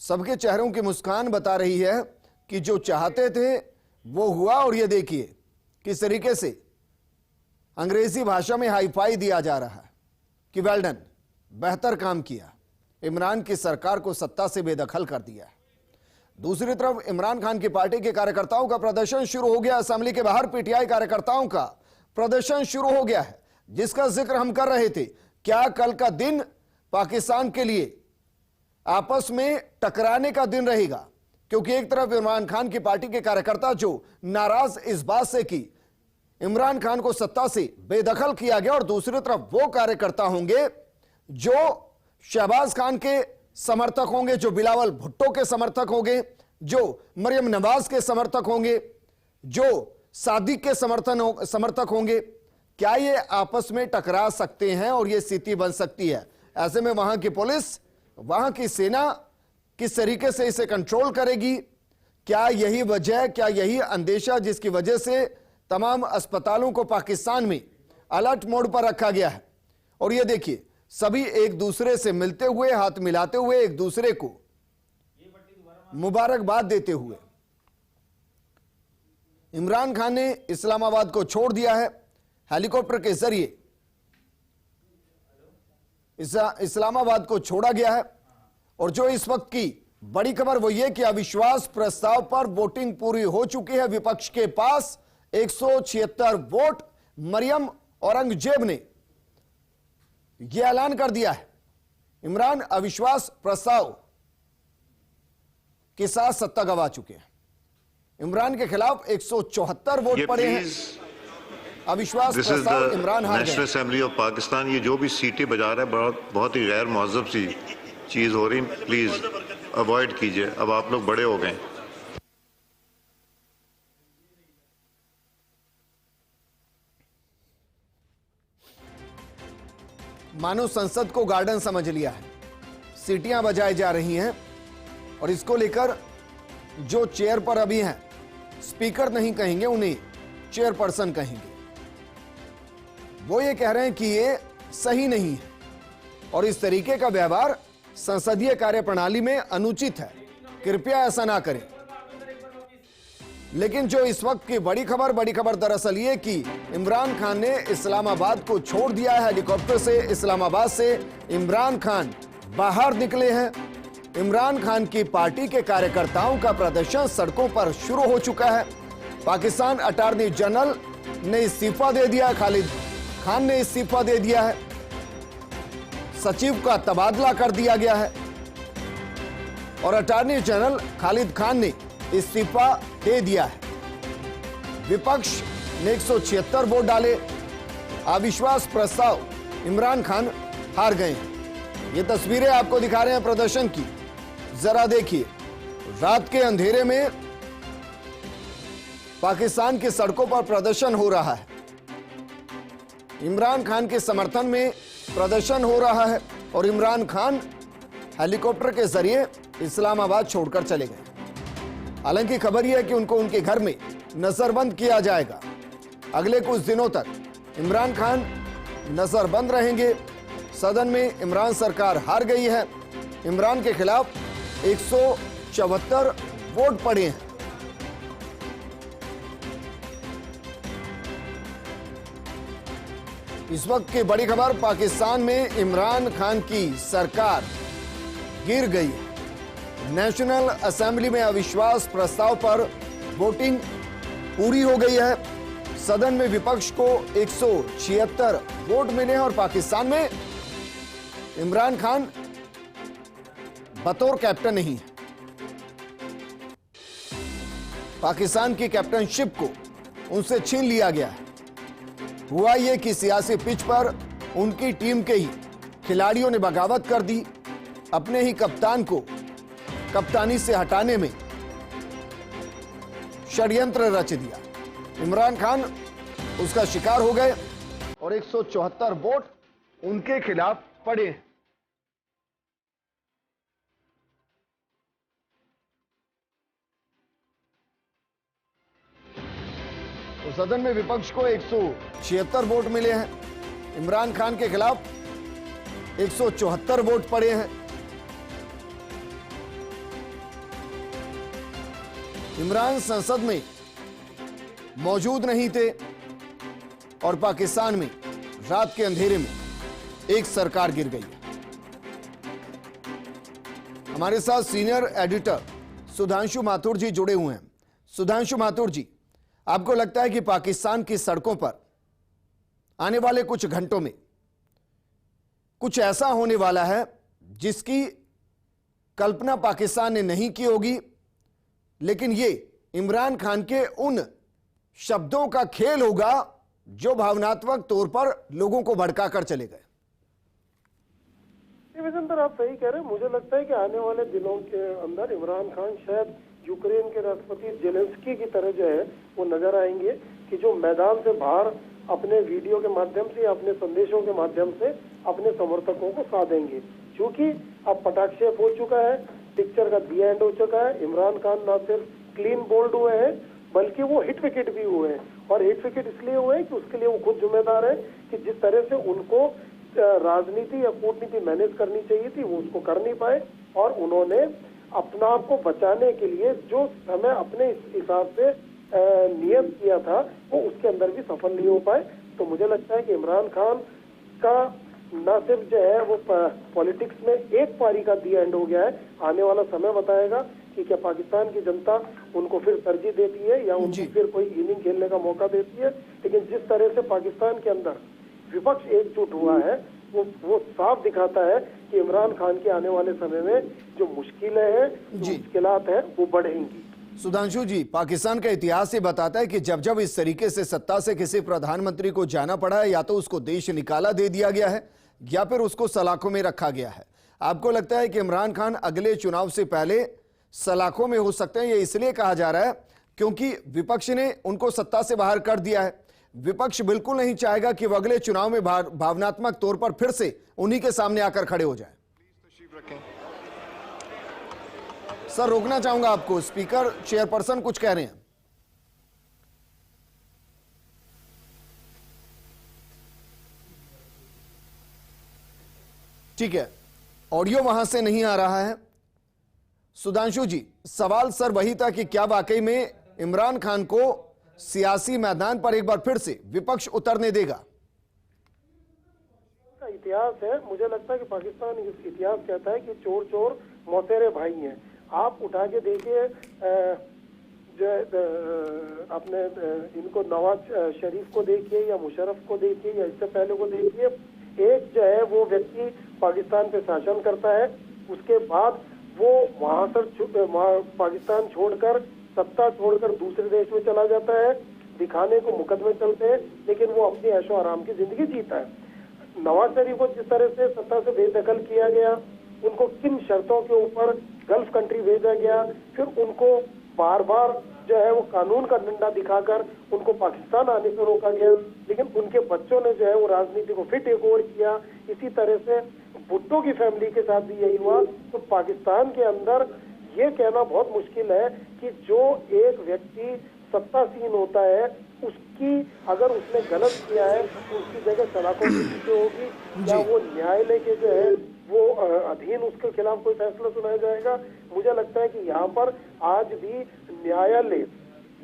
सबके चेहरों की मुस्कान बता रही है कि जो चाहते थे वो हुआ। और ये देखिए किस तरीके से अंग्रेजी भाषा में हाईफाई दिया जा रहा है कि वेल डन, बेहतर काम किया, इमरान की सरकार को सत्ता से बेदखल कर दिया है। दूसरी तरफ इमरान खान की पार्टी के कार्यकर्ताओं का प्रदर्शन शुरू हो गया। असेंबली के बाहर पीटीआई कार्यकर्ताओं का प्रदर्शन शुरू हो गया है, जिसका जिक्र हम कर रहे थे। क्या कल का दिन पाकिस्तान के लिए आपस में टकराने का दिन रहेगा? क्योंकि एक तरफ इमरान खान की पार्टी के कार्यकर्ता जो नाराज इस बात से कि इमरान खान को सत्ता से बेदखल किया गया, और दूसरी तरफ वो कार्यकर्ता होंगे जो शहबाज खान के समर्थक होंगे, जो बिलावल भुट्टो के समर्थक होंगे, जो मरियम नवाज के समर्थक होंगे, जो सादिक के समर्थक होंगे। क्या ये आपस में टकरा सकते हैं और ये स्थिति बन सकती है? ऐसे में वहां की पुलिस, वहां की सेना किस तरीके से इसे कंट्रोल करेगी? क्या यही वजह, क्या यही अंदेशा जिसकी वजह से तमाम अस्पतालों को पाकिस्तान में अलर्ट मोड पर रखा गया है? और ये देखिए, सभी एक दूसरे से मिलते हुए, हाथ मिलाते हुए, एक दूसरे को मुबारकबाद देते हुए। इमरान खान ने इस्लामाबाद को छोड़ दिया है, हेलीकॉप्टर के जरिए इस्लामाबाद को छोड़ा गया है। और जो इस वक्त की बड़ी खबर वो ये कि अविश्वास प्रस्ताव पर वोटिंग पूरी हो चुकी है। विपक्ष के पास 176 वोट। मरियम औरंगजेब ने यह ऐलान कर दिया है इमरान अविश्वास प्रस्ताव के साथ सत्ता गंवा चुके हैं। इमरान के खिलाफ 174 वोट पड़े हैं। अविश्वास प्रस्ताव इमरान हार गए। नेशनल असेंबली ऑफ पाकिस्तान, ये जो भी सीटें बजा रहा है बहुत ही गैर मुहज़्ज़ब सी चीज हो रही, प्लीज अवॉइड कीजिए, अब आप लोग बड़े हो गए। मानो संसद को गार्डन समझ लिया है, सीटियां बजाई जा रही हैं और इसको लेकर जो चेयर पर अभी हैं, स्पीकर नहीं कहेंगे, उन्हें चेयरपर्सन कहेंगे। वो ये कह रहे हैं कि ये सही नहीं है और इस तरीके का व्यवहार संसदीय कार्यप्रणाली में अनुचित है, कृपया ऐसा ना करें। लेकिन जो इस वक्त की बड़ी खबर दरअसल ये कि इमरान खान ने इस्लामाबाद को छोड़ दिया है। हेलीकॉप्टर से इस्लामाबाद से इमरान खान बाहर निकले हैं। इमरान खान की पार्टी के कार्यकर्ताओं का प्रदर्शन सड़कों पर शुरू हो चुका है। पाकिस्तान अटॉर्नी जनरल ने इस्तीफा दे दिया, खालिद खान ने इस्तीफा दे दिया है, सचिव का तबादला कर दिया गया है और अटॉर्नी जनरल खालिद खान ने इस्तीफा दे दिया है। विपक्ष ने 176 वोट डाले। अविश्वास प्रस्ताव इमरान खान हार गए हैं। ये तस्वीरें आपको दिखा रहे हैं प्रदर्शन की, जरा देखिए। रात के अंधेरे में पाकिस्तान की सड़कों पर प्रदर्शन हो रहा है। इमरान खान के समर्थन में प्रदर्शन हो रहा है और इमरान खान हेलीकॉप्टर के जरिए इस्लामाबाद छोड़कर चले गए। हालांकि खबर यह है कि उनको उनके घर में नजरबंद किया जाएगा। अगले कुछ दिनों तक इमरान खान नजरबंद रहेंगे। सदन में इमरान सरकार हार गई है। इमरान के खिलाफ 174 वोट पड़े हैं। इस वक्त की बड़ी खबर, पाकिस्तान में इमरान खान की सरकार गिर गई है। नेशनल असेंबली में अविश्वास प्रस्ताव पर वोटिंग पूरी हो गई है। सदन में विपक्ष को 176 वोट मिले हैं और पाकिस्तान में इमरान खान बतौर कैप्टन नहीं है। पाकिस्तान की कैप्टनशिप को उनसे छीन लिया गया है। हुआ यह कि सियासी पिच पर उनकी टीम के ही खिलाड़ियों ने बगावत कर दी, अपने ही कप्तान को कप्तानी से हटाने में षड्यंत्र रच दिया। इमरान खान उसका शिकार हो गए और 174 वोट उनके खिलाफ पड़े। तो सदन में विपक्ष को 176 वोट मिले हैं। इमरान खान के खिलाफ 174 वोट पड़े हैं। इमरान संसद में मौजूद नहीं थे और पाकिस्तान में रात के अंधेरे में एक सरकार गिर गई। हमारे साथ सीनियर एडिटर सुधांशु माथुर जी जुड़े हुए हैं। सुधांशु माथुर जी, आपको लगता है कि पाकिस्तान की सड़कों पर आने वाले कुछ घंटों में कुछ ऐसा होने वाला है जिसकी कल्पना पाकिस्तान ने नहीं की होगी, लेकिन ये इमरान खान के उन शब्दों का खेल होगा जो भावनात्मक तौर पर लोगों को भड़का कर चले गए? विजेंद्र, आप सही कह रहे हैं। मुझे लगता है कि आने वाले दिनों के अंदर इमरान खान शायद यूक्रेन के राष्ट्रपति जेलेंस्की की तरह जो है वो नजर आएंगे कि जो मैदान से बाहर अपने वीडियो के माध्यम से, अपने संदेशों के माध्यम से अपने समर्थकों को साधेंगे। क्योंकि अब पटाक्षेप हो चुका है, पिक्चर का दी एंड हो चुका है। इमरान खान न सिर्फ क्लीन बोल्ड हुए हैं बल्कि वो हिट विकेट भी हुए हैं। और हिट विकेट इसलिए हुए हैं कि उसके लिए वो खुद जिम्मेदार है कि जिस तरह से उनको राजनीति या कूटनीति मैनेज करनी चाहिए थी वो उसको कर नहीं पाए और उन्होंने अपना आप को बचाने के लिए जो समय अपने हिसाब से नियत किया था वो उसके अंदर भी सफल नहीं हो पाए। तो मुझे लगता है कि इमरान खान का न सिर्फ जो है वो पॉलिटिक्स में एक पारी का दी एंड हो गया है। आने वाला समय बताएगा कि क्या पाकिस्तान की जनता उनको फिर तरजीह देती है या उनको फिर कोई इनिंग खेलने का मौका देती है। लेकिन जिस तरह से पाकिस्तान के अंदर विपक्ष एकजुट हुआ है वो साफ दिखाता है कि इमरान खान के आने वाले समय में जो मुश्किलें हैं, जो मुश्किलात हैं, वो बढ़ेंगी। सुधांशु जी, पाकिस्तान का इतिहास ये बताता है कि जब जब इस तरीके से सत्ता से किसी प्रधानमंत्री को जाना पड़ा है, या तो उसको देश निकाला दे दिया गया है या फिर उसको सलाखों में रखा गया है। आपको लगता है कि इमरान खान अगले चुनाव से पहले सलाखों में हो सकते हैं? ये इसलिए कहा जा रहा है क्योंकि विपक्ष ने उनको सत्ता से बाहर कर दिया है। विपक्ष बिल्कुल नहीं चाहेगा कि वो अगले चुनाव में भावनात्मक तौर पर फिर से उन्हीं के सामने आकर खड़े हो जाए। सर, रोकना चाहूंगा आपको, स्पीकर चेयरपर्सन कुछ कह रहे हैं। ठीक है, ऑडियो वहां से नहीं आ रहा है। सुधांशु जी, सवाल सर वही था कि क्या वाकई में इमरान खान को सियासी मैदान पर एक बार फिर से विपक्ष उतरने देगा? इतिहास है, मुझे लगता है कि पाकिस्तान इतिहास कहता है कि चोर चोर मौसेरे भाई हैं। आप उठा के देखिए, जो अपने इनको नवाज शरीफ को देखिए या मुशर्रफ को देखिए या इससे पहले को देखिए, एक जो है वो व्यक्ति पाकिस्तान पे शासन करता है, उसके बाद वो वहां से पाकिस्तान छोड़कर, सत्ता छोड़कर दूसरे देश में चला जाता है, दिखाने को मुकदमे चलते हैं, लेकिन वो अपनी ऐशो आराम की जिंदगी जीता है। नवाज शरीफ को जिस तरह से सत्ता से बेदखल किया गया, उनको किन शर्तों के ऊपर गल्फ कंट्री भेजा गया, फिर उनको बार बार जो है वो कानून का डंडा दिखाकर उनको पाकिस्तान आने से रोका गया, लेकिन उनके बच्चों ने जो है वो राजनीति को फिर टेक ओवर किया। इसी तरह से भुट्टो की फैमिली के साथ भी यही हुआ। तो पाकिस्तान के अंदर ये कहना बहुत मुश्किल है कि जो एक व्यक्ति सत्तासीन होता है, उसकी अगर उसने गलत किया है तो उसकी जगह सलाखों की नीचे होगी, या वो न्यायालय के जो है वो अधीन उसके खिलाफ कोई फैसला सुनाया जाएगा। मुझे लगता है कि यहाँ पर आज भी न्यायालय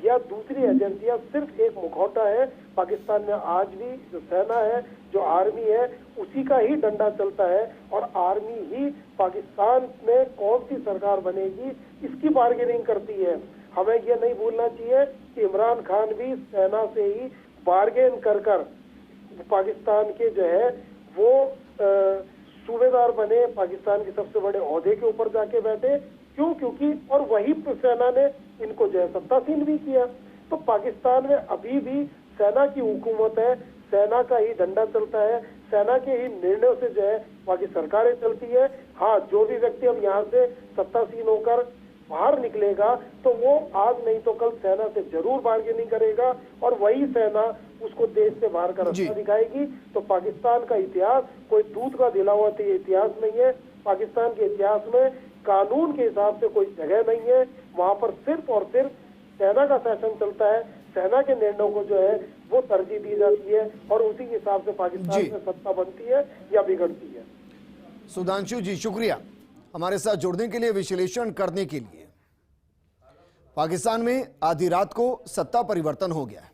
या दूसरी एजेंसियां सिर्फ एक मुखौटा है। पाकिस्तान में आज भी जो सेना है, जो आर्मी है, उसी का ही डंडा चलता है, और आर्मी ही पाकिस्तान में कौन सी सरकार बनेगी इसकी बार्गेनिंग करती है। हमें ये नहीं भूलना चाहिए कि इमरान खान भी सेना से ही बार्गेन कर कर पाकिस्तान के जो है वो सूबेदार बने, पाकिस्तान के सबसे बड़े ओहदे के ऊपर जाके बैठे। क्यों? क्योंकि और वही सेना ने इनको जो है सत्तासीन भी किया। तो पाकिस्तान में अभी भी सेना की हुकूमत है, सेना का ही डंडा चलता है, सेना के ही निर्णयों से जो है वहाँ की सरकारें चलती है। हाँ, जो भी व्यक्ति अब यहाँ से सत्तासीन होकर बाहर निकलेगा तो वो आज नहीं तो कल सेना से जरूर बार्गेनिंग करेगा, और वही सेना उसको देश से बाहर का रास्ता दिखाएगी। तो पाकिस्तान का इतिहास कोई दूध का दिला हुआ इतिहास नहीं है। पाकिस्तान के इतिहास में कानून के हिसाब से कोई जगह नहीं है। वहाँ पर सिर्फ और सिर्फ सेना का शासन चलता है, सेना के निर्णयों को जो है वो तरजीह दी जाती है, और उसी के हिसाब से पाकिस्तान में सत्ता बनती है या बिगड़ती है। सुधांशु जी, शुक्रिया हमारे साथ जुड़ने के लिए, विश्लेषण करने के लिए। पाकिस्तान में आधी रात को सत्ता परिवर्तन हो गया है।